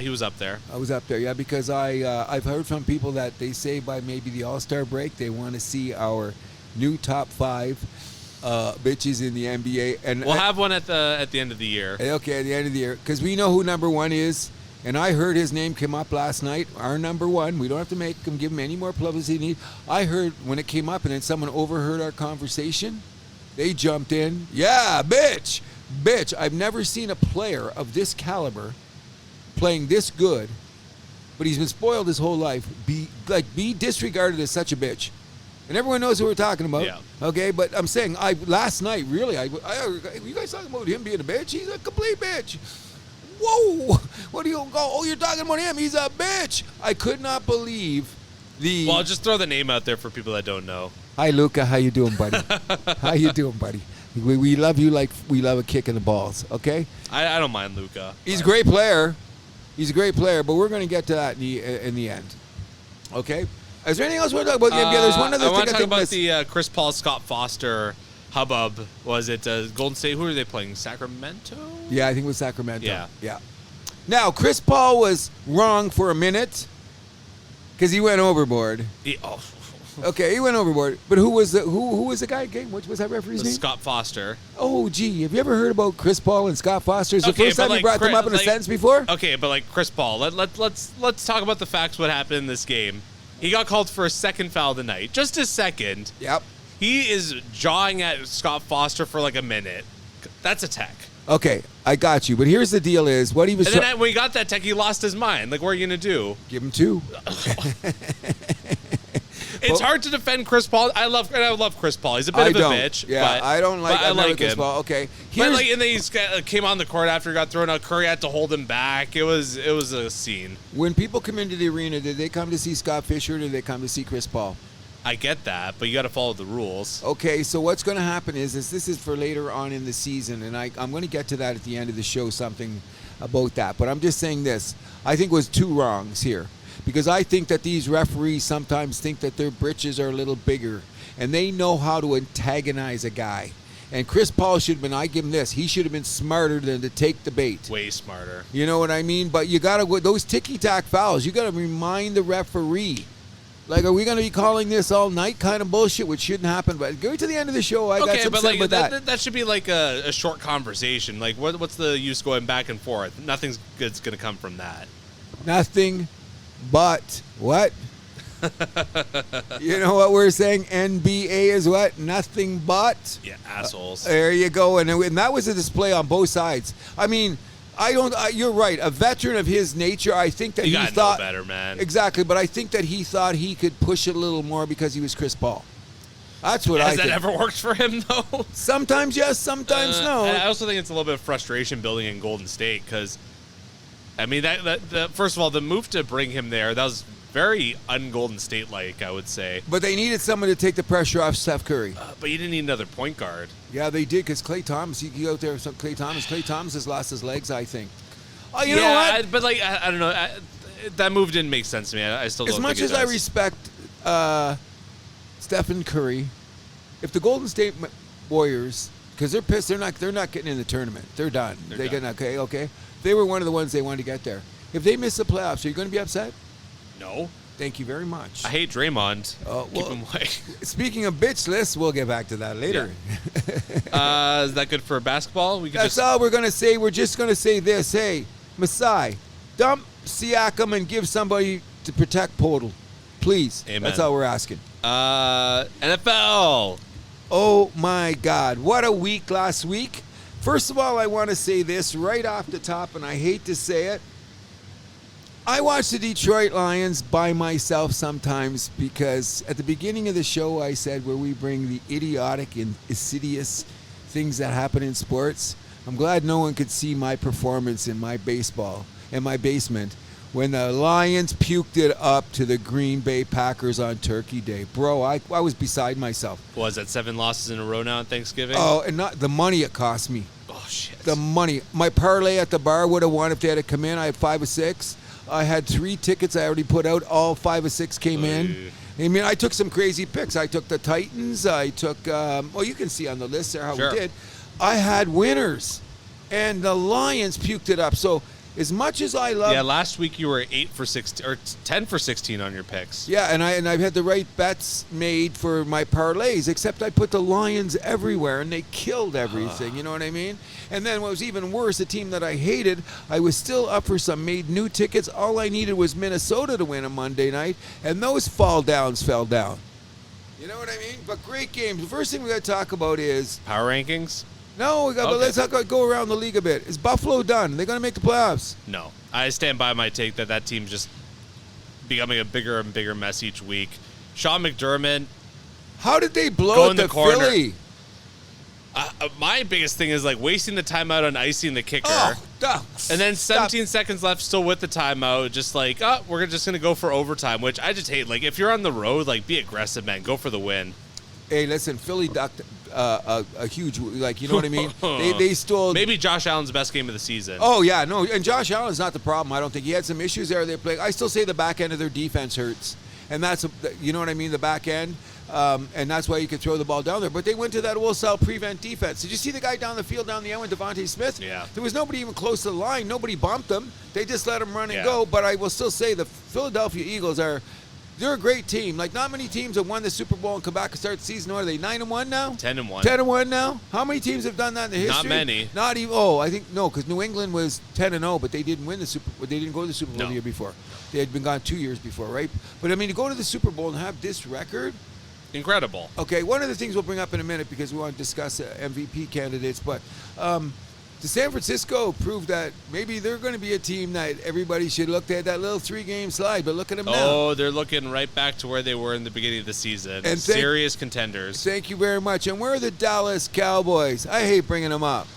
He was up there. I was up there, yeah, because I've heard from people that they say by maybe the All-Star break they want to see our new top 5 bitches in the NBA, and We'll have one at the end of the year. Okay, at the end of the year, because we know who number 1 is, and I heard his name come up last night. Our number 1. We don't have to give him any more publicity. He need. I heard when it came up, and then someone overheard our conversation. They jumped in. Yeah, bitch. I've never seen a player of this caliber playing this good, but he's been spoiled his whole life. Be disregarded as such a bitch. And everyone knows who we're talking about. Yeah. Okay, but I'm saying last night, really, you guys talking about him being a bitch? He's a complete bitch. Whoa! What do you go? Oh, you're talking about him? He's a bitch. I could not believe the. Well, I'll just throw the name out there for people that don't know. Hi, Luca. How you doing, buddy? How you doing, buddy? We love you like we love a kick in the balls. Okay. I don't mind Luca. He's a great player. He's a great player, but we're going to get to that in the end. Okay. Is there anything else we want to talk about? Yeah, there's one other I thing want to I talk think about the Chris Paul, Scott Foster hubbub. Was it Golden State? Who are they playing? Sacramento? Yeah, I think it was Sacramento. Yeah. Now, Chris Paul was wrong for a minute because he went overboard. Okay, he went overboard. But who was the guy again? What was that referee's name? Scott Foster. Oh, gee. Have you ever heard about Chris Paul and Scott Foster? Is the Okay, first time but you brought them up in a sentence before? Okay, but like Chris Paul, let's talk about the facts. What happened in this game? He got called for a second foul of the night, just a second. Yep. He is jawing at Scott Foster for like a minute. That's a tech. Okay, I got you. But here's the deal: is what he was. And then when he got that tech, he lost his mind. Like, what are you gonna do? Give him 2. It's hard to defend Chris Paul. I love Chris Paul. He's a bit of a bitch. Yeah, but, I don't like. I like Chris him. Paul. Okay, But like, and then he came on the court after he got thrown out. Curry had to hold him back. It was a scene. When people come into the arena, did they come to see Scott Fisher or did they come to see Chris Paul? I get that, but you got to follow the rules. Okay, so what's going to happen is this is for later on in the season, and I'm going to get to that at the end of the show, something about that. But I'm just saying this. I think it was 2 wrongs here. Because I think that these referees sometimes think that their britches are a little bigger, and they know how to antagonize a guy. And Chris Paul should have been, I give him this, he should have been smarter than to take the bait. Way smarter. You know what I mean? But you got to, those ticky-tack fouls, you got to remind the referee. Like, are we going to be calling this all night kind of bullshit, which shouldn't happen? But go to the end of the show. I got something but like about that. That should be like a short conversation. Like, what's the use going back and forth? Nothing's good's going to come from that. Nothing but what? You know what we're saying? NBA is what? Nothing but? Yeah, assholes. There you go. And that was a display on both sides. I mean, you're right. A veteran of his nature, I think that he thought know better, man. Exactly, but I think that he thought he could push it a little more because he was Chris Paul. That's what I think. Has that ever worked for him though? Sometimes yes, sometimes no. I also think it's a little bit of frustration building in Golden State because, I mean, that first of all, the move to bring him there, that was very un-Golden State-like, I would say. But they needed someone to take the pressure off Steph Curry. But you didn't need another point guard. Yeah, they did, because Klay Thomas, he out there with Klay Thomas has lost his legs, I think. Oh, you know what? But like, I don't know. That move didn't make sense to me. I still don't think it does. As much as I respect Stephen Curry, if the Golden State Warriors, because they're pissed, they're not getting in the tournament. They're done. They're done. Okay. They were one of the ones they wanted to get there. If they miss the playoffs, are you going to be upset? No. Thank you very much. I hate Draymond. Keep him away. Speaking of bitch lists, we'll get back to that later. Yeah. Is that good for basketball? That's all we're going to say. We're just going to say this. Hey, Masai, dump Siakam and give somebody to protect Podol. Please. Amen. That's all we're asking. NFL. Oh, my God. What a week last week. First of all, I want to say this right off the top, and I hate to say it. I watch the Detroit Lions by myself sometimes because at the beginning of the show I said where we bring the idiotic and insidious things that happen in sports. I'm glad no one could see my performance in my baseball, in my basement, when the Lions puked it up to the Green Bay Packers on Turkey Day. Bro, I was beside myself. Was that 7 losses in a row now on Thanksgiving? Oh, and not the money it cost me. Oh, shit. The money. My parlay at the bar would have won if they had to come in. I had 5 or 6. I had 3 tickets I already put out. All 5 or 6 came in. I mean, I took some crazy picks. I took the Titans. I took, well, you can see on the list there how we did. I had winners. And the Lions puked it up. So as much as I love... Yeah, last week you were 8 for 16, or 10 for 16 on your picks. Yeah, and I've had the right bets made for my parlays, except I put the Lions everywhere, and they killed everything. You know what I mean? And then what was even worse, a team that I hated, I was still up for some made new tickets. All I needed was Minnesota to win on Monday night, and those fall downs fell down. You know what I mean? But great games. The first thing we got to talk about is... Power rankings? No, but let's go around the league a bit. Is Buffalo done? Are they going to make the playoffs? No. I stand by my take that team's just becoming a bigger and bigger mess each week. Sean McDermott. How did they blow it to Philly? My biggest thing is like wasting the timeout on icing the kicker. And then 17 seconds left still with the timeout. Just like, we're just going to go for overtime, which I just hate. Like, if you're on the road, like, be aggressive, man. Go for the win. Hey, listen, Philly ducked a huge, like, you know what I mean? They stole... Maybe Josh Allen's best game of the season. Oh, yeah, no, and Josh Allen's not the problem. I don't think. He had some issues there. They played. I still say the back end of their defense hurts. And that's, you know what I mean, the back end. And that's why you could throw the ball down there. But they went to that old-style prevent defense. Did you see the guy down the field down the end with Devontae Smith? Yeah. There was nobody even close to the line. Nobody bumped them. They just let him run and go. But I will still say the Philadelphia Eagles they're a great team. Like, not many teams have won the Super Bowl and come back and start the season. Are they 9-1 now? 10-1. 10-1 now? How many teams have done that in the history? Not many. Not even. Oh, I think no, because New England was 10-0, but they didn't win the Super. They didn't go to the Super Bowl the year before. They had been gone 2 years before, right? But I mean, to go to the Super Bowl and have this record, incredible. Okay, one of the things we'll bring up in a minute because we want to discuss MVP candidates, but. The San Francisco proved that maybe they're going to be a team that everybody should look at, that little 3-game slide, but look at them now. Oh, they're looking right back to where they were in the beginning of the season. And serious contenders. Thank you very much. And where are the Dallas Cowboys? I hate bringing them up.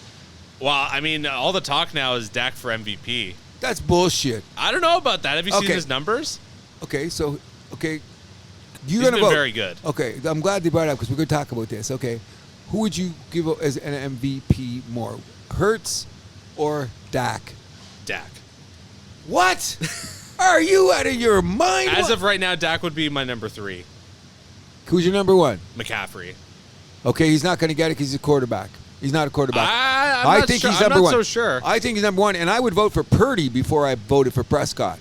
Well, I mean, all the talk now is Dak for MVP. That's bullshit. I don't know about that. Have you seen his numbers? Okay, so, He's been very good. Okay, I'm glad they brought it up because we're going to talk about this. Okay, who would you give as an MVP more? Hurts or Dak? Dak. What? Are you out of your mind? As of right now, Dak would be my number 3. Who's your number 1? McCaffrey. Okay, he's not going to get it because he's a quarterback. He's not a quarterback. I think he's number 1. I'm not so sure. I think he's number 1, and I would vote for Purdy before I voted for Prescott.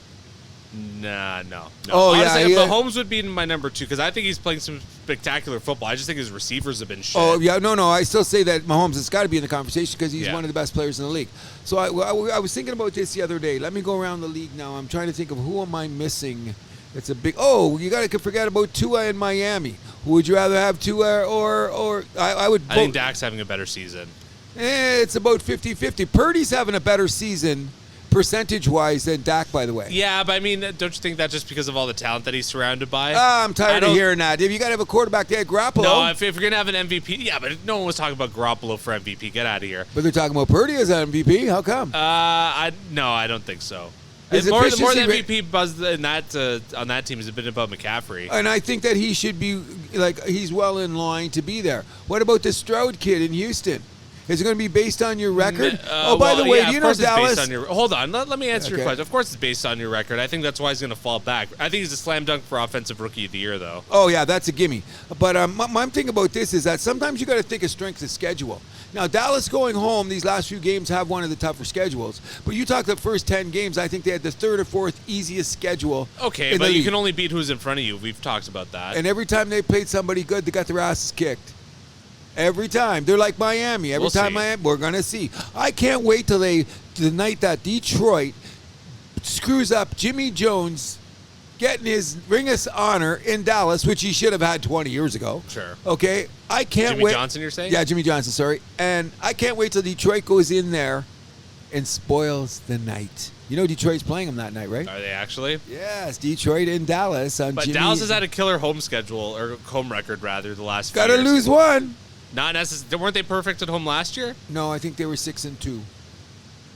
Nah, no. Oh, honestly, yeah. Mahomes would be my number 2 because I think he's playing some spectacular football. I just think his receivers have been shit. Oh, yeah. No. I still say that Mahomes has got to be in the conversation because he's one of the best players in the league. So I was thinking about this the other day. Let me go around the league now. I'm trying to think of who am I missing. It's a big... Oh, you got to forget about Tua in Miami. Who would you rather have, Tua or I would vote... I think Dak's having a better season. It's about 50-50. Purdy's having a better season... percentage-wise than Dak, by the way. Yeah, but I mean, don't you think that just because of all the talent that he's surrounded by? I'm tired of hearing that. If you got to have a quarterback, they had Garoppolo. No, if you're going to have an MVP, yeah, but no one was talking about Garoppolo for MVP. Get out of here. But they're talking about Purdy as an MVP. How come? No, I don't think so. More the MVP buzz on that team has been about McCaffrey. And I think that he should be, he's well in line to be there. What about the Stroud kid in Houston? Is it going to be based on your record? By the way, do you know Dallas? Hold on, let me answer your question. Of course it's based on your record. I think that's why he's going to fall back. I think he's a slam dunk for Offensive Rookie of the Year, though. Oh, yeah, that's a gimme. But my thing about this is that sometimes you got to think of strength of schedule. Now, Dallas going home, these last few games have one of the tougher schedules. But you talk the first 10 games, I think they had the 3rd or 4th easiest schedule. Okay, but you can only beat who's in front of you. We've talked about that. And every time they played somebody good, they got their asses kicked. Every time. They're like Miami. Every time Miami, we're going to see. I can't wait till the night that Detroit screws up Jimmy Jones getting his ring of honor in Dallas, which he should have had 20 years ago. Sure. Okay? I can't wait. Jimmy Johnson, you're saying? Yeah, Jimmy Johnson, sorry. And I can't wait till Detroit goes in there and spoils the night. You know Detroit's playing them that night, right? Are they actually? Yes, Detroit in Dallas. But Dallas has had a killer home schedule, or home record, rather, the last few years. Got to lose one. Not necessarily. Weren't they perfect at home last year? No, I think they were 6-2.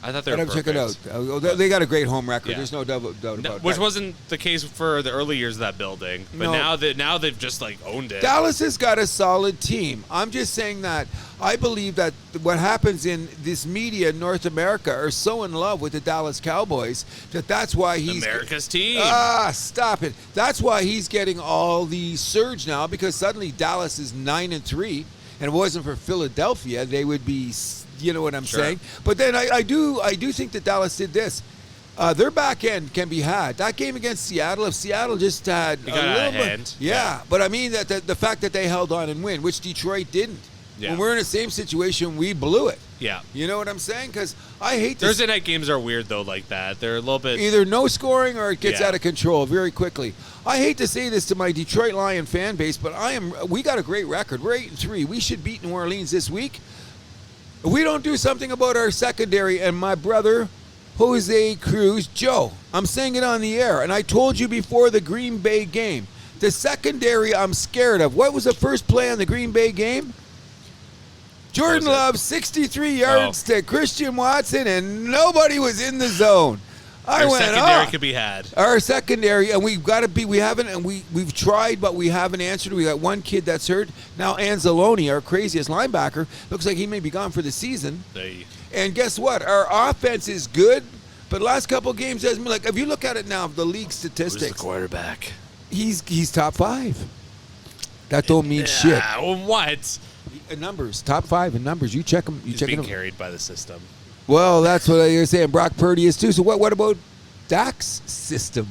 I thought they I'd were have to check it out. They got a great home record. Yeah. There's no doubt about that. Which wasn't the case for the early years of that building. But No. now they've just like owned it. Dallas has got a solid team. I'm just saying that I believe that what happens in this media in North America are so in love with the Dallas Cowboys that's why he's America's team. Stop it. That's why he's getting all the surge now, because suddenly Dallas is 9-3, and if it wasn't for Philadelphia, they would be. You know what I'm saying? But then I do think that Dallas did this. Their back end can be had. That game against Seattle, if Seattle just had got out of hand. Yeah, but I mean that the fact that they held on and win, which Detroit didn't. Yeah. When we're in the same situation, we blew it. Yeah. You know what I'm saying? Because I hate Thursday night games are weird though, like that. They're a little bit either no scoring or it gets Yeah. out of control very quickly. I hate to say this to my Detroit Lion fan base, but we got a great record. We're 8-3. We should beat New Orleans this week. If we don't do something about our secondary, and my brother, Jose Cruz, Joe, I'm saying it on the air, and I told you before the Green Bay game, the secondary I'm scared of. What was the first play on the Green Bay game? Jordan Love, 63 yards to Christian Watson, and nobody was in the zone. Our secondary could be had. Our secondary, and we've got to be. We haven't, and we've tried, but we haven't answered. We got one kid that's hurt now. Anzalone, our craziest linebacker, looks like he may be gone for the season. And guess what? Our offense is good, but last couple games hasn't been like. If you look at it now, the league statistics. Who's the quarterback? He's top 5. That don't mean shit. What? Numbers, top 5 in numbers. You check them. He's being carried by the system. Well, that's what you're saying. Brock Purdy is too. So what about Dak's system?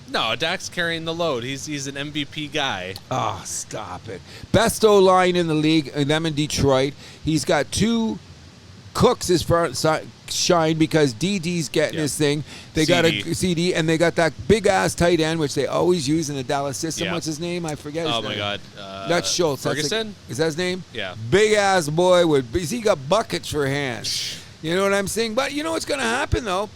No, Dak's carrying the load. He's an MVP guy. Oh, stop it. Best O-line in the league, and them in Detroit. He's got 2 Cooks as far shine because DD's getting his thing. They got a CD, and they got that big-ass tight end, which they always use in the Dallas system. What's his name? I forget his name. Oh, my God. That's Schultz. Ferguson? Is that his name? Yeah. Big-ass boy. He got buckets for hands. You know what I'm saying? But you know what's going to happen, though?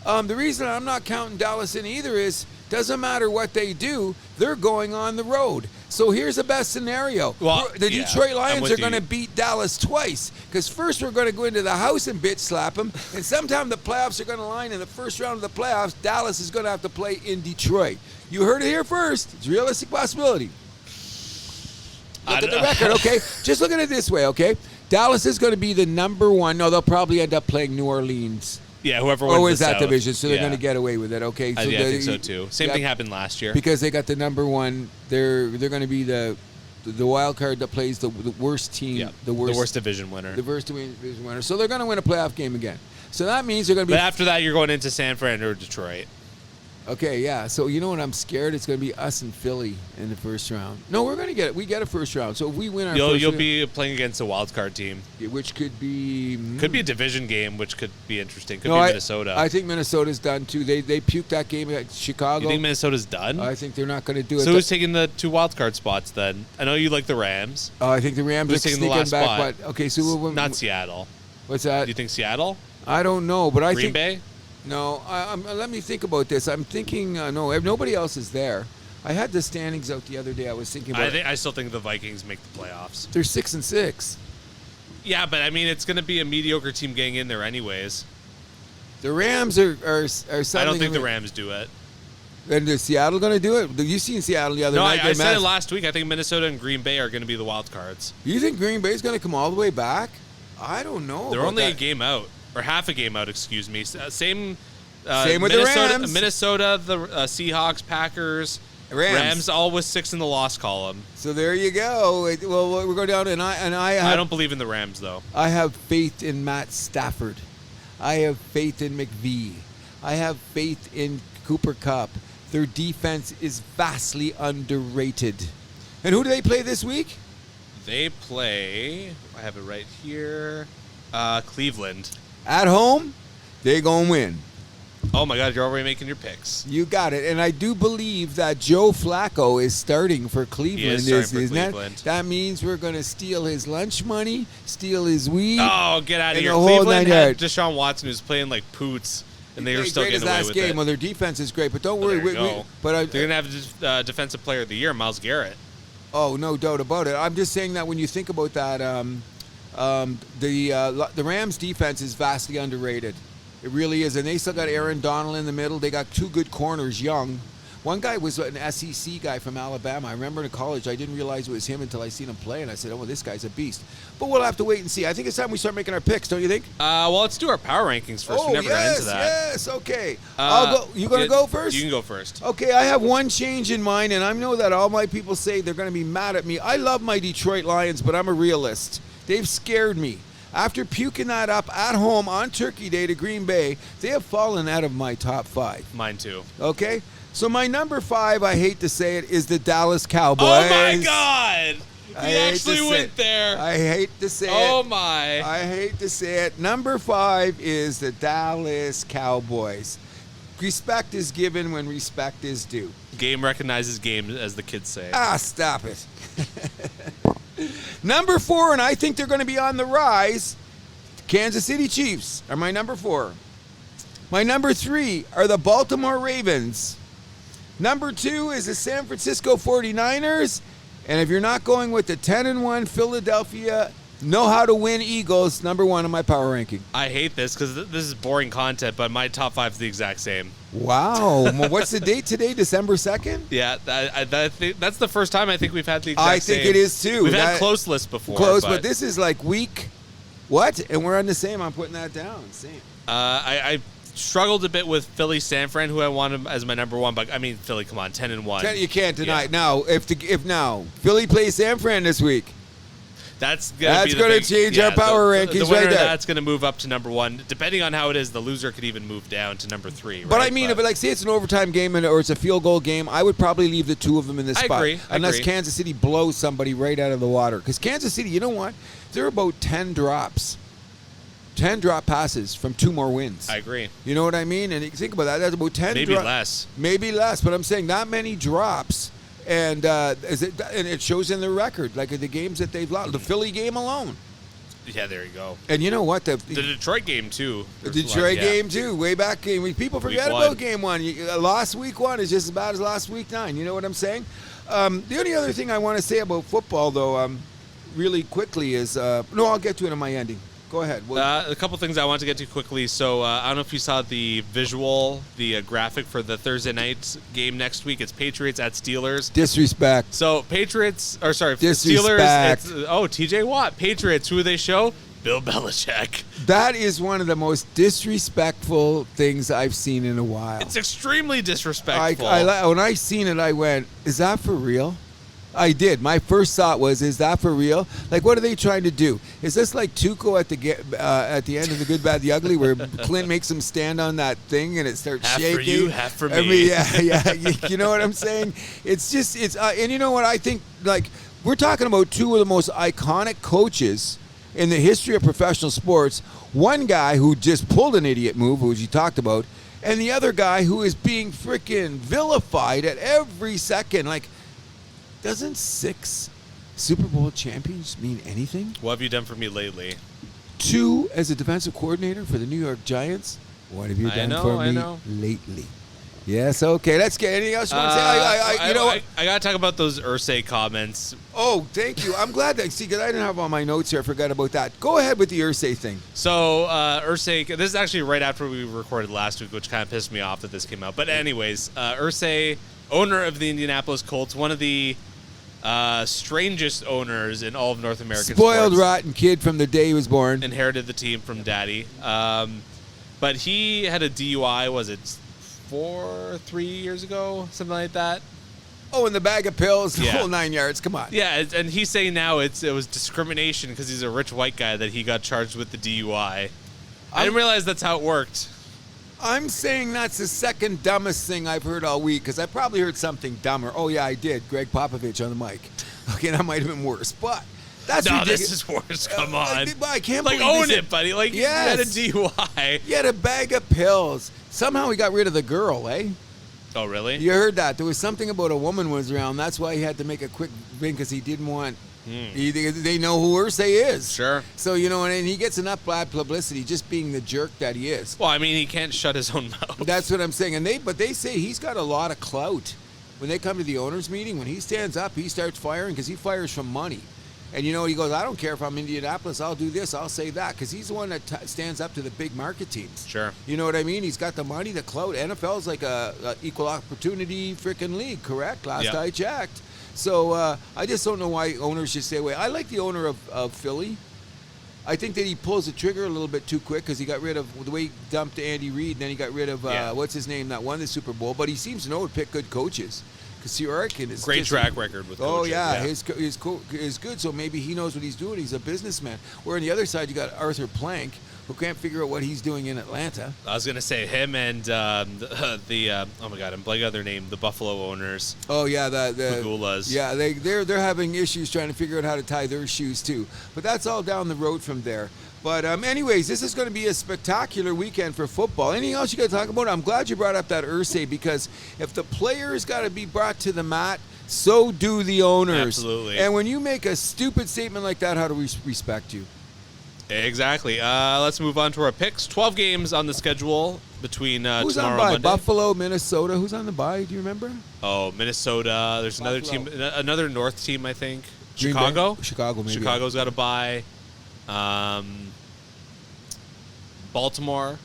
The reason I'm not counting Dallas in either is doesn't matter what they do, they're going on the road. So here's the best scenario. Well, the Detroit Lions are going to beat Dallas twice because first we're going to go into the house and bitch slap them, and sometime the playoffs are going to line in the first round of the playoffs. Dallas is going to have to play in Detroit. You heard it here first. It's a realistic possibility. Look at the record, okay? Just look at it this way, okay? Dallas is going to be the number 1. No, they'll probably end up playing New Orleans. Yeah, whoever wins wins the that South. division, so they're going to get away with it, okay? So I think so, too. Same thing happened last year. Because they got the number 1. They're going to be the wild card that plays the worst team. Yeah, the worst division winner. The worst division winner. So they're going to win a playoff game again. So that means they're going to be... But after that, you're going into San Fran or Detroit. Okay, yeah. So you know what? I'm scared it's going to be us and Philly in the first round. No, we're going to get it. We get a first round. So if we win our you'll be playing against a wild card team, which could be a division game, which could be interesting. Could be Minnesota. I think Minnesota's done too. They puked that game at Chicago. You think Minnesota's done? I think they're not going to do it. So who's taking the 2 wild card spots then? I know you like the Rams. I think the Rams are taking sneaking the last back. spot? But okay, so not Seattle. What's that? Do you think Seattle? I don't know, but I Green think Bay. No, let me think about this. I'm thinking, no, nobody else is there. I had the standings out the other day. I was thinking about I still think the Vikings make the playoffs. They're 6-6. Yeah, but I mean, it's going to be a mediocre team getting in there anyways. The Rams are I don't think the Rams do it. And is Seattle going to do it? You seen Seattle the other night? No, I said it last week. I think Minnesota and Green Bay are going to be the wild cards. You think Green Bay's going to come all the way back? I don't know. They're only a game out. Or half a game out, excuse me. Same with the Rams. Minnesota, the Seahawks, Packers, Rams, all with 6 in the loss column. So there you go. Well, we're going down, and I don't believe in the Rams though. I have faith in Matt Stafford. I have faith in McVee. I have faith in Cooper Kupp. Their defense is vastly underrated. And who do they play this week? They play. I have it right here. Cleveland. At home, they're going to win. Oh, my God. You're already making your picks. You got it. And I do believe that Joe Flacco is starting for Cleveland. He is starting for Cleveland. That means we're going to steal his lunch money, steal his weed. Oh, get out of here. The whole Cleveland had yard. Deshaun Watson, who's playing like poots, and they were still getting away with it. Well, their defense is great, but don't worry. There you go. They're going to have Defensive Player of the Year, Myles Garrett. Oh, no doubt about it. I'm just saying that when you think about that The Rams' defense is vastly underrated. It really is, and they still got Aaron Donald in the middle. They got two good corners, young. One guy was an SEC guy from Alabama. I remember in college, I didn't realize it was him until I seen him play, and I said, oh, well, this guy's a beast. But we'll have to wait and see. I think it's time we start making our picks, don't you think? Well, let's do our power rankings first. We never got into that. Yes, okay. I'll go. You going to go first? You can go first. Okay, I have one change in mind, and I know that all my people say they're going to be mad at me. I love my Detroit Lions, but I'm a realist. They've scared me. After puking that up at home on Turkey Day to Green Bay, they have fallen out of my top 5. Mine too. Okay? So my number 5, I hate to say it, is the Dallas Cowboys. Oh, my God! We actually went there. I hate to say it. Oh, my. I hate to say it. Number 5 is the Dallas Cowboys. Respect is given when respect is due. Game recognizes game, as the kids say. Stop it. Number 4, and I think they're going to be on the rise, Kansas City Chiefs are my number 4. My number 3 are the Baltimore Ravens. Number 2 is the San Francisco 49ers. And if you're not going with the 10-1 Philadelphia know how to win Eagles, number 1 on my power ranking. I hate this because this is boring content, but my top 5 is the exact same. Wow. Well, what's the date today? December 2nd? Yeah, that's the first time I think we've had the exact same. I think it is too. We've had close lists before. Close, but this is like week what? And we're on the same. I'm putting that down. Same. I struggled a bit with Philly San Fran, who I wanted as my number 1, but I mean Philly, come on, 10-1. You can't deny it. Now, if now Philly plays San Fran this week, that's going to change our power rankings the winner right there. That's going to move up to number 1. Depending on how it is, the loser could even move down to number 3. Right? But I mean, if it, say it's an overtime game or it's a field goal game, I would probably leave the 2 of them in this spot. Unless Kansas City blows somebody right out of the water. Because Kansas City, you know what? They're about 10 drops. 10 drop passes from 2 more wins. I agree. You know what I mean? And you think about that. That's about 10 Maybe less. Maybe less. But I'm saying not many drops. And it shows in the record, like the games that they've lost. The Philly game alone. Yeah, there you go. And you know what? The Detroit game, too. The Detroit game, too. Way back game. People forget about game 1. Lost week 1 is just as bad as lost week 9. You know what I'm saying? The only other thing I want to say about football, though, really quickly is... no, I'll get to it in my ending. Go ahead. A couple things I want to get to quickly. So I don't know if you saw the visual, the graphic for the Thursday night game next week. It's Patriots at Steelers. Disrespect. So Patriots, Disrespect. Steelers. TJ Watt. Patriots. Who do they show? Bill Belichick. That is one of the most disrespectful things I've seen in a while. It's extremely disrespectful. When I seen it, I went, "Is that for real?" I did. My first thought was, is that for real? Like, what are they trying to do? Is this like Tuco at the end of The Good, Bad, the Ugly, where Clint makes him stand on that thing and it starts half shaking? Half for you, half for me. Yeah. You know what I'm saying? And you know what I think? Like, we're talking about 2 of the most iconic coaches in the history of professional sports. One guy who just pulled an idiot move, which you talked about, and the other guy who is being freaking vilified at every second. Like, doesn't 6 Super Bowl champions mean anything? What have you done for me lately? 2 as a defensive coordinator for the New York Giants. What have you done for me lately? Yes, okay. Let's get anything else you want to say? I got to talk about those Irsay comments. Oh, thank you. I'm glad that, because I didn't have all my notes here. I forgot about that. Go ahead with the Irsay thing. So, Irsay, this is actually right after we recorded last week, which kind of pissed me off that this came out. But anyways, Irsay, owner of the Indianapolis Colts, one of the strangest owners in all of North American Spoiled, sports. rotten kid from the day he was born. Inherited the team from daddy. But he had a DUI, was it 3 years ago? Something like that. Oh, and the bag of pills, the Yeah. whole 9 yards. Come on. Yeah, and he's saying now it was discrimination because he's a rich white guy that he got charged with the DUI. I didn't realize that's how it worked. I'm saying that's the second dumbest thing I've heard all week, because I probably heard something dumber. Oh, yeah, I did. Greg Popovich on the mic. Okay, that might have been worse, but that's ridiculous. This is worse. Come on. I can't like, believe own it, buddy. Like, yes. You had a DUI. He had a bag of pills. Somehow he got rid of the girl, eh? Oh, really? You heard that. There was something about a woman was around. That's why he had to make a quick thing, because he didn't want... They know who Irsay is. Sure. So, and he gets enough bad publicity just being the jerk that he is. Well, I mean, he can't shut his own mouth. That's what I'm saying. But they say he's got a lot of clout. When they come to the owners' meeting, when he stands up, he starts firing, because he fires from money. And you know, he goes, I don't care if I'm Indianapolis. I'll do this. I'll say that, because he's the one that stands up to the big market teams. Sure. You know what I mean? He's got the money, the clout. NFL's like a equal opportunity freaking league, correct? Last I checked. So I just don't know why owners should stay away. I like the owner of Philly. I think that he pulls the trigger a little bit too quick, because he got rid of the way he dumped Andy Reid, and then he got rid of what's his name that won the Super Bowl. But he seems to know to pick good coaches. Because Sirianni is great track record with coaches. Oh yeah, his is good. So maybe he knows what he's doing. He's a businessman. Where on the other side you got Arthur Plank, who can't figure out what he's doing in Atlanta. I was gonna say him and oh my God, I'm blanking on their name. The Buffalo owners. Oh yeah, the Magulas. Yeah, they're having issues trying to figure out how to tie their shoes too. But that's all down the road from there. But anyways, this is going to be a spectacular weekend for football. Anything else you got to talk about? I'm glad you brought up that Irsay, because if the players got to be brought to the mat, so do the owners. Absolutely. And when you make a stupid statement like that, how do we respect you? Exactly. Let's move on to our picks. 12 games on the schedule between Who's tomorrow on bye? and Monday. Buffalo, Minnesota. Who's on the bye? Do you remember? Oh, Minnesota. There's Buffalo. another team, another North team, I think. Green Chicago. Bay? Chicago, maybe. Chicago's got a bye. Baltimore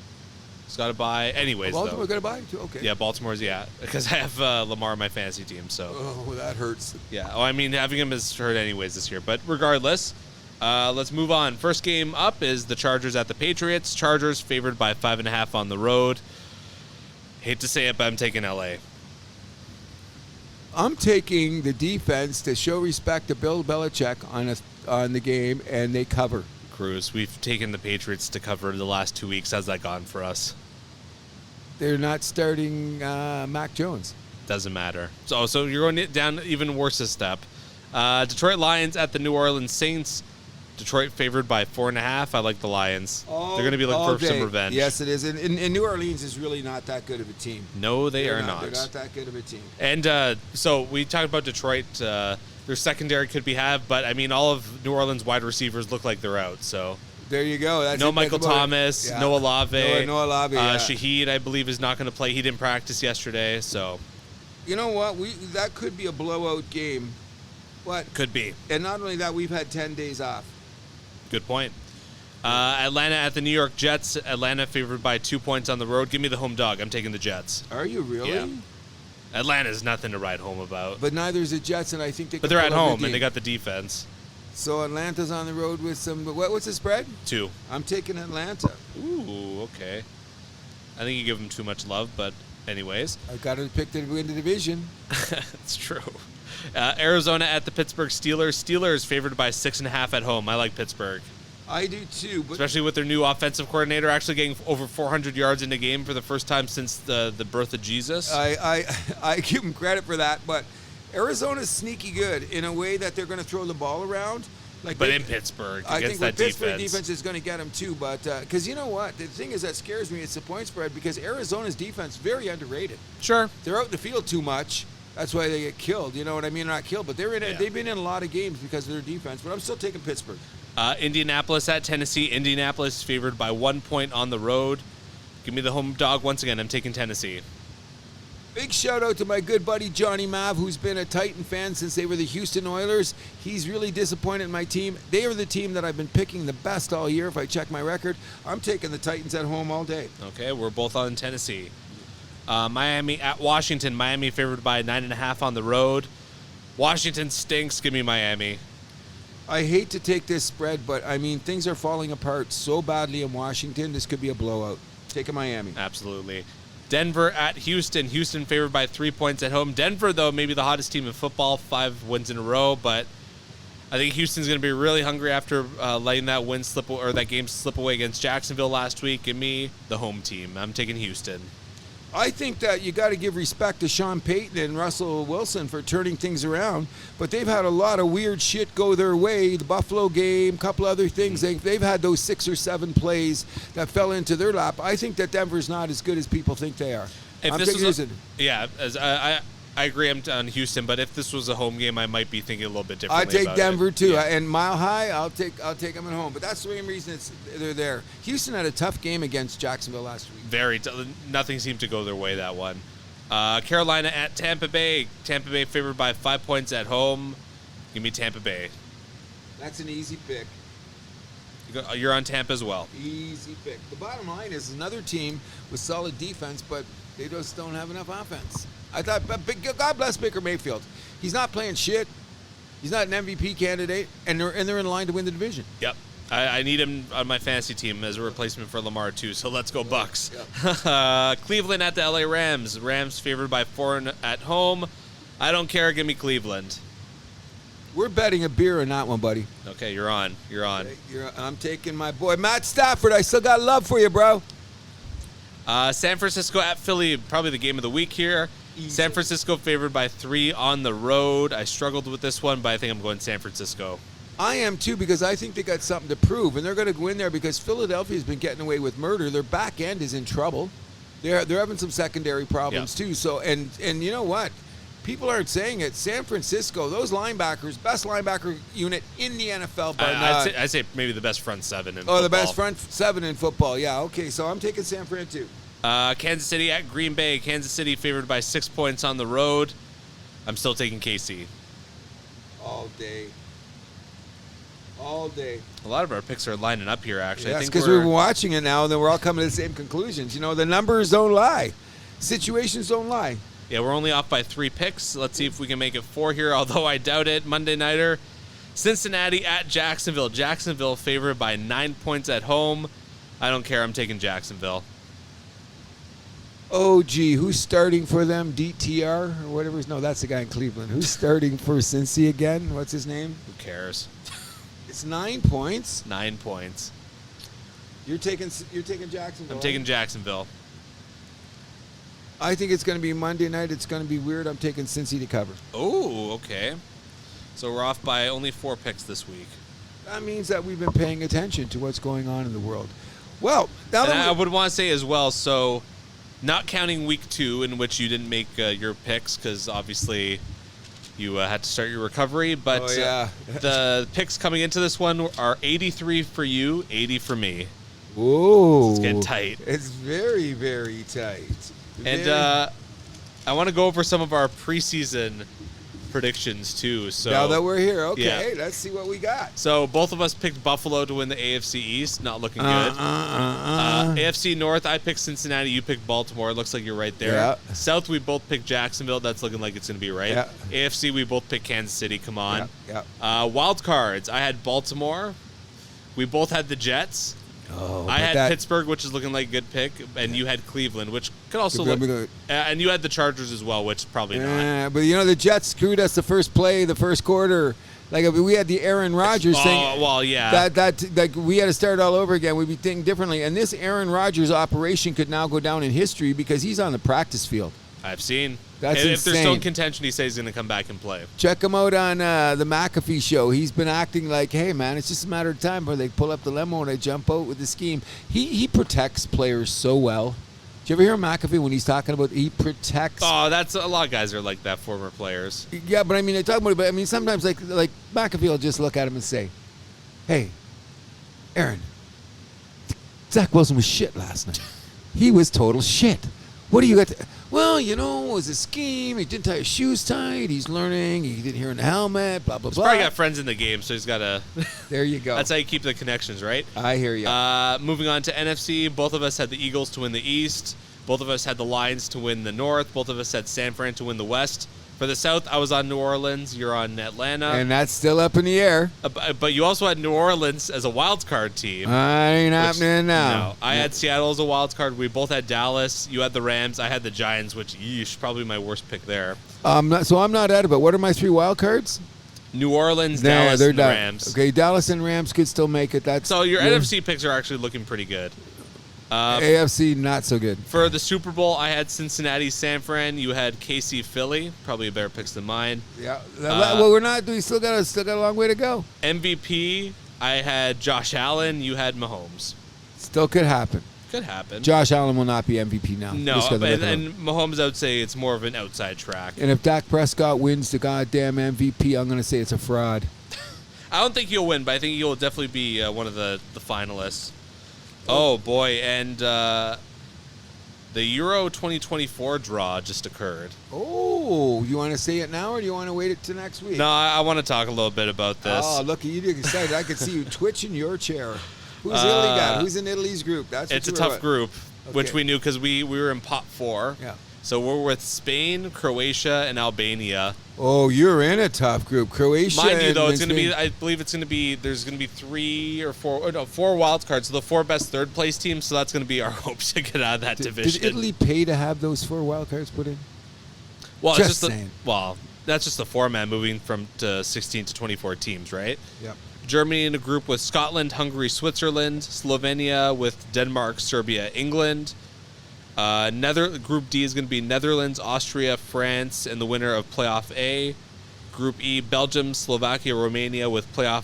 has got a bye. Anyways, Baltimore though. got a bye too. Okay. Yeah, Baltimore's because I have Lamar on my fantasy team. So. Oh, that hurts. Yeah. Oh, I mean, having him is hurt anyways this year. But regardless, let's move on. First game up is the Chargers at the Patriots. Chargers favored by 5.5 on the road. Hate to say it, but I'm taking LA. I'm taking the defense to show respect to Bill Belichick on the game, and they cover. Cruz, we've taken the Patriots to cover the last 2 weeks. How's that gone for us? They're not starting Mac Jones. Doesn't matter. So you're going down even worse a step. Detroit Lions at the New Orleans Saints. Detroit favored by 4.5. I like the Lions. They're going to be looking for some revenge. Yes, it is. And New Orleans is really not that good of a team. No, they are not. They're not that good of a team. And so we talked about Detroit. Their secondary could be but I mean, all of New Orleans wide receivers look like they're out. So there you go. That's no Michael Thomas, yeah. no Olave. No Olave. Shaheed, I believe, is not going to play. He didn't practice yesterday. So you know what? That could be a blowout game. What? Could be. And not only that, we've had 10 days off. Good point. Atlanta at the New York Jets. Atlanta favored by 2 points on the road. Give me the home dog. I'm taking the Jets. Are you really? Yeah. Atlanta's nothing to write home about. But neither is the Jets, and I think they. But they're at home, and they got the defense. So Atlanta's on the road with some. What's the spread? 2. I'm taking Atlanta. Ooh, okay. I think you give them too much love, but anyways. I've got to pick to win the division. That's true. Arizona at the Pittsburgh Steelers. Steelers favored by 6.5 at home. I like Pittsburgh. I do too, but especially with their new offensive coordinator actually getting over 400 yards in a game for the first time since the birth of Jesus. I give them credit for that, but Arizona's sneaky good in a way that they're going to throw the ball around. But in Pittsburgh, I against think that Pittsburgh defense is going to get them too. But because you know what, the thing is that scares me. It's the point spread, because Arizona's defense very underrated. Sure, they're out in the field too much. That's why they get killed. You know what I mean? Not killed, but they've been in a lot of games because of their defense. But I'm still taking Pittsburgh. Indianapolis at Tennessee. Indianapolis favored by 1 point on the road. Give me the home dog once again. I'm taking Tennessee. Big shout out to my good buddy Johnny Mav, who's been a Titan fan since they were the Houston Oilers. He's really disappointed in my team. They are the team that I've been picking the best all year. If I check my record, I'm taking the Titans at home all day. Okay, we're both on Tennessee. Miami at Washington. Miami favored by 9.5 on the road. Washington stinks. Give me Miami. I hate to take this spread, but I mean, things are falling apart so badly in Washington. This could be a blowout. Take a Miami. Absolutely. Denver at Houston. Houston favored by 3 points at home. Denver, though, maybe the hottest team in football, 5 wins in a row, but I think Houston's going to be really hungry after letting that game slip away against Jacksonville last week. Give me the home team. I'm taking Houston. I think that you got to give respect to Sean Payton and Russell Wilson for turning things around, but they've had a lot of weird shit go their way. The Buffalo game, a couple other things. They've had those 6 or 7 plays that fell into their lap. I think that Denver's not as good as people think they are. I agree. I'm on Houston, but if this was a home game, I might be thinking a little bit differently. I take Denver too, Yeah. And Mile High, I'll take them at home. But that's the main reason they're there. Houston had a tough game against Jacksonville last week. Nothing seemed to go their way that one. Carolina at Tampa Bay. Tampa Bay favored by 5 points at home. Give me Tampa Bay. That's an easy pick. You're on Tampa as well. Easy pick. The bottom line is another team with solid defense, but they just don't have enough offense. I thought, God bless Baker Mayfield. He's not playing shit. He's not an MVP candidate, and they're in line to win the division. Yep. I need him on my fantasy team as a replacement for Lamar, too, so let's go Bucks. Yep. Cleveland at the LA Rams. Rams favored by 4 at home. I don't care. Give me Cleveland. We're betting a beer on that one, buddy. Okay, you're on. Okay, I'm taking my boy, Matt Stafford. I still got love for you, bro. San Francisco at Philly, probably the game of the week here. Easy. San Francisco favored by 3 on the road. I struggled with this one, but I think I'm going San Francisco. I am too, because I think they got something to prove, and they're going to go in there because Philadelphia's been getting away with murder. Their back end is in trouble. They're having some secondary problems too. So and you know what? People aren't saying it. San Francisco, those linebackers, best linebacker unit in the NFL by now. I'd say maybe the best front 7 in football. The best front 7 in football. Yeah, okay. So I'm taking San Fran too. Kansas City at Green Bay. Kansas City favored by 6 points on the road. I'm still taking KC. All day. All day. A lot of our picks are lining up here, actually. Yes, because we're watching it now, and then we're all coming to the same conclusions. You know, the numbers don't lie. Situations don't lie. Yeah, we're only off by 3 picks. Let's see if we can make it 4 here, although I doubt it. Monday Nighter. Cincinnati at Jacksonville. Jacksonville favored by 9 points at home. I don't care. I'm taking Jacksonville. Oh, gee, who's starting for them? DTR or whatever? No, that's the guy in Cleveland. Who's starting for Cincy again? What's his name? Who cares? It's 9 points. 9 points. You're taking Jacksonville. I'm taking Jacksonville. I think it's going to be Monday night. It's going to be weird. I'm taking Cincy to cover. Oh, okay. So we're off by only 4 picks this week. That means that we've been paying attention to what's going on in the world. Well, now and that I would want to say as well, so not counting week 2 in which you didn't make your picks because obviously you had to start your recovery, but the picks coming into this one are 83 for you, 80 for me. Whoa. It's getting tight. It's very, very tight. And I want to go over some of our preseason predictions too. So now that we're here, okay, let's see what we got. So both of us picked Buffalo to win the AFC East. Not looking good. AFC North, I picked Cincinnati. You picked Baltimore. It looks like you're right there. Yeah. South, we both picked Jacksonville. That's looking like it's going to be right. Yeah. AFC, we both picked Kansas City. Come on. Yeah. Wild cards, I had Baltimore. We both had the Jets. Oh, I had Pittsburgh, which is looking like a good pick, and you had Cleveland, which could also look good. And you had the Chargers as well, which probably not. But you know the Jets screwed us the first quarter. Like we had the Aaron Rodgers thing. Well, yeah. That like we had to start all over again. We'd be thinking differently. And this Aaron Rodgers operation could now go down in history because he's on the practice field. I've seen. That's and insane. If they're still in contention, he says he's going to come back and play. Check him out on the McAfee show. He's been acting like, hey, man, it's just a matter of time where they pull up the limo and they jump out with the scheme. He protects players so well. Did you ever hear McAfee when he's talking about he protects? Oh, that's a lot of guys are like that, former players. Yeah, but I mean, they talk about it. But I mean, sometimes like McAfee will just look at him and say, hey, Aaron, Zach Wilson was shit last night. He was total shit. What do you got? Well, you know, it was a scheme. He didn't tie his shoes tight. He's learning. He didn't hear in the helmet. Blah blah blah. He's probably got friends in the game, so he's got to. There you go. That's how you keep the connections, right? I hear you. Moving on to NFC, both of us had the Eagles to win the East. Both of us had the Lions to win the North. Both of us had San Fran to win the West. For the South, I was on New Orleans. You're on Atlanta. And that's still up in the air. But you also had New Orleans as a wild card team. Ain't happening now. No, I had Seattle as a wild card. We both had Dallas. You had the Rams. I had the Giants, which, yeesh, probably my worst pick there. So I'm not out of it. What are my 3 wild cards? New Orleans, Dallas, and the Rams. Okay, Dallas and Rams could still make it. So your NFC picks are actually looking pretty good. AFC, not so good. For the Super Bowl, I had Cincinnati, San Fran. You had KC, Philly. Probably better picks than mine. Yeah. Well, we're not. We still got a long way to go. MVP, I had Josh Allen. You had Mahomes. Still could happen. Could happen. Josh Allen will not be MVP now. No, and Mahomes, I would say it's more of an outside track. And if Dak Prescott wins the goddamn MVP, I'm going to say it's a fraud. I don't think he'll win, but I think he'll definitely be one of the finalists. Oh, boy, and The Euro 2024 draw just occurred. Oh, you want to say it now, or do you want to wait it to next week? No, I want to talk a little bit about this. Oh, look, you get excited. I could see you twitching your chair. Who's Italy got? Who's in Italy's group? It's a tough group, which Okay. we knew because we were in pot 4. Yeah. So we're with Spain, Croatia, and Albania. Oh, you're in a tough group. Croatia. Mind you, though, and it's going to Spain. be. I believe it's going to be. There's going to be 4 wild cards. So the 4 best third place teams. So that's going to be our hopes to get out of that division. Did Italy pay to have those 4 wild cards put in? Well, Just it's just saying. that's just the format moving from to 16 to 24 teams, right? Yep. Germany in a group with Scotland, Hungary, Switzerland. Slovenia with Denmark, Serbia, England. Group D is going to be Netherlands, Austria, France, and the winner of Playoff A. Group E, Belgium, Slovakia, Romania with playoff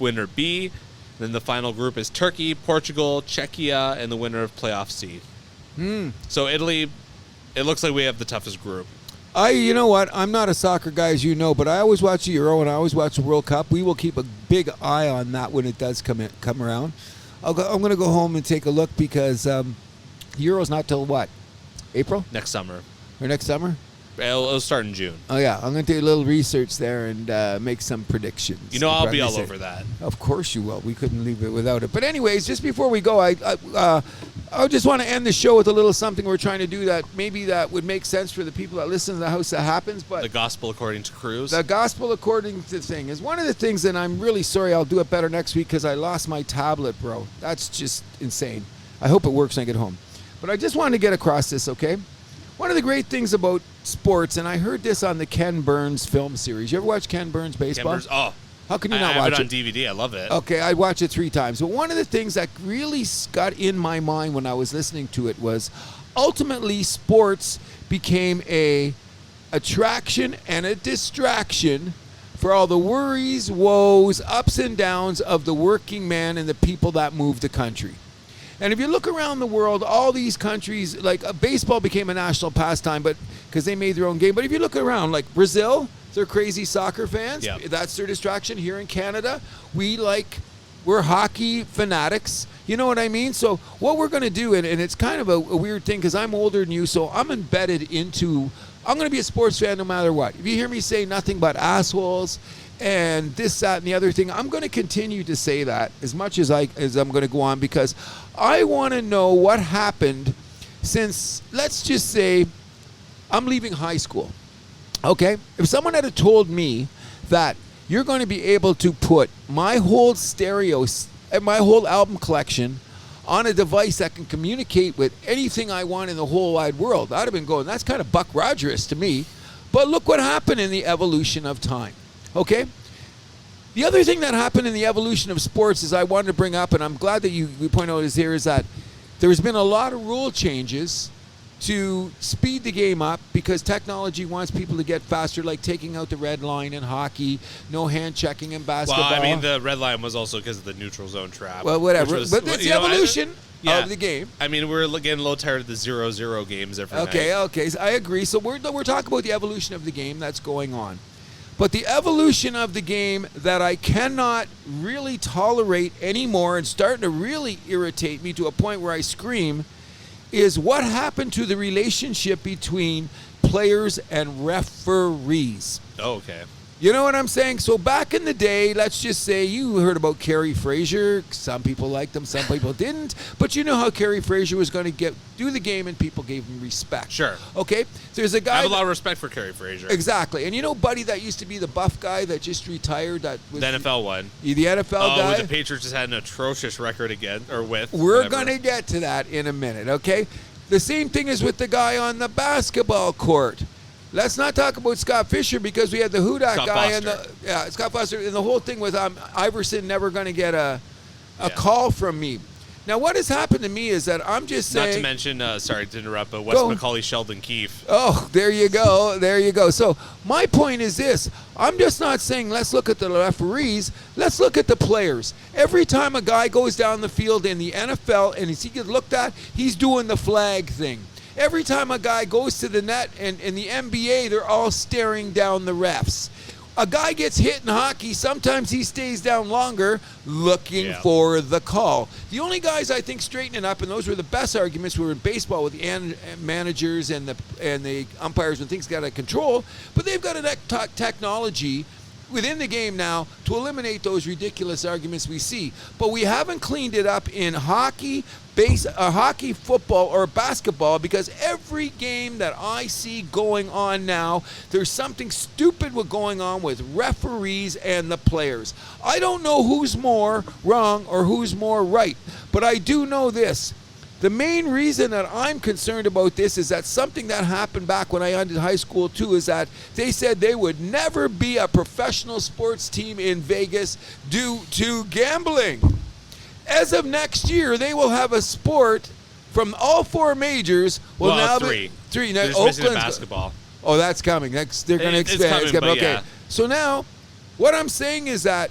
winner B. Then the final group is Turkey, Portugal, Czechia, and the winner of Playoff C. So Italy, it looks like we have the toughest group. You know what? I'm not a soccer guy, as you know, but I always watch the Euro and I always watch the World Cup. We will keep a big eye on that when it does come around. I'm going to go home and take a look because Euro's not till what? April? Next summer. Or next summer? It'll start in June. Oh, yeah. I'm going to do a little research there and make some predictions. You know I'll be all over that. Of course you will. We couldn't leave it without it. But anyways, just before we go, I just want to end the show with a little something we're trying to do that maybe that would make sense for the people that listen to the House That Happens. But The Gospel According to Cruz. the Gospel According to thing is one of the things, and I'm really sorry, I'll do it better next week because I lost my tablet, bro. That's just insane. I hope it works when I get home. But I just wanted to get across this, okay? One of the great things about sports, and I heard this on the Ken Burns film series. You ever watch Ken Burns baseball? How can you not I watch have it it? on DVD. I love it. Okay, I watched it 3 times. But one of the things that really got in my mind when I was listening to it was ultimately sports became a attraction and a distraction for all the worries, woes, ups and downs of the working man and the people that move the country. And if you look around the world, all these countries, like baseball became a national pastime, but because they made their own game. But if you look around, like Brazil, they're crazy soccer fans. Yeah. That's their distraction. Here in Canada, we're hockey fanatics. You know what I mean? So what we're going to do, and it's kind of a weird thing because I'm older than you, so I'm embedded into, I'm going to be a sports fan no matter what. If you hear me say nothing but assholes and this, that, and the other thing, I'm going to continue to say that as much as I'm going to go on because I want to know what happened since, let's just say, I'm leaving high school. Okay? If someone had told me that you're going to be able to put my whole my whole album collection on a device that can communicate with anything I want in the whole wide world, I'd have been going, that's kind of Buck Rogers to me. But look what happened in the evolution of time. Okay? The other thing that happened in the evolution of sports is I wanted to bring up, and I'm glad that you point out is here, is that there's been a lot of rule changes to speed the game up because technology wants people to get faster, like taking out the red line in hockey, no hand checking in basketball. Well, I mean, the red line was also because of the neutral zone trap. Well, whatever. Was, but it's the evolution of the game. I mean, we're getting a little tired of the 0-0 games every night. Okay, so I agree. So we're talking about the evolution of the game that's going on. But the evolution of the game that I cannot really tolerate anymore and starting to really irritate me to a point where I scream is what happened to the relationship between players and referees. Oh, okay. You know what I'm saying? So back in the day, let's just say you heard about Kerry Fraser. Some people liked him, some people didn't. But you know how Kerry Fraser was going to do the game and people gave him respect. Sure. Okay? There's a guy. I have a lot of respect for Kerry Fraser. Exactly. And you know Buddy that used to be the buff guy that just retired? That was The NFL one. The NFL guy? The Patriots just had an atrocious record with. We're going to get to that in a minute, okay? The same thing is with the guy on the basketball court. Let's not talk about Scott Fisher because we had the Hudak guy Scott Foster, and the whole thing with Iverson never going to get a call from me. Now, what has happened to me is that I'm just saying. Not to mention, sorry to interrupt, but Wes McCauley, Sheldon Keefe. Oh, there you go. There you go. So my point is this. I'm just not saying let's look at the referees. Let's look at the players. Every time a guy goes down the field in the NFL and he gets looked at, he's doing the flag thing. Every time a guy goes to the net and in the NBA, they're all staring down the refs. A guy gets hit in hockey, sometimes he stays down longer looking Yeah. for the call. The only guys I think straightening up, and those were the best arguments, were in baseball with the managers and the umpires when things got out of control. But they've got a technology within the game now to eliminate those ridiculous arguments we see. But we haven't cleaned it up in hockey, hockey, football, or basketball, because every game that I see going on now, there's something stupid going on with referees and the players. I don't know who's more wrong or who's more right, but I do know this. The main reason that I'm concerned about this is that something that happened back when I ended high school too, is that they said they would never be a professional sports team in Vegas due to gambling. As of next year, they will have a sport from all 4 majors. Well, now three. Three. They're Now, just missing the Oakland's basketball. Oh, that's coming. They're going to It's expand. coming, but okay. yeah. So now, what I'm saying is that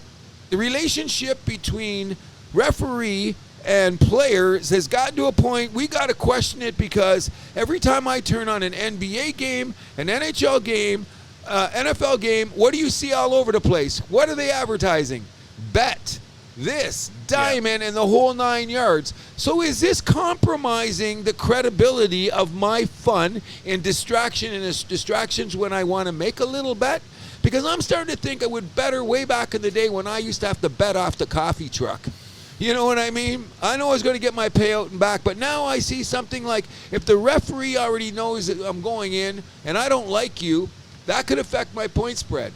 the relationship between referee and players has gotten to a point we got to question it, because every time I turn on an NBA game, an NHL game, NFL game, what do you see all over the place? What are they advertising? Bet, this, diamond, and the whole 9 yards. So is this compromising the credibility of my fun and distractions when I want to make a little bet? Because I'm starting to think I would better way back in the day when I used to have to bet off the coffee truck. You know what I mean? I know I was going to get my payout and back, but now I see something like, if the referee already knows that I'm going in and I don't like you, that could affect my point spread.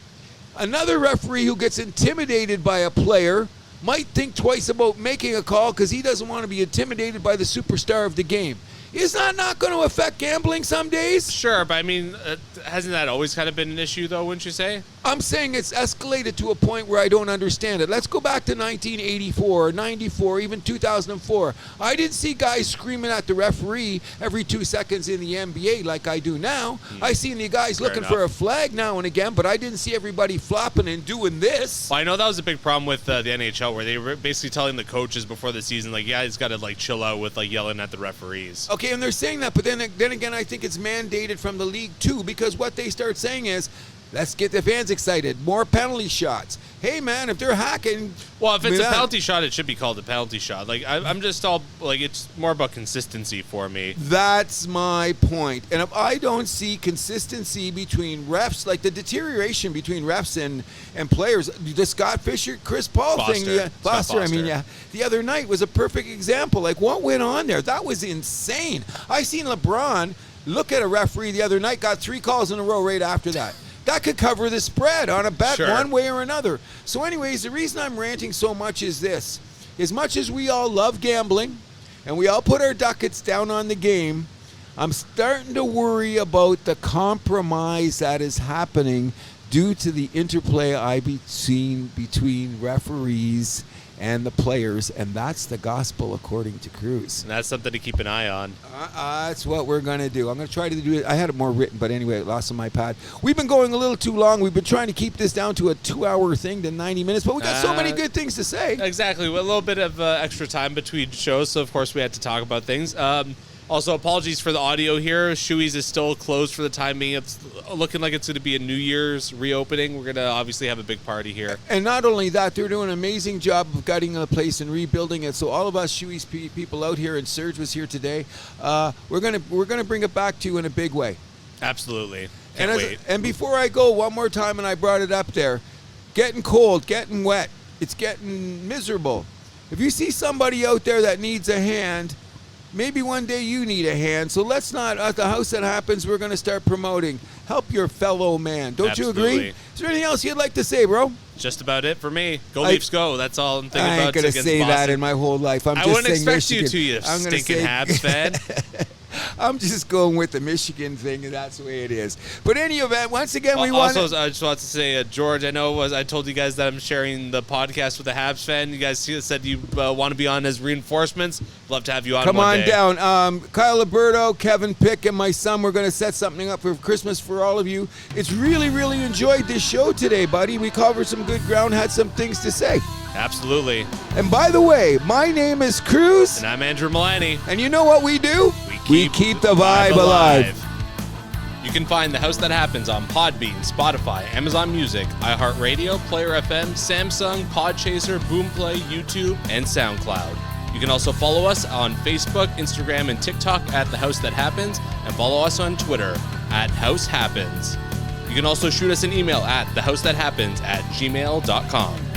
Another referee who gets intimidated by a player might think twice about making a call because he doesn't want to be intimidated by the superstar of the game. Is that not going to affect gambling some days? Sure, but I mean, hasn't that always kind of been an issue, though, wouldn't you say? I'm saying it's escalated to a point where I don't understand it. Let's go back to 1984, 94, even 2004. I didn't see guys screaming at the referee every 2 seconds in the NBA like I do now. I seen the guys looking for a flag now and again, but I didn't see everybody flopping and doing this. Well, I know that was a big problem with the NHL, where they were basically telling the coaches before the season, like, yeah, he's got to like chill out with like yelling at the referees. Okay, and they're saying that, but then again, I think it's mandated from the league too, because what they start saying is, let's get the fans excited. More penalty shots. Hey, man, if they're hacking... Well, if it's a penalty shot, it should be called a penalty shot. Like, I'm just all... Like, it's more about consistency for me. That's my point. And if I don't see consistency between refs, like the deterioration between refs and players, the Scott Fisher, Chris Paul thing... Foster, I mean, yeah. The other night was a perfect example. Like, what went on there? That was insane. I seen LeBron look at a referee the other night, got 3 calls in a row right after that. That could cover the spread on a bet one way or another. So anyways, the reason I'm ranting so much is this. As much as we all love gambling and we all put our ducats down on the game, I'm starting to worry about the compromise that is happening due to the interplay I've seen between referees and the players, and that's the gospel according to Cruz. And that's something to keep an eye on. That's what we're going to do. I'm going to try to do it. I had it more written, but anyway, I lost on my pad. We've been going a little too long. We've been trying to keep this down to a 2-hour thing to 90 minutes, but we got so many good things to say. Exactly. With a little bit of extra time between shows, so of course we had to talk about things. Also, apologies for the audio here. Shoey's is still closed for the time being. It's looking like it's going to be a New Year's reopening. We're going to obviously have a big party here. And not only that, they're doing an amazing job of gutting the place and rebuilding it. So all of us Shoey's people out here, and Serge was here today, we're gonna bring it back to you in a big way. Absolutely. Can't wait. And before I go, one more time, and I brought it up there, getting cold, getting wet, it's getting miserable. If you see somebody out there that needs a hand, maybe one day you need a hand. So let's not, at the house that happens, we're going to start promoting. Help your fellow man. Don't you agree? Is there anything else you'd like to say, bro? Just about it for me. Go Leafs, go. That's all I'm thinking about. I ain't going to say Boston. that in my whole life. I wouldn't expect you to, you stinking Habs fan. I'm just going with the Michigan thing, and that's the way it is. But in any event, once again, we want. Also, I just want to say, George, I know I told you guys that I'm sharing the podcast with a Habs fan. You guys said you want to be on as reinforcements. Love to have you on. Come one on day. down. Kyle Alberto, Kevin Pick, and my son, we're going to set something up for Christmas for all of you. It's really, really enjoyed this show today, buddy. We covered some good ground, had some things to say. Absolutely. And by the way, my name is Cruz. And I'm Andrew Milani. And you know what we do? We keep the vibe alive. You You can find The House That Happens on Podbean, Spotify, Amazon Music, iHeartRadio, Player FM, Samsung, Podchaser, Boomplay, YouTube, and SoundCloud. You can also follow us on Facebook, Instagram, and TikTok at The House That Happens, and follow us on Twitter at House Happens. You can also shoot us an email at thehousethathappens@gmail.com.